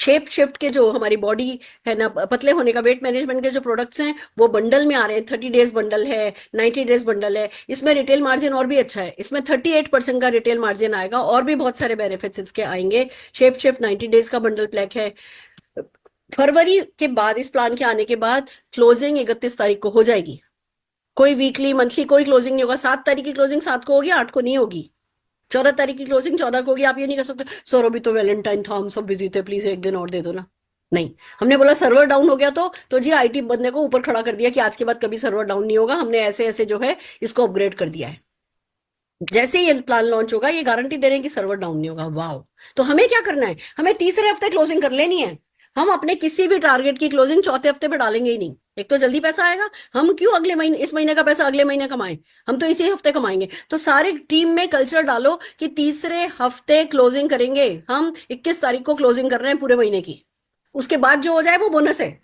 शेप शिफ्ट के जो हमारी बॉडी है ना, पतले होने का, वेट मैनेजमेंट के जो प्रोडक्ट्स हैं वो बंडल में आ रहे हैं। 30 डेज बंडल है, 90 डेज बंडल है। इसमें रिटेल मार्जिन और भी अच्छा है, इसमें 38% का रिटेल मार्जिन आएगा और भी बहुत सारे बेनिफिट्स इसके आएंगे। शेप शिफ्ट 90 डेज का बंडल पैक है। फरवरी के बाद, इस प्लान के आने के बाद क्लोजिंग 31 तारीख को हो जाएगी। कोई वीकली मंथली कोई क्लोजिंग नहीं होगा। 7 तारीख की क्लोजिंग 7 को होगी, 8 को नहीं होगी। 14 तारीख की क्लोजिंग 14 को होगी। आप ये नहीं कर सकते सर अभी तो वैलेंटाइन था, हम सब बिजी थे, प्लीज एक दिन और दे दो ना। नहीं, हमने बोला सर्वर डाउन हो गया तो जी आईटी बंदे को ऊपर खड़ा कर दिया कि आज के बाद कभी सर्वर डाउन नहीं होगा। हमने ऐसे ऐसे जो है इसको अपग्रेड कर दिया है। जैसे ही ये प्लान लॉन्च होगा ये गारंटी दे रहे हैं कि सर्वर डाउन नहीं होगा। वाह! तो हमें क्या करना है, हमें तीसरे हफ्ते क्लोजिंग कर लेनी है। हम अपने किसी भी टारगेट की क्लोजिंग चौथे हफ्ते पे डालेंगे ही नहीं। एक तो जल्दी पैसा आएगा, हम क्यों अगले महीने, इस महीने का पैसा अगले महीने कमाएं, हम तो इसी हफ्ते कमाएंगे। तो सारे टीम में कल्चर डालो कि तीसरे हफ्ते क्लोजिंग करेंगे। हम 21 तारीख को क्लोजिंग कर रहे हैं पूरे महीने की। उसके बाद जो हो जाए वो बोनस है,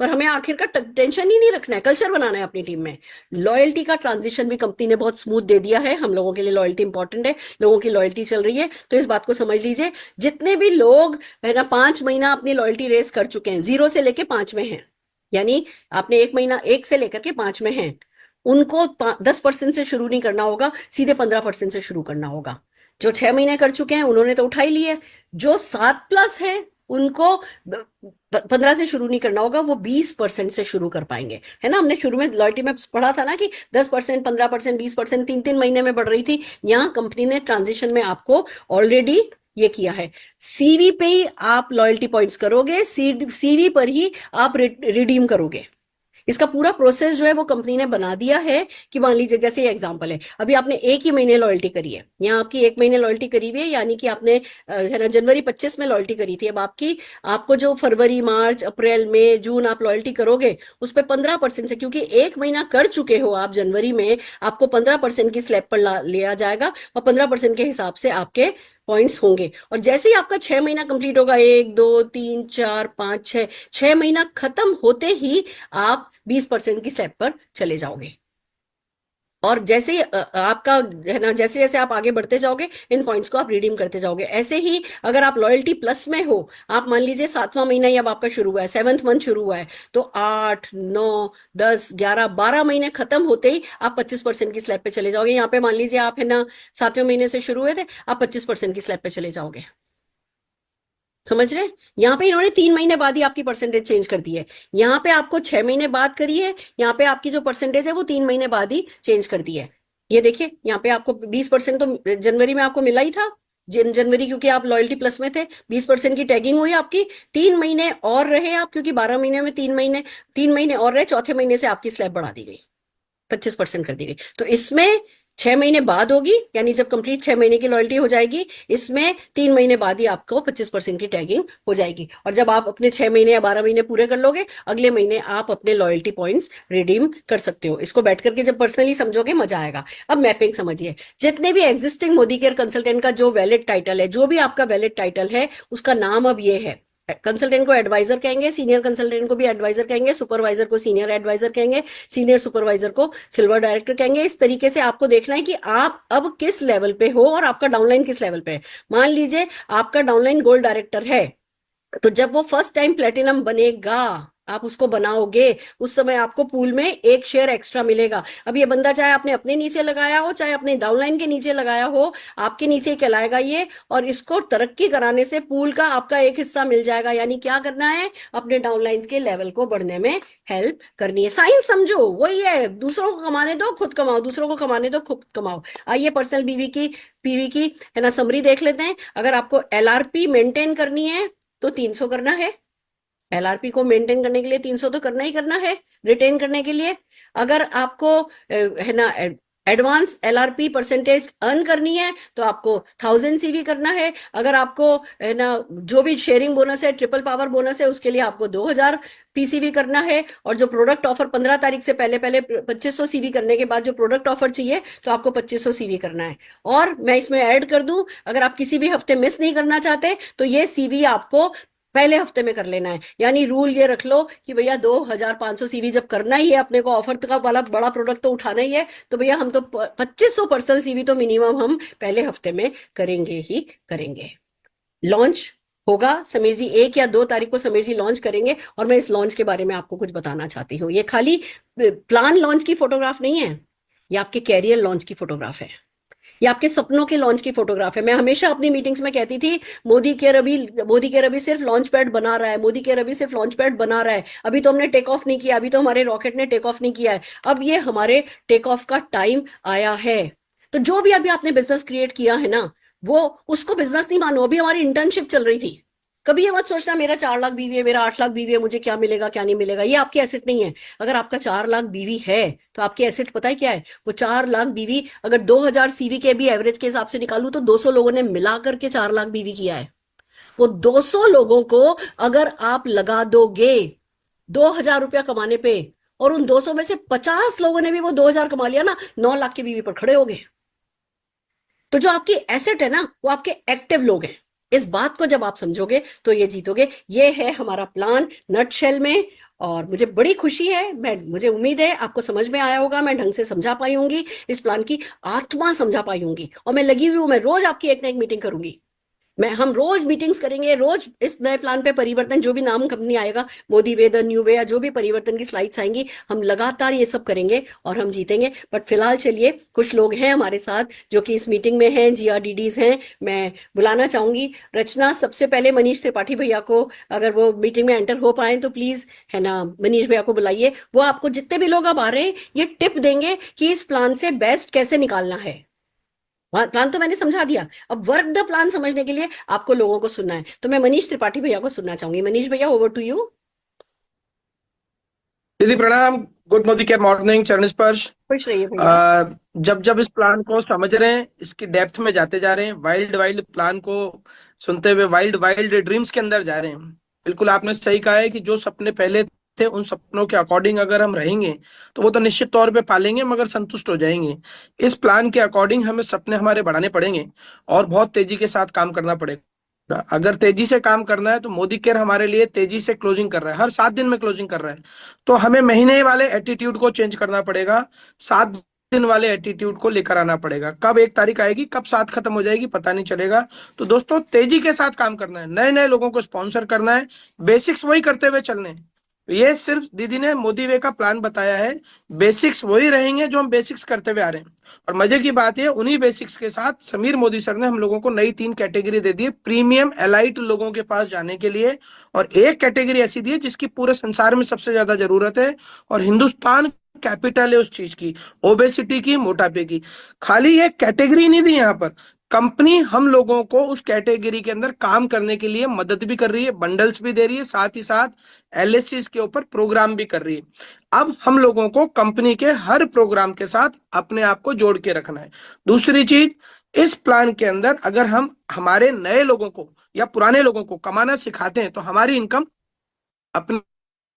पर हमें आखिर का टेंशन ही नहीं रखना है, कल्चर बनाना है अपनी टीम में। लॉयल्टी का ट्रांजिशन भी कंपनी ने बहुत स्मूथ दे दिया है। हम लोगों के लिए लॉयल्टी इंपॉर्टेंट है, लोगों की लॉयल्टी चल रही है, तो इस बात को समझ लीजिए। जितने भी लोग है ना 5 महीना अपनी लॉयल्टी रेस कर चुके हैं, 0 से लेके 5 में हैं, यानी आपने 1 महीना 1 से लेकर के 5 में हैं, उनको 10% से शुरू नहीं करना होगा, सीधे 15% से शुरू करना होगा। जो 6 महीने कर चुके हैं उन्होंने तो उठा ही लिया। जो 7+ है उनको 15 से शुरू नहीं करना होगा, वो 20% से शुरू कर पाएंगे। है ना, हमने शुरू में लॉयल्टी में पढ़ा था ना कि 10%, 15%, 20% 3-3 महीने में बढ़ रही थी। यहाँ कंपनी ने ट्रांजिशन में आपको ऑलरेडी ये किया है। सीवी पे ही आप लॉयल्टी पॉइंट्स करोगे, सीवी पर ही आप रिडीम करोगे। इसका पूरा प्रोसेस जो है वो कंपनी ने बना दिया है कि मान लीजिए जैसे ये एग्जांपल है, अभी आपने 1 ही महीने लॉयल्टी करी है, यहाँ आपकी 1 महीने लॉयल्टी करी हुई है, यानी कि आपने है ना जनवरी 25 में लॉयल्टी करी थी। अब आपको जो फरवरी, मार्च, अप्रैल, मई, जून आप लॉयल्टी करोगे उस पर 15% से, क्योंकि 1 महीना कर चुके हो आप जनवरी में, आपको 15% की स्लैब पर लिया जाएगा और 15% के हिसाब से आपके पॉइंट्स होंगे। और जैसे ही आपका 6 महीना कंप्लीट होगा, 1, 2, 3, 4, 5, 6, 6 महीना खत्म होते ही आप 20% की स्टेप पर चले जाओगे। और जैसे ही आपका है ना, जैसे जैसे आप आगे बढ़ते जाओगे इन पॉइंट्स को आप रिडीम करते जाओगे। ऐसे ही अगर आप लॉयल्टी प्लस में हो, आप मान लीजिए 7वां महीना ही अब आपका शुरू हुआ है, 7th मंथ शुरू हुआ है, तो 8, 9, 10, 11, 12 महीने खत्म होते ही आप 25% की स्लैब पे चले जाओगे। यहाँ पे मान लीजिए आप है ना 7वें महीने से शुरू हुए थे, आप 25% की स्लैब पे चले जाओगे। समझ रहे हैं? यहाँ पे इन्होंने 3 महीने बाद ही आपकी परसेंटेज चेंज कर दी है। यहाँ पे आपको 6 महीने बाद करी है, यहाँ पे आपकी जो परसेंटेज है वो 3 महीने बाद ही चेंज कर दी है। ये देखिए यहाँ पे आपको 20% तो जनवरी में आपको मिला ही था। जनवरी क्योंकि आप लॉयल्टी प्लस में थे, 20% की टैगिंग हुई आपकी। 3 महीने और रहे आप, क्योंकि 12 महीने में 3 महीने और रहे, चौथे महीने से आपकी स्लैब बढ़ा दी गई, 25% कर दी गई। तो इसमें 6 महीने बाद होगी, यानी जब कंप्लीट 6 महीने की लॉयल्टी हो जाएगी, इसमें 3 महीने बाद ही आपको 25% की टैगिंग हो जाएगी। और जब आप अपने 6 महीने या 12 महीने पूरे कर लोगे, अगले महीने आप अपने लॉयल्टी पॉइंट्स रिडीम कर सकते हो। इसको बैठ करके जब पर्सनली समझोगे मजा आएगा। अब मैपिंग समझिए। जितने भी एग्जिस्टिंग मोदी केयर कंसल्टेंट का जो वैलिड टाइटल है, जो भी आपका वैलिड टाइटल है, उसका नाम अब ये है। कंसल्टेंट को एडवाइजर कहेंगे, सीनियर कंसल्टेंट को भी एडवाइजर कहेंगे, सुपरवाइजर को सीनियर एडवाइजर कहेंगे, सीनियर सुपरवाइजर को सिल्वर डायरेक्टर कहेंगे। इस तरीके से आपको देखना है कि आप अब किस लेवल पे हो और आपका डाउनलाइन किस लेवल पे है। मान लीजिए आपका डाउनलाइन गोल्ड डायरेक्टर है, तो जब वो फर्स्ट टाइम प्लेटिनम बनेगा, आप उसको बनाओगे, उस समय आपको पूल में 1 शेयर एक्स्ट्रा मिलेगा। अब ये बंदा चाहे आपने अपने नीचे लगाया हो, चाहे अपने डाउनलाइन के नीचे लगाया हो, आपके नीचे ही कहलाएगा ये। और इसको तरक्की कराने से पूल का आपका एक हिस्सा मिल जाएगा। यानी क्या करना है, अपने डाउनलाइन के लेवल को बढ़ने में हेल्प करनी है। साइंस समझो, वही है, दूसरों को कमाने दो, खुद कमाओ, दूसरों को कमाने दो, खुद कमाओ। आइए पर्सनल पीवी की है ना समरी देख लेते हैं। अगर आपको एलआरपी मेंटेन करनी है तो 300 करना है। एलआरपी को मेंटेन करने के लिए 300 तो करना ही करना है, रिटेन करने के लिए। अगर आपको है ना एडवांस एलआरपी परसेंटेज अर्न करनी है तो आपको 1000 सीवी करना है। अगर आपको है ना जो भी शेयरिंग बोनस है, ट्रिपल पावर बोनस है, उसके लिए आपको 2000 पीसीवी करना है। और जो प्रोडक्ट ऑफर 15 तारीख से पहले पहले 2500 सीवी करने के बाद जो प्रोडक्ट ऑफर चाहिए तो आपको 2500 सीवी करना है। और मैं इसमें ऐड कर दूं, अगर आप किसी भी हफ्ते मिस नहीं करना चाहते तो ये सीवी आपको पहले हफ्ते में कर लेना है। यानी रूल ये रख लो कि भैया 2500 सीवी जब करना ही है, अपने को ऑफर का वाला बड़ा प्रोडक्ट तो उठाना ही है, तो भैया हम तो 2500 पर्सनल सीवी तो मिनिमम हम पहले हफ्ते में करेंगे ही करेंगे। लॉन्च होगा। समीर जी 1 या 2 तारीख को समीर जी लॉन्च करेंगे और मैं इस लॉन्च के बारे में आपको कुछ बताना चाहती हूँ। ये खाली प्लान लॉन्च की फोटोग्राफ नहीं है, ये आपके कैरियर लॉन्च की फोटोग्राफ है, ये आपके सपनों के लॉन्च की फोटोग्राफ है। मैं हमेशा अपनी मीटिंग्स में कहती थी मोदी केयर अभी सिर्फ लॉन्च पैड बना रहा है, मोदी केयर अभी सिर्फ लॉन्च पैड बना रहा है, अभी तो हमने टेक ऑफ नहीं किया, अभी तो हमारे रॉकेट ने टेक ऑफ नहीं किया है। अब ये हमारे टेक ऑफ का टाइम आया है। तो जो भी अभी आपने बिजनेस क्रिएट किया है ना, वो उसको बिजनेस नहीं मानो। अभी हमारी इंटर्नशिप चल रही थी। कभी ये मत सोचना मेरा 4 लाख बीवी है, मेरा 8 लाख बीवी है, मुझे क्या मिलेगा क्या नहीं मिलेगा। ये आपकी एसेट नहीं है। अगर आपका 4 लाख बीवी है तो आपकी एसेट पता है क्या है? वो 4 लाख बीवी, अगर 2000 सीवी के भी एवरेज के हिसाब से निकालू तो 200 लोगों ने मिला करके 4 लाख बीवी किया है। वो 200 लोगों को अगर आप लगा दोगे 2000 रुपया कमाने पे, और उन 200 में से 50 लोगों ने भी वो 2000 कमा लिया ना, 9 लाख की बीवी पर खड़े हो गए। तो जो आपकी एसेट है ना, वो आपके एक्टिव लोग हैं। इस बात को जब आप समझोगे तो ये जीतोगे। ये है हमारा प्लान नटशेल में। और मुझे बड़ी खुशी है, मुझे उम्मीद है आपको समझ में आया होगा, मैं ढंग से समझा पाई होंगी, इस प्लान की आत्मा समझा पाई होंगी। और मैं लगी हुई हूं, मैं रोज आपकी एक ना एक मीटिंग करूंगी। हम रोज मीटिंग्स करेंगे, रोज इस नए प्लान पे परिवर्तन, जो भी नाम कंपनी आएगा, मोदी वे, द न्यू वे, या जो भी परिवर्तन की स्लाइड्स आएंगी, हम लगातार ये सब करेंगे और हम जीतेंगे। बट फिलहाल चलिए, कुछ लोग हैं हमारे साथ जो कि इस मीटिंग में हैं, जीआरडीडीज हैं। मैं बुलाना चाहूंगी रचना, सबसे पहले मनीष त्रिपाठी भैया को, अगर वो मीटिंग में एंटर हो पाए तो प्लीज, है ना, मनीष भैया को बुलाइए। वो आपको जितने भी लोग अब आ रहे हैं ये टिप देंगे कि इस प्लान से बेस्ट कैसे निकालना है। प्लान तो मैंने समझा दिया, अब वर्क द प्लान समझने के लिए आपको लोगों को सुनना है। तो मैं मनीष त्रिपाठी भैया को सुनना चाहूंगी। मनीष भैया, ओवर टू यू।
दीदी प्रणाम। गुड मोदी केयर मॉर्निंग, चरण स्पर्श।
खुश रहिए भैया।
अ, जब जब इस प्लान को समझ रहे हैं, इसकी डेप्थ में जाते जा रहे हैं, वाइल्ड वाइल्ड प्लान को सुनते हुए वाइल्ड वाइल्ड ड्रीम्स के अंदर जा रहे हैं। बिल्कुल आपने सही कहा है कि जो सपने पहले थे उन सपनों के अकॉर्डिंग अगर हम रहेंगे तो वो तो निश्चित तौर पे पालेंगे, मगर संतुष्ट हो जाएंगे। इस प्लान के अकॉर्डिंग हमें सपने हमारे बढ़ाने पड़ेंगे और बहुत तेजी के साथ काम करना पड़ेगा। अगर तेजी से काम करना है तो मोदी केयर हमारे लिए तेजी से क्लोजिंग कर रहा है, हर 7 दिन में क्लोजिंग कर रहा है। तो हमें महीने वाले एटीट्यूड को चेंज करना पड़ेगा, 7 दिन वाले एटीट्यूड को लेकर आना पड़ेगा। कब 1 तारीख आएगी, कब 7 खत्म हो जाएगी, पता नहीं चलेगा। तो दोस्तों, तेजी के साथ काम करना है, नए नए लोगों को स्पॉन्सर करना है, बेसिक्स वही करते हुए चलने हैं। ये सिर्फ दीदी ने मोदी वे का प्लान बताया है, बेसिक्स वही रहेंगे जो हम बेसिक्स करते हुए आ रहे हैं। और मजे की बात है, उन्हीं बेसिक्स के साथ समीर मोदी सर ने हम लोगों को नई 3 कैटेगरी दे दी है प्रीमियम एलाइट लोगों के पास जाने के लिए। और एक कैटेगरी ऐसी दी है जिसकी पूरे संसार में सबसे ज्यादा जरूरत है, और हिंदुस्तान कैपिटल है उस चीज की, ओबेसिटी की, मोटापे की। खाली एक कैटेगरी नहीं दी यहाँ पर, कंपनी हम लोगों को उस कैटेगरी के अंदर काम करने के लिए मदद भी कर रही है, बंडल्स भी दे रही है, साथ ही साथ एलएससी के ऊपर प्रोग्राम भी कर रही है। अब हम लोगों को कंपनी के हर प्रोग्राम के साथ अपने आप को जोड़ के रखना है। दूसरी चीज, इस प्लान के अंदर अगर हम हमारे नए लोगों को या पुराने लोगों को कमाना सिखाते हैं तो हमारी इनकम अपने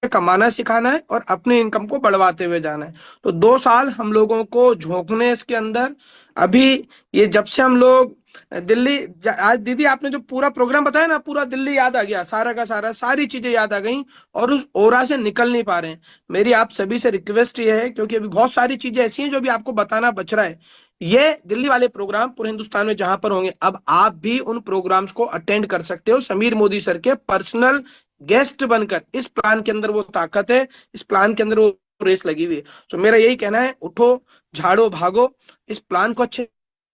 कमाना सिखाना है और अपनी इनकम को बढ़वाते हुए जाना है। तो 2 साल हम लोगों को झोंकने इसके अंदर। अभी ये जब से हम लोग दिल्ली आज दीदी आपने जो पूरा प्रोग्राम बताया ना, पूरा दिल्ली याद आ गया, सारा का सारा, सारी चीजें याद आ गई और उस ओरा से निकल नहीं पा रहे हैं। मेरी आप सभी से रिक्वेस्ट ये है, क्योंकि अभी बहुत सारी चीजें ऐसी हैं जो भी आपको बताना बच रहा है। ये दिल्ली वाले प्रोग्राम पूरे हिंदुस्तान में जहां पर होंगे, अब आप भी उन प्रोग्राम्स को अटेंड कर सकते हो समीर मोदी सर के पर्सनल गेस्ट बनकर। इस प्लान के अंदर वो ताकत है, इस प्लान के अंदर वो रेस लगी हुई है। तो मेरा यही कहना है, उठो, झाड़ो, भागो, इस प्लान को अच्छे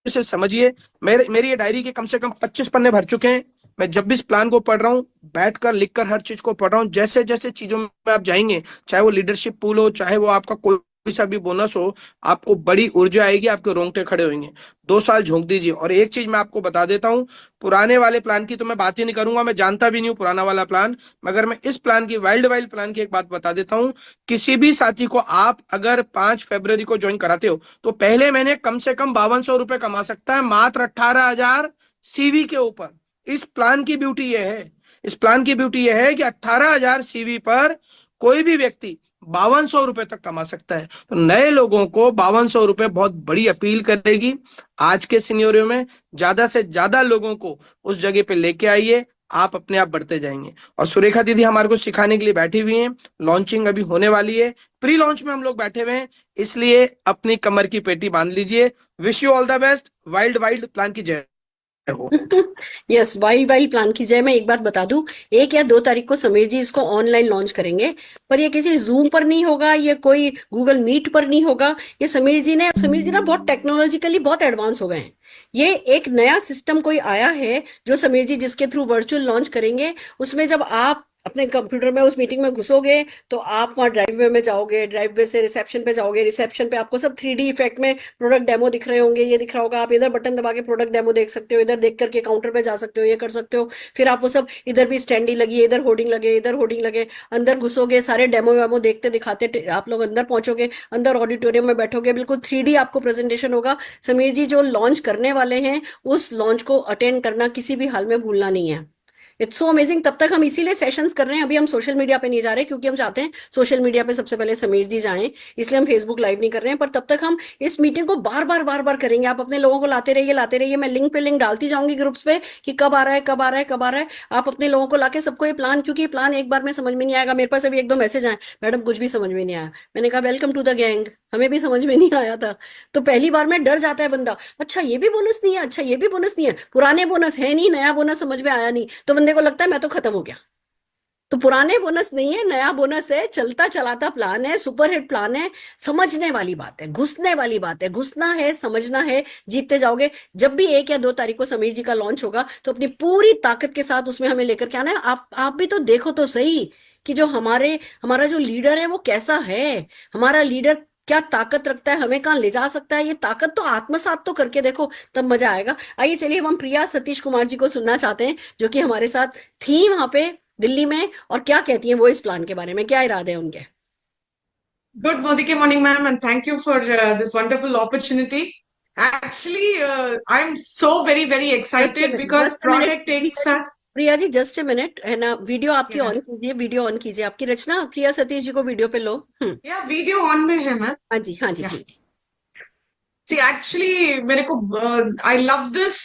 से समझिए। मेरी ये डायरी के कम से कम 25 पन्ने भर चुके हैं। मैं जब भी इस प्लान को पढ़ रहा हूँ, बैठकर लिखकर हर चीज को पढ़ रहा हूँ। जैसे जैसे चीजों में आप जाएंगे, चाहे वो लीडरशिप पूल हो, चाहे वो आपका कोई सा भी बोनस हो, आपको बड़ी ऊर्जा आएगी, आपके रोंगटे खड़े होंगे। 2 साल झोंक दीजिए। और एक चीज मैं आपको बता देता हूँ, पुराने वाले प्लान की तो मैं बात ही नहीं करूंगा, मैं जानता भी नहीं हूँ पुराना वाला प्लान, मगर मैं इस प्लान की, वाइल्ड वाइल्ड प्लान की एक बात बता देता हूँ। किसी भी साथी को आप अगर 5 फरवरी को ज्वाइन कराते हो तो पहले महीने कम से कम 5200 रुपए कमा सकता है, मात्र 18,000 सीवी के ऊपर। इस प्लान की ब्यूटी यह है, इस प्लान की ब्यूटी यह है कि 18,000 सीवी पर कोई भी व्यक्ति 5200 रुपए तक कमा सकता है। तो नए लोगों को 5200 रुपए बहुत बड़ी अपील करेगी। आज के सिनेरियो में ज्यादा से ज्यादा लोगों को उस जगह पे लेके आइए, आप अपने आप बढ़ते जाएंगे। और सुरेखा दीदी हमारे को सिखाने के लिए बैठी हुई हैं, लॉन्चिंग अभी होने वाली है, प्री लॉन्च में हम लोग बैठे हुए हैं, इसलिए अपनी कमर की पेटी बांध लीजिए। Wish you all the best. Wild wild plan की जय। हो।
यस, वाइल्ड वाइल्ड प्लान की जय। मैं एक बात बता दूं, 1 या 2 तारीख को समीर जी इसको ऑनलाइन लॉन्च करेंगे, पर ये किसी जूम पर नहीं होगा, ये कोई गूगल मीट पर नहीं होगा। ये समीर जी ना बहुत टेक्नोलॉजिकली बहुत एडवांस हो गए हैं। ये एक नया सिस्टम कोई आया है जो समीर जी जिसके थ्रू वर्चुअल लॉन्च करेंगे, उसमें जब आप अपने कंप्यूटर में उस मीटिंग में घुसोगे तो आप वहाँ ड्राइव वे में जाओगे, ड्राइव वे से रिसेप्शन पे जाओगे, रिसेप्शन पे आपको सब 3D इफेक्ट में प्रोडक्ट डेमो दिख रहे होंगे, ये दिख रहा होगा, आप इधर बटन दबा के प्रोडक्ट डेमो देख सकते हो, इधर देख करके काउंटर पे जा सकते हो, ये कर सकते हो। फिर आप वो सब, इधर भी स्टैंडी लगी है, इधर होर्डिंग लगे, इधर होर्डिंग लगे, अंदर घुसोगे, सारे डेमो वेमो देखते दिखाते आप लोग अंदर पहुंचोगे, अंदर ऑडिटोरियम में बैठोगे, बिल्कुल 3D आपको प्रेजेंटेशन होगा। समीर जी जो लॉन्च करने वाले हैं, उस लॉन्च को अटेंड करना किसी भी हाल में भूलना नहीं है। It's so amazing. तब तक हम इसीलिए सेशंस कर रहे हैं, अभी हम सोशल मीडिया पे नहीं जा रहे क्योंकि हम चाहते हैं सोशल मीडिया पे सबसे पहले समीर जी जाएं, इसलिए हम फेसबुक लाइव नहीं कर रहे हैं। पर तब तक हम इस मीटिंग को बार बार करेंगे। आप अपने लोगों को लाते रहिए। मैं लिंक पे लिंक डालती जाऊंगी ग्रुप्स पे कि कब आ रहा है, कब आ रहा है, कब आ रहा है। आप अपने लोगों को लाके सबको ये प्लान, क्योंकि ये प्लान एक बार में समझ में नहीं आएगा। मेरे पास अभी 1-2 मैसेज आए, मैडम कुछ भी समझ में नहीं आया। मैंने कहा वेलकम टू द गैंग, हमें भी समझ में नहीं आया था। तो पहली बार में डर जाता है बंदा, अच्छा ये भी बोनस नहीं है, अच्छा ये भी बोनस नहीं है, पुराने बोनस है नहीं, नया बोनस समझ में आया नहीं, तो बंदे को लगता है मैं तो खत्म हो गया। तो पुराने बोनस नहीं है, नया बोनस है, चलता चलाता प्लान है, सुपर हिट प्लान है। समझने वाली बात है, घुसने वाली बात है, घुसना है, समझना है, जीतते जाओगे। जब भी 1 या 2 तारीख को समीर जी का लॉन्च होगा तो अपनी पूरी ताकत के साथ उसमें हमें लेकर के आना है। आप भी तो देखो तो सही कि जो हमारा जो लीडर है वो कैसा है, हमारा लीडर क्या ताकत रखता है, हमें कहाँ ले जा सकता है। ये ताकत तो आत्मसात तो करके देखो, तब मजा आएगा। आइए चलिए, हम प्रिया सतीश कुमार जी को सुनना चाहते हैं, जो कि हमारे साथ थी वहां पे दिल्ली में, और क्या कहती हैं वो इस प्लान के बारे में, क्या इरादे हैं उनके।
Good Modike morning, ma'am, and thank you for this wonderful opportunity. Actually, I'm so very excited because
just a minute
product takes a
Priya ji, just a minute है ना, वीडियो आपकी
yeah,
ऑन कीजिए, वीडियो ऑन कीजिए आपकी। रचना, प्रिया सतीश जी को video पे लो।
yeah video on में है मैम.
हाँ जी, हाँ जी,
Yeah.
प्लीज।
See, actually, मेरे को I love this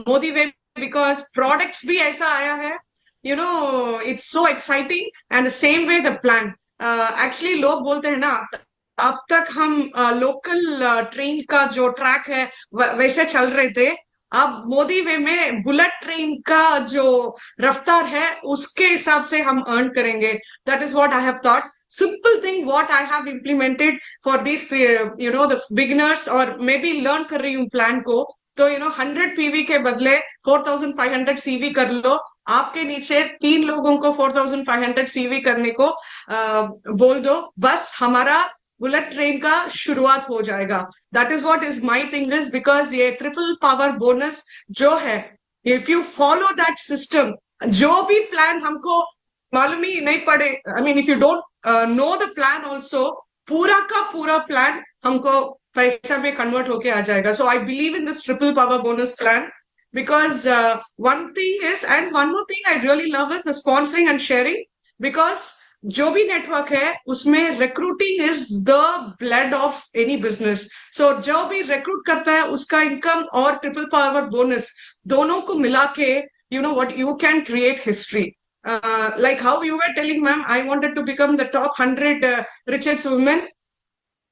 Modi way because products भी ऐसा आया है. You know, it's so exciting and the same way the plan. Actually, लोग बोलते हैं ना, अब तक हम लोकल ट्रेन का जो ट्रैक है वैसे चल रहे थे. अब मोदी वे में बुलेट ट्रेन का जो रफ्तार है उसके हिसाब से हम अर्न करेंगे. That is what I have thought. Simple thing what I have implemented for these the beginners और मैं भी learn कर रही हूँ प्लान को. तो 100 पीवी के बदले 4500 सीवी कर लो. आपके नीचे 3 लोगों को 4500 सीवी करने को बोल दो. बस हमारा बुलेट ट्रेन का शुरुआत हो जाएगा. That is what is my thing is because ये ट्रिपल पावर बोनस जो है, if you follow that system, जो भी प्लान हमको मालूम ही नहीं पड़े, I mean if you don't know the plan also, पूरा का पूरा प्लान हमको पैसा में कन्वर्ट होके आ जाएगा. So I believe in this triple power bonus plan because one thing is, and one more thing I really love is the sponsoring and sharing, because जो भी नेटवर्क है उसमें recruiting is the blood of any business. So जो भी recruit करता है उसका income और ट्रिपल पावर बोनस दोनों को मिला के what you can create history. Like how you were telling, ma'am, I wanted to become the top 100 richest women.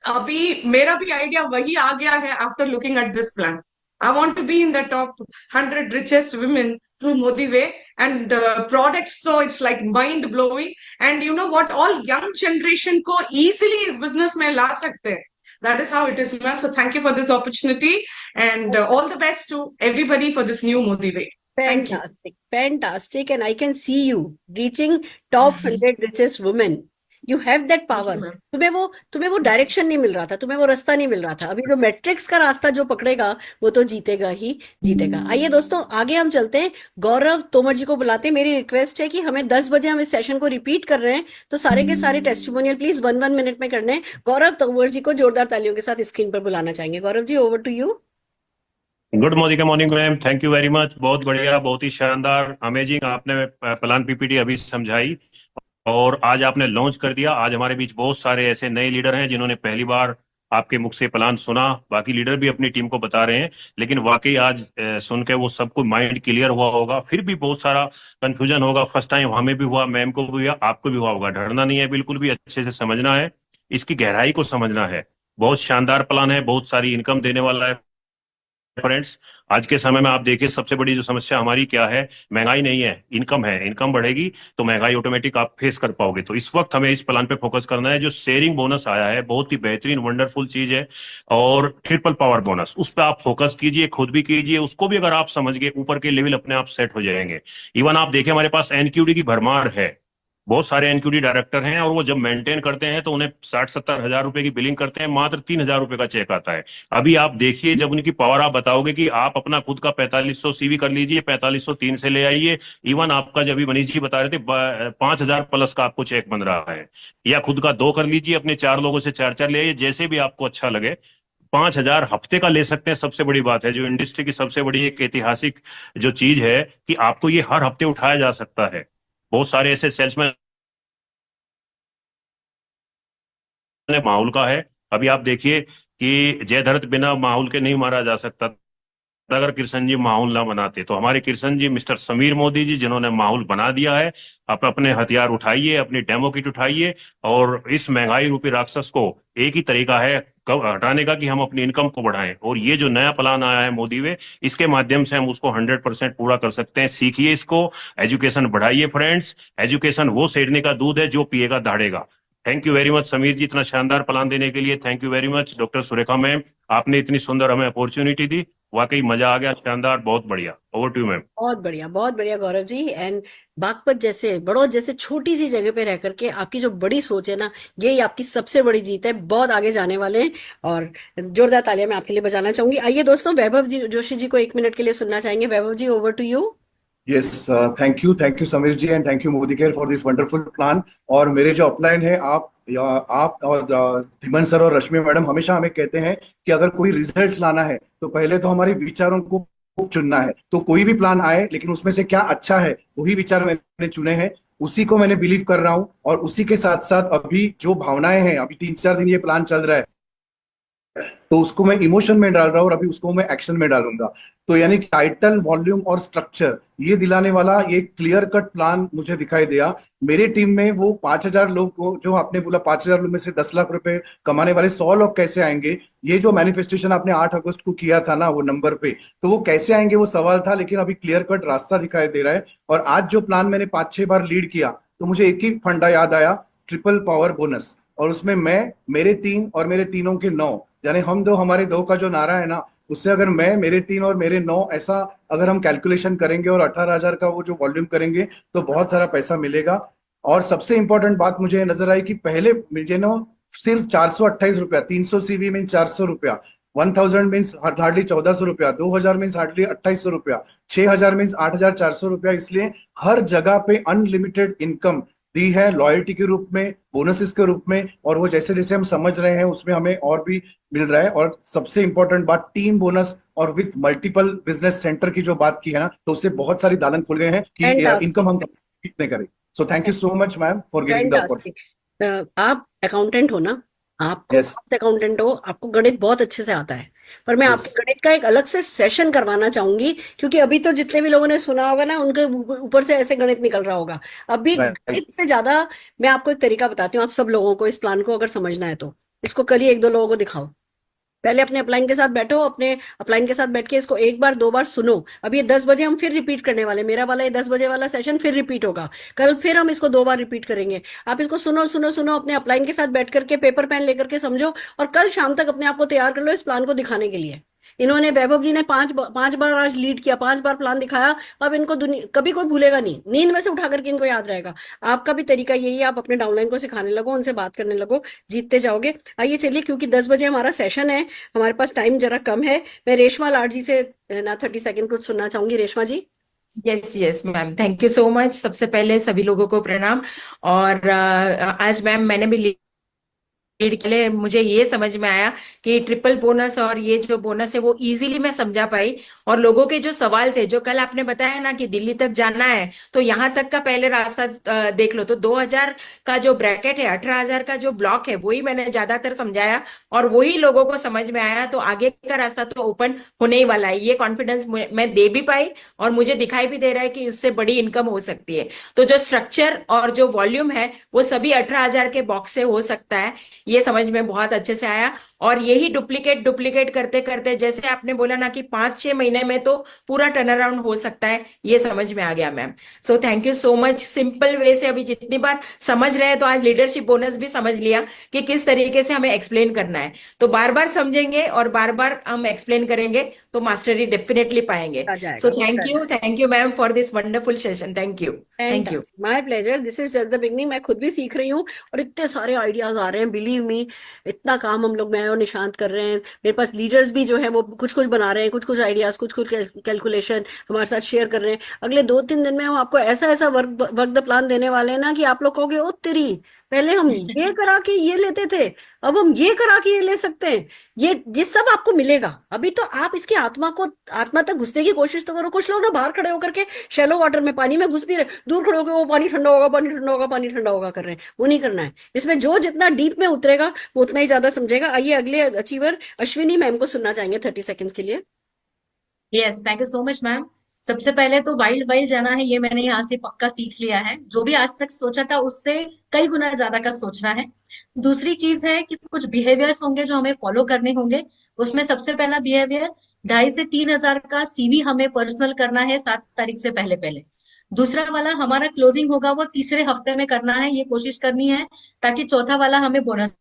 अभी मेरा भी आइडिया वही आ गया है after looking at this plan. I want to be in the top 100 richest women through Modi Way, and products, so it's like mind blowing. And you know what, all young generation को easily इस business में ला सकते हैं. That is how it is, ma'am. So thank you for this opportunity, and all the best to everybody for this new Modi Way. Thank you.
Fantastic, and I can see you reaching top 100 richest women. You have that power.
you, ma'am.
तुम्हें वो direction नहीं मिल रहा था, तुम्हें वो रास्ता नहीं मिल रहा था। अभी जो मैट्रिक्स का रास्ता जो पकड़ेगा वो तो जीतेगा ही जीतेगा। आइए दोस्तों, आगे हम चलते हैं। गौरव तोमर जी को बुलाते हैं। मेरी रिक्वेस्ट है कि हमें 10 बजे हम इस सेशन को रिपीट कर रहे हैं, तो सारे के सारे टेस्टिमोनियल प्लीज 1 मिनट में करने हैं। गौरव तोमर जी को जोरदार तालियों के साथ स्क्रीन पर बुलाना चाहेंगे। Gaurav ji, over to you.
Good morning morning ma'am, thank you very much. बहुत बढ़िया, बहुत ही शानदार, अमेजिंग आपने प्लान पीपीटी अभी समझाई और आज आपने लॉन्च कर दिया। आज हमारे बीच बहुत सारे ऐसे नए लीडर हैं जिन्होंने पहली बार आपके मुख से प्लान सुना। बाकी लीडर भी अपनी टीम को बता रहे हैं, लेकिन वाकई आज सुन के वो सबको माइंड क्लियर हुआ होगा। फिर भी बहुत सारा कंफ्यूजन होगा, फर्स्ट टाइम हमें भी हुआ, मैम को भी हुआ, आपको भी हुआ होगा। डरना नहीं है बिल्कुल भी, अच्छे से समझना है, इसकी गहराई को समझना है। बहुत शानदार प्लान है, बहुत सारी इनकम देने वाला है, फ्रेंड्स, आज के समय में आप देखिए सबसे बड़ी जो समस्या हमारी क्या है, महंगाई नहीं है, इनकम है। इनकम बढ़ेगी तो महंगाई ऑटोमेटिक आप फेस कर पाओगे। तो इस वक्त हमें इस प्लान पे फोकस करना है। जो शेयरिंग बोनस आया है बहुत ही बेहतरीन वंडरफुल चीज है, और ट्रिपल पावर बोनस, उस पर आप फोकस कीजिए, खुद भी कीजिए। उसको भी अगर आप समझ गए, ऊपर के लेवल अपने आप सेट हो जाएंगे। इवन आप देखिए हमारे पास एनक्यूडी की भरमार है, बहुत सारे एनक्यूडी डायरेक्टर हैं, और वो जब मेंटेन करते हैं तो उन्हें 60-70 हजार रुपए की बिलिंग करते हैं, मात्र 3 हजार रुपए का चेक आता है। अभी आप देखिए जब उनकी पावर आप बताओगे कि आप अपना खुद का 4500 सीवी कर लीजिए, 4503 से ले आइए। इवन आपका जब भी मनीष जी बता रहे थे 5000 प्लस का आपको चेक बन रहा है, या खुद का 2 कर लीजिए, अपने 4 लोगों से 4-4 ले आइए, जैसे भी आपको अच्छा लगे। 5000 हफ्ते का ले सकते हैं। सबसे बड़ी बात है, जो इंडस्ट्री की सबसे बड़ी एक ऐतिहासिक जो चीज है कि आपको ये हर हफ्ते उठाया जा सकता है। बहुत सारे ऐसे सेल्समैन माहौल का है। अभी आप देखिए कि जय धरत बिना माहौल के नहीं मारा जा सकता। अगर कृष्ण जी माहौल ना बनाते, तो हमारे कृष्ण जी मिस्टर समीर मोदी जी जिन्होंने माहौल बना दिया है। आप अपने हथियार उठाइए, अपनी डेमो किट उठाइए, और इस महंगाई रूपी राक्षस को एक ही तरीका है हटाने का कि हम अपनी इनकम को बढ़ाएं। और ये जो नया प्लान आया है मोदी वे, इसके माध्यम से हम उसको 100% पूरा कर सकते हैं। सीखिए इसको, एजुकेशन बढ़ाइए फ्रेंड्स। एजुकेशन वो सेठने का दूध है जो पिएगा दाढ़ेगा। Thank you very much Sameer ji, इतना शानदार प्लान देने के लिए। Thank you very much doctor Surekha ma'am, आपने इतनी सुंदर हमें अपॉर्चुनिटी दी। वाकई मजा आ गया, शानदार, बहुत बढ़िया। Over to you ma'am.
बहुत बढ़िया गौरव जी। एंड बागपत जैसे बड़ों जैसे छोटी सी जगह पे रह करके आपकी जो बड़ी सोच है ना, यही आपकी सबसे बड़ी जीत है। बहुत आगे जाने वाले हैं, और जोरदार तालियां मैं आपके लिए बजाना चाहूंगी। आइए दोस्तों, वैभव जी जोशी जी को 1 मिनट के लिए सुनना चाहेंगे। Vaibhav ji, over to you.
Yes, thank you Sameer ji and thank you Modi care for this wonderful plan. और मेरे जो अपलाइन है, आप और धिमन सर और रश्मि मैडम हमेशा हमें कहते हैं कि अगर कोई रिजल्ट्स लाना है तो पहले तो हमारे विचारों को चुनना है। तो कोई भी प्लान आए, लेकिन उसमें से क्या अच्छा है वही विचार मैंने चुने हैं, उसी को मैंने बिलीव कर रहा हूँ। और उसी के साथ साथ अभी जो भावनाएं हैं, अभी 3-4 दिन ये प्लान चल रहा है, तो उसको मैं इमोशन में डाल रहा हूँ और अभी उसको मैं एक्शन में डालूंगा। तो यानी कि टाइटल, वॉल्यूम और स्ट्रक्चर ये दिलाने वाला ये क्लियर कट प्लान मुझे दिखाई दिया। मेरे टीम में वो 5000 लोग को, जो आपने बोला 5000 लोग में से 10 लाख रुपए कमाने वाले 100 लोग कैसे आएंगे, ये जो मैनिफेस्टेशन आपने 8 अगस्त को किया था ना वो नंबर पे, तो वो कैसे आएंगे वो सवाल था, लेकिन अभी क्लियर कट रास्ता दिखाई दे रहा है। और आज जो प्लान मैंने 5-6 बार लीड किया, तो मुझे एक ही फंडा याद आया, ट्रिपल पावर बोनस। और उसमें मैं, मेरे 3 और मेरे तीनों के 9, यानी हम दो हमारे 2 का जो नारा है ना, उससे अगर मैं, मेरे 3 और मेरे 9, ऐसा अगर हम कैलकुलेशन करेंगे और 18,000 का वो जो वॉल्यूम करेंगे, तो बहुत सारा पैसा मिलेगा। और सबसे इंपॉर्टेंट बात मुझे नजर आई कि पहले मुझे ना सिर्फ 428 रुपया, 300 सीवी मीन 400 रुपया, 1000 मीन्स हार्डली 1400 रुपया, 2000 मीन्स हार्डली 2800 रुपया, 6000 मीन्स 8400 रुपया। इसलिए हर जगह पे अनलिमिटेड इनकम दी है, लॉयल्टी के रूप में, बोनसेस के रूप में। और वो जैसे जैसे हम समझ रहे हैं उसमें हमें और भी मिल रहा है। और सबसे इंपॉर्टेंट बात, टीम बोनस और विथ मल्टीपल बिजनेस सेंटर की जो बात की है ना, तो उससे बहुत सारी दालन खुल गए हैं कि इनकम हम कितने करें। So thank you so much ma'am for giving the opportunity.
आप अकाउंटेंट हो ना, आपको
Yes.
अकाउंटेंट हो, आपको गणित बहुत अच्छे से आता है, पर मैं
Yes.
आपके गणित का एक अलग से सेशन करवाना चाहूंगी, क्योंकि अभी तो जितने भी लोगों ने सुना होगा ना, उनके ऊपर से ऐसे गणित निकल रहा होगा। अभी
Right.
गणित से ज्यादा मैं आपको एक तरीका बताती हूँ। आप सब लोगों को इस प्लान को अगर समझना है तो इसको करिए, 1-2 लोगों को दिखाओ। पहले अपने अपलाइन के साथ बैठो, अपने अपलाइन के साथ बैठ के इसको 1 बार 2 बार सुनो। अब ये 10 बजे हम फिर रिपीट करने वाले, मेरा वाला ये 10 बजे वाला सेशन फिर रिपीट होगा। कल फिर हम इसको 2 बार रिपीट करेंगे। आप इसको सुनो सुनो सुनो, अपने अपलाइन के साथ बैठ करके पेपर पेन लेकर के समझो, और कल शाम तक अपने आप को तैयार कर लो इस प्लान को दिखाने के लिए। इन्होंने, वैभव जी ने 5 बार आज लीड किया, 5 बार प्लान दिखाया। अब इनको कभी कोई भूलेगा नहीं, नींद में से उठा करके इनको याद रहेगा। आपका भी तरीका यही है, आप अपने डाउनलाइन को सिखाने लगो, उनसे बात करने लगो, जीतते जाओगे। आइए चलिए, क्योंकि 10 बजे हमारा सेशन है, हमारे पास टाइम जरा कम है। मैं रेशमा लाड जी से ना 30 सेकंड कुछ सुनना चाहूंगी। Reshma ji.
Yes ma'am, thank you so much. सबसे पहले सभी लोगों को प्रणाम। और आज मैम मैंने भी लीड के लिए मुझे ये समझ में आया कि ट्रिपल बोनस और ये जो बोनस है वो इजीली मैं समझा पाई। और लोगों के जो सवाल थे, जो कल आपने बताया ना कि दिल्ली तक जाना है तो यहाँ तक का पहले रास्ता देख लो, तो 2000 का जो ब्रैकेट है, 18,000 का जो ब्लॉक है, वही मैंने ज्यादातर समझाया और वही लोगों को समझ में आया। तो आगे का रास्ता तो ओपन होने ही वाला है, ये कॉन्फिडेंस मैं दे भी पाई और मुझे दिखाई भी दे रहा है कि उससे बड़ी इनकम हो सकती है। तो जो स्ट्रक्चर और जो वॉल्यूम है वो सभी 18,000 के बॉक्स से हो सकता है। ये समझ में बहुत अच्छे से आया। और यही डुप्लीकेट डुप्लीकेट करते करते, जैसे आपने बोला ना कि 5-6 महीने में तो पूरा टर्न अराउंड हो सकता है, ये समझ में आ गया ma'am. So thank you so much. Simple way से अभी जितनी बार समझ रहे हैं, तो आज लीडरशिप बोनस भी समझ लिया कि किस तरीके से हमें एक्सप्लेन करना है। तो बार बार समझेंगे और बार बार हम एक्सप्लेन करेंगे तो मास्टरी डेफिनेटली पाएंगे।
आ
सो
जाएगा।
Thank you ma'am for this wonderful session. Thank you. Thank you.
My pleasure, this is just the beginning. मैं खुद भी सीख रही हूँ और इतने सारे आइडियाज आ रहे हैं, बिलीव मी। इतना काम हम लोग, मैं और निशांत कर रहे हैं। मेरे पास लीडर्स भी जो है वो कुछ कुछ बना रहे हैं, कुछ कुछ आइडियाज, कुछ कुछ कैलकुलेशन हमारे साथ शेयर कर रहे हैं। अगले 2-3 दिन में हम आपको ऐसा ऐसा वर्क द प्लान देने वाले हैं ना कि आप लोग कहोगे ओ तेरी, पहले हम ये करा के ये लेते थे, अब हम ये करा के ये ले सकते हैं। ये सब आपको मिलेगा। अभी तो आप इसकी आत्मा तक घुसने की कोशिश तो करो। कुछ लोग ना बाहर खड़े होकर के शैलो वाटर में, पानी में घुस नहीं रहे, दूर खड़े होकर वो पानी ठंडा होगा, पानी ठंडा होगा, पानी ठंडा होगा कर रहे हैं। वो नहीं करना है। इसमें जो जितना डीप में उतरेगा वो उतना ही ज्यादा समझेगा। आइए अगले अचीवर अश्विनी मैम को सुनना चाहेंगे 30 सेकंड्स के लिए।
Yes, thank you so much ma'am. सबसे पहले तो वाइल्ड वाइल्ड जाना है, ये मैंने यहाँ से पक्का सीख लिया है। जो भी आज तक सोचा था उससे कई गुना ज्यादा का सोचना है। दूसरी चीज है कि कुछ बिहेवियर्स होंगे जो हमें फॉलो करने होंगे। उसमें सबसे पहला बिहेवियर, 2,500 से 3,000 का सीवी हमें पर्सनल करना है 7 तारीख से पहले पहले। दूसरा वाला हमारा क्लोजिंग होगा वो तीसरे हफ्ते में करना है, ये कोशिश करनी है, ताकि चौथा वाला हमें बोनस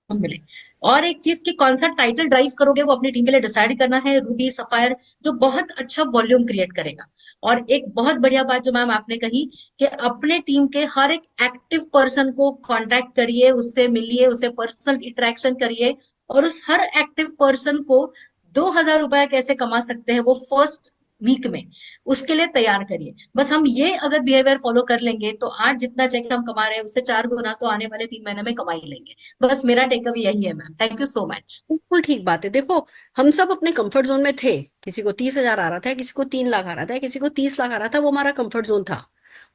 मिले। और एक चीज कि कौन सा टाइटल ड्राइव करोगे वो अपनी टीम के लिए डिसाइड करना है, रूबी सफायर, जो बहुत अच्छा वॉल्यूम क्रिएट करेगा। और एक बहुत बढ़िया बात जो मैम आपने कही कि अपने टीम के हर एक एक्टिव पर्सन को कांटेक्ट करिए, उससे मिलिए, उससे पर्सनल इंटरेक्शन करिए, और उस हर एक्टिव पर्सन को 2,000 रुपया कैसे कमा सकते हैं वो फर्स्ट वीक में, उसके लिए तैयार करिए। बस हम ये अगर बिहेवियर फॉलो कर लेंगे तो आज जितना चेक हम कमा रहे हैं उससे 4 गुना तो आने वाले 3 महीने में कमा ही लेंगे। बस मेरा टेक अवे यही है ma'am. Thank you so much.
बिल्कुल ठीक बात है। देखो, हम सब अपने कंफर्ट जोन में थे। किसी को 30,000 आ रहा था, किसी को 3 लाख आ रहा था, किसी को 30 लाख आ रहा था। वो हमारा कंफर्ट जोन था।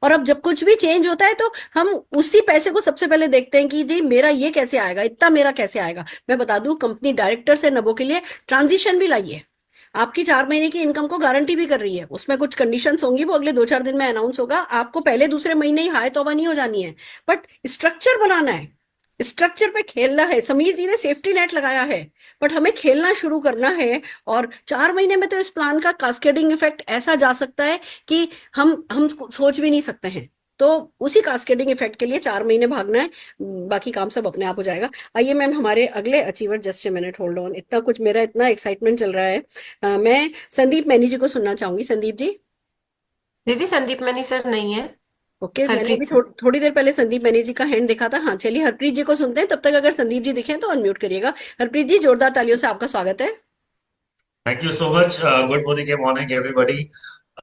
और अब जब कुछ भी चेंज होता है तो हम उसी पैसे को सबसे पहले देखते हैं कि जी मेरा ये कैसे आएगा, इतना मेरा कैसे आएगा। मैं बता दूं, कंपनी डायरेक्टर से नबो के लिए ट्रांजिशन भी लाइए। आपकी 4 महीने की इनकम को गारंटी भी कर रही है। उसमें कुछ कंडीशंस होंगी, वो अगले 2-4 दिन में अनाउंस होगा। आपको पहले दूसरे महीने ही हाय तौबा नहीं हो जानी है, बट स्ट्रक्चर बनाना है, स्ट्रक्चर पे खेलना है। समीर जी ने सेफ्टी नेट लगाया है, बट हमें खेलना शुरू करना है। और 4 महीने में तो इस प्लान का कास्केडिंग इफेक्ट ऐसा जा सकता है कि हम सोच भी नहीं सकते हैं। तो उसी कास्केडिंग इफेक्ट के लिए 4 महीने भागना है, बाकी काम सब अपने आप हो जाएगा। आइए मैम, हमारे अगले achiever, just a minute, hold on. इतना कुछ, मेरा इतना एक्साइटमेंट चल रहा है। मैं संदीप मैनी जी को सुनना चाहूंगी। संदीप जी।
दीदी संदीप मैनी सर नहीं है,
ओके, मैंने
हरप्रीत
अभी
सर।
थोड़ी देर पहले संदीप मैनी जी का हैंड देखा था। हाँ, चलिए हरप्रीत जी को सुनते हैं। तब तक अगर संदीप जी दिखे तो अनम्यूट करिएगा। हरप्रीत जी, जोरदार तालियों से आपका स्वागत है।
Thank you so much. Good morning everybody.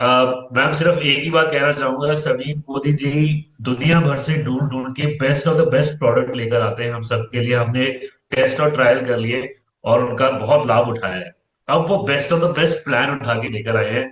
Ma'am, सिर्फ एक ही बात कहना चाहूंगा, समीर मोदी जी दुनिया भर से ढूंढ ढूंढ के best of the best product लेकर आते हैं हम सबके लिए। हमने टेस्ट और ट्रायल कर लिए और उनका बहुत लाभ उठाया है। अब वो best of the best plan उठा के लेकर आए हैं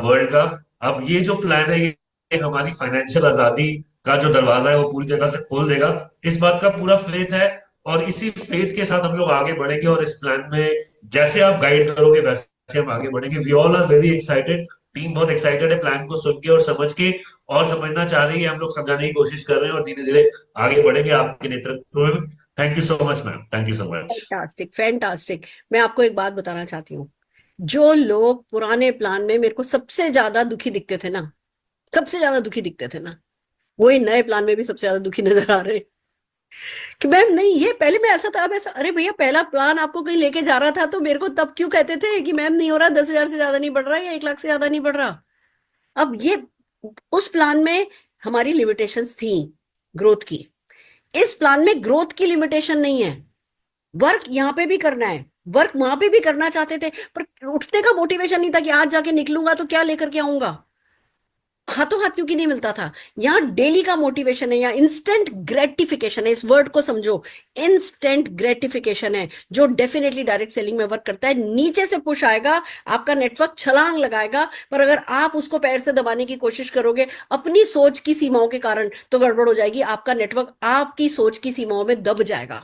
वर्ल्ड का। अब ये जो प्लान है ये हमारी फाइनेंशियल आजादी का जो दरवाजा है वो पूरी जगह से खोल देगा, इस बात का पूरा फेथ है। और इसी फेथ के साथ हम लोग आगे बढ़ेंगे और इस प्लान में जैसे आप गाइड करोगे वैसे हम आगे बढ़ेंगे। We all are very excited. Team बहुत एक्साइटेड है प्लान को सुन के और समझ के, और समझना चाह रही है। हम लोग समझाने की कोशिश कर रहे हैं और धीरे धीरे आगे बढ़ेंगे आपके नेतृत्व में। Thank you so much ma'am, thank you so much.
Fantastic, fantastic. मैं आपको एक बात बताना चाहती हूँ। जो लोग पुराने प्लान में मेरे को सबसे ज्यादा दुखी दिखते थे ना, सबसे ज्यादा दुखी दिखते थे ना, वही नए प्लान में भी सबसे ज्यादा दुखी नजर आ रहे हैं कि मैम नहीं, ये पहले में ऐसा था, अब ऐसा। अरे भैया, पहला प्लान आपको कहीं लेके जा रहा था तो मेरे को तब क्यों कहते थे कि मैम नहीं हो रहा, 10,000 से ज्यादा नहीं बढ़ रहा या 1 लाख से ज्यादा नहीं बढ़ रहा। अब ये, उस प्लान में हमारी लिमिटेशंस थी ग्रोथ की। इस प्लान में ग्रोथ की लिमिटेशन नहीं है। वर्क यहाँ पे भी करना है, वर्क वहां पे भी करना चाहते थे, पर उठने का मोटिवेशन नहीं था कि आज जाके निकलूंगा तो क्या लेकर के आऊंगा। हाथों हाथ क्योंकि नहीं मिलता था। यहाँ डेली का मोटिवेशन है, यहाँ इंस्टेंट ग्रेटिफिकेशन है। इस वर्ड को समझो, इंस्टेंट ग्रेटिफिकेशन है, जो डेफिनेटली डायरेक्ट सेलिंग में वर्क करता है। नीचे से पुश आएगा, आपका नेटवर्क छलांग लगाएगा, पर अगर आप उसको पैर से दबाने की कोशिश करोगे अपनी सोच की सीमाओं के कारण, तो गड़बड़ हो जाएगी। आपका नेटवर्क आपकी सोच की सीमाओं में दब जाएगा।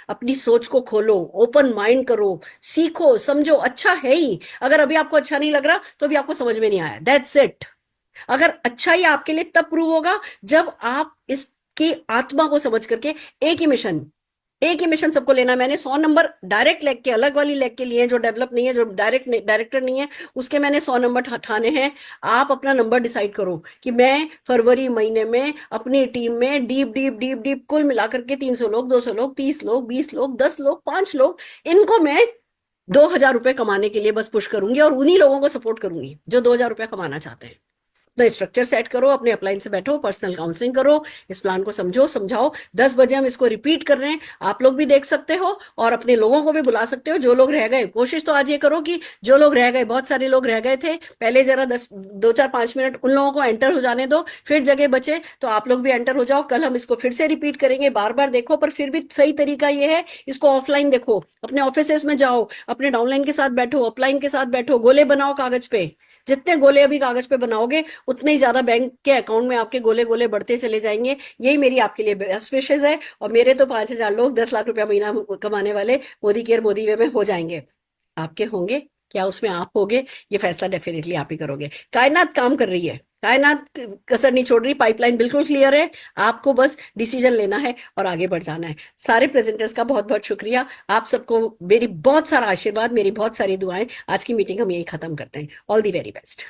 अपनी सोच को खोलो, ओपन माइंड करो, सीखो, समझो। अच्छा है ही, अगर अभी आपको अच्छा नहीं लग रहा तो अभी आपको समझ में नहीं आया, दैट्स इट। अगर अच्छा ही आपके लिए तब प्रूव होगा जब आप इसकी आत्मा को समझ करके एक ही मिशन, एक ही मिशन सबको लेना है। मैंने 100 नंबर डायरेक्ट लेग के, अलग वाली लेग के लिए जो डेवलप नहीं है, जो डायरेक्टर नहीं है, उसके मैंने 100 नंबर ठाने हैं। आप अपना नंबर डिसाइड करो कि मैं फरवरी महीने में अपनी टीम में डीप डीप डीप डीप कुल मिलाकर के 300 लोग, 200 लोग, 30 लोग, 20 लोग, 10 लोग, 5 लोग, इनको मैं 2000 रुपए कमाने के लिए बस पुश करूंगी और उन्हीं लोगों को सपोर्ट करूंगी जो 2000 रुपए कमाना चाहते हैं। तो स्ट्रक्चर सेट करो, अपने अपलाइन से बैठो, पर्सनल काउंसलिंग करो, इस प्लान को समझो, समझाओ। 10 बजे हम इसको रिपीट कर रहे हैं, आप लोग भी देख सकते हो और अपने लोगों को भी बुला सकते हो। जो लोग रह गए, कोशिश तो आज ये करो कि जो लोग रह गए, बहुत सारे लोग रह गए थे पहले, जरा 2-4-5 मिनट उन लोगों को एंटर हो जाने दो, फिर जगह बचे तो आप लोग भी एंटर हो जाओ। कल हम इसको फिर से रिपीट करेंगे, बार बार देखो, पर फिर भी सही तरीका ये है, इसको ऑफलाइन देखो, अपने ऑफिसेस में जाओ, अपने डाउनलाइन के साथ बैठो, अपलाइन के साथ बैठो, गोले बनाओ कागज पे। जितने गोले अभी कागज पे बनाओगे उतने ही ज्यादा बैंक के अकाउंट में आपके गोले गोले बढ़ते चले जाएंगे। यही मेरी आपके लिए बेस्ट विशेष है। और मेरे तो 5000 लोग 10 लाख रुपया महीना कमाने वाले मोदी केयर मोदी वे में हो जाएंगे। आपके होंगे क्या, उसमें आप होगे, ये फैसला डेफिनेटली आप ही करोगे। कायनात काम कर रही है, कायनात कसर नहीं छोड़ रही, पाइपलाइन बिल्कुल क्लियर है, आपको बस डिसीजन लेना है और आगे बढ़ जाना है। सारे प्रेजेंटर्स का बहुत बहुत शुक्रिया, आप सबको मेरी बहुत सारा आशीर्वाद, मेरी बहुत सारी दुआएं। आज की मीटिंग हम यही खत्म करते हैं। All the very best.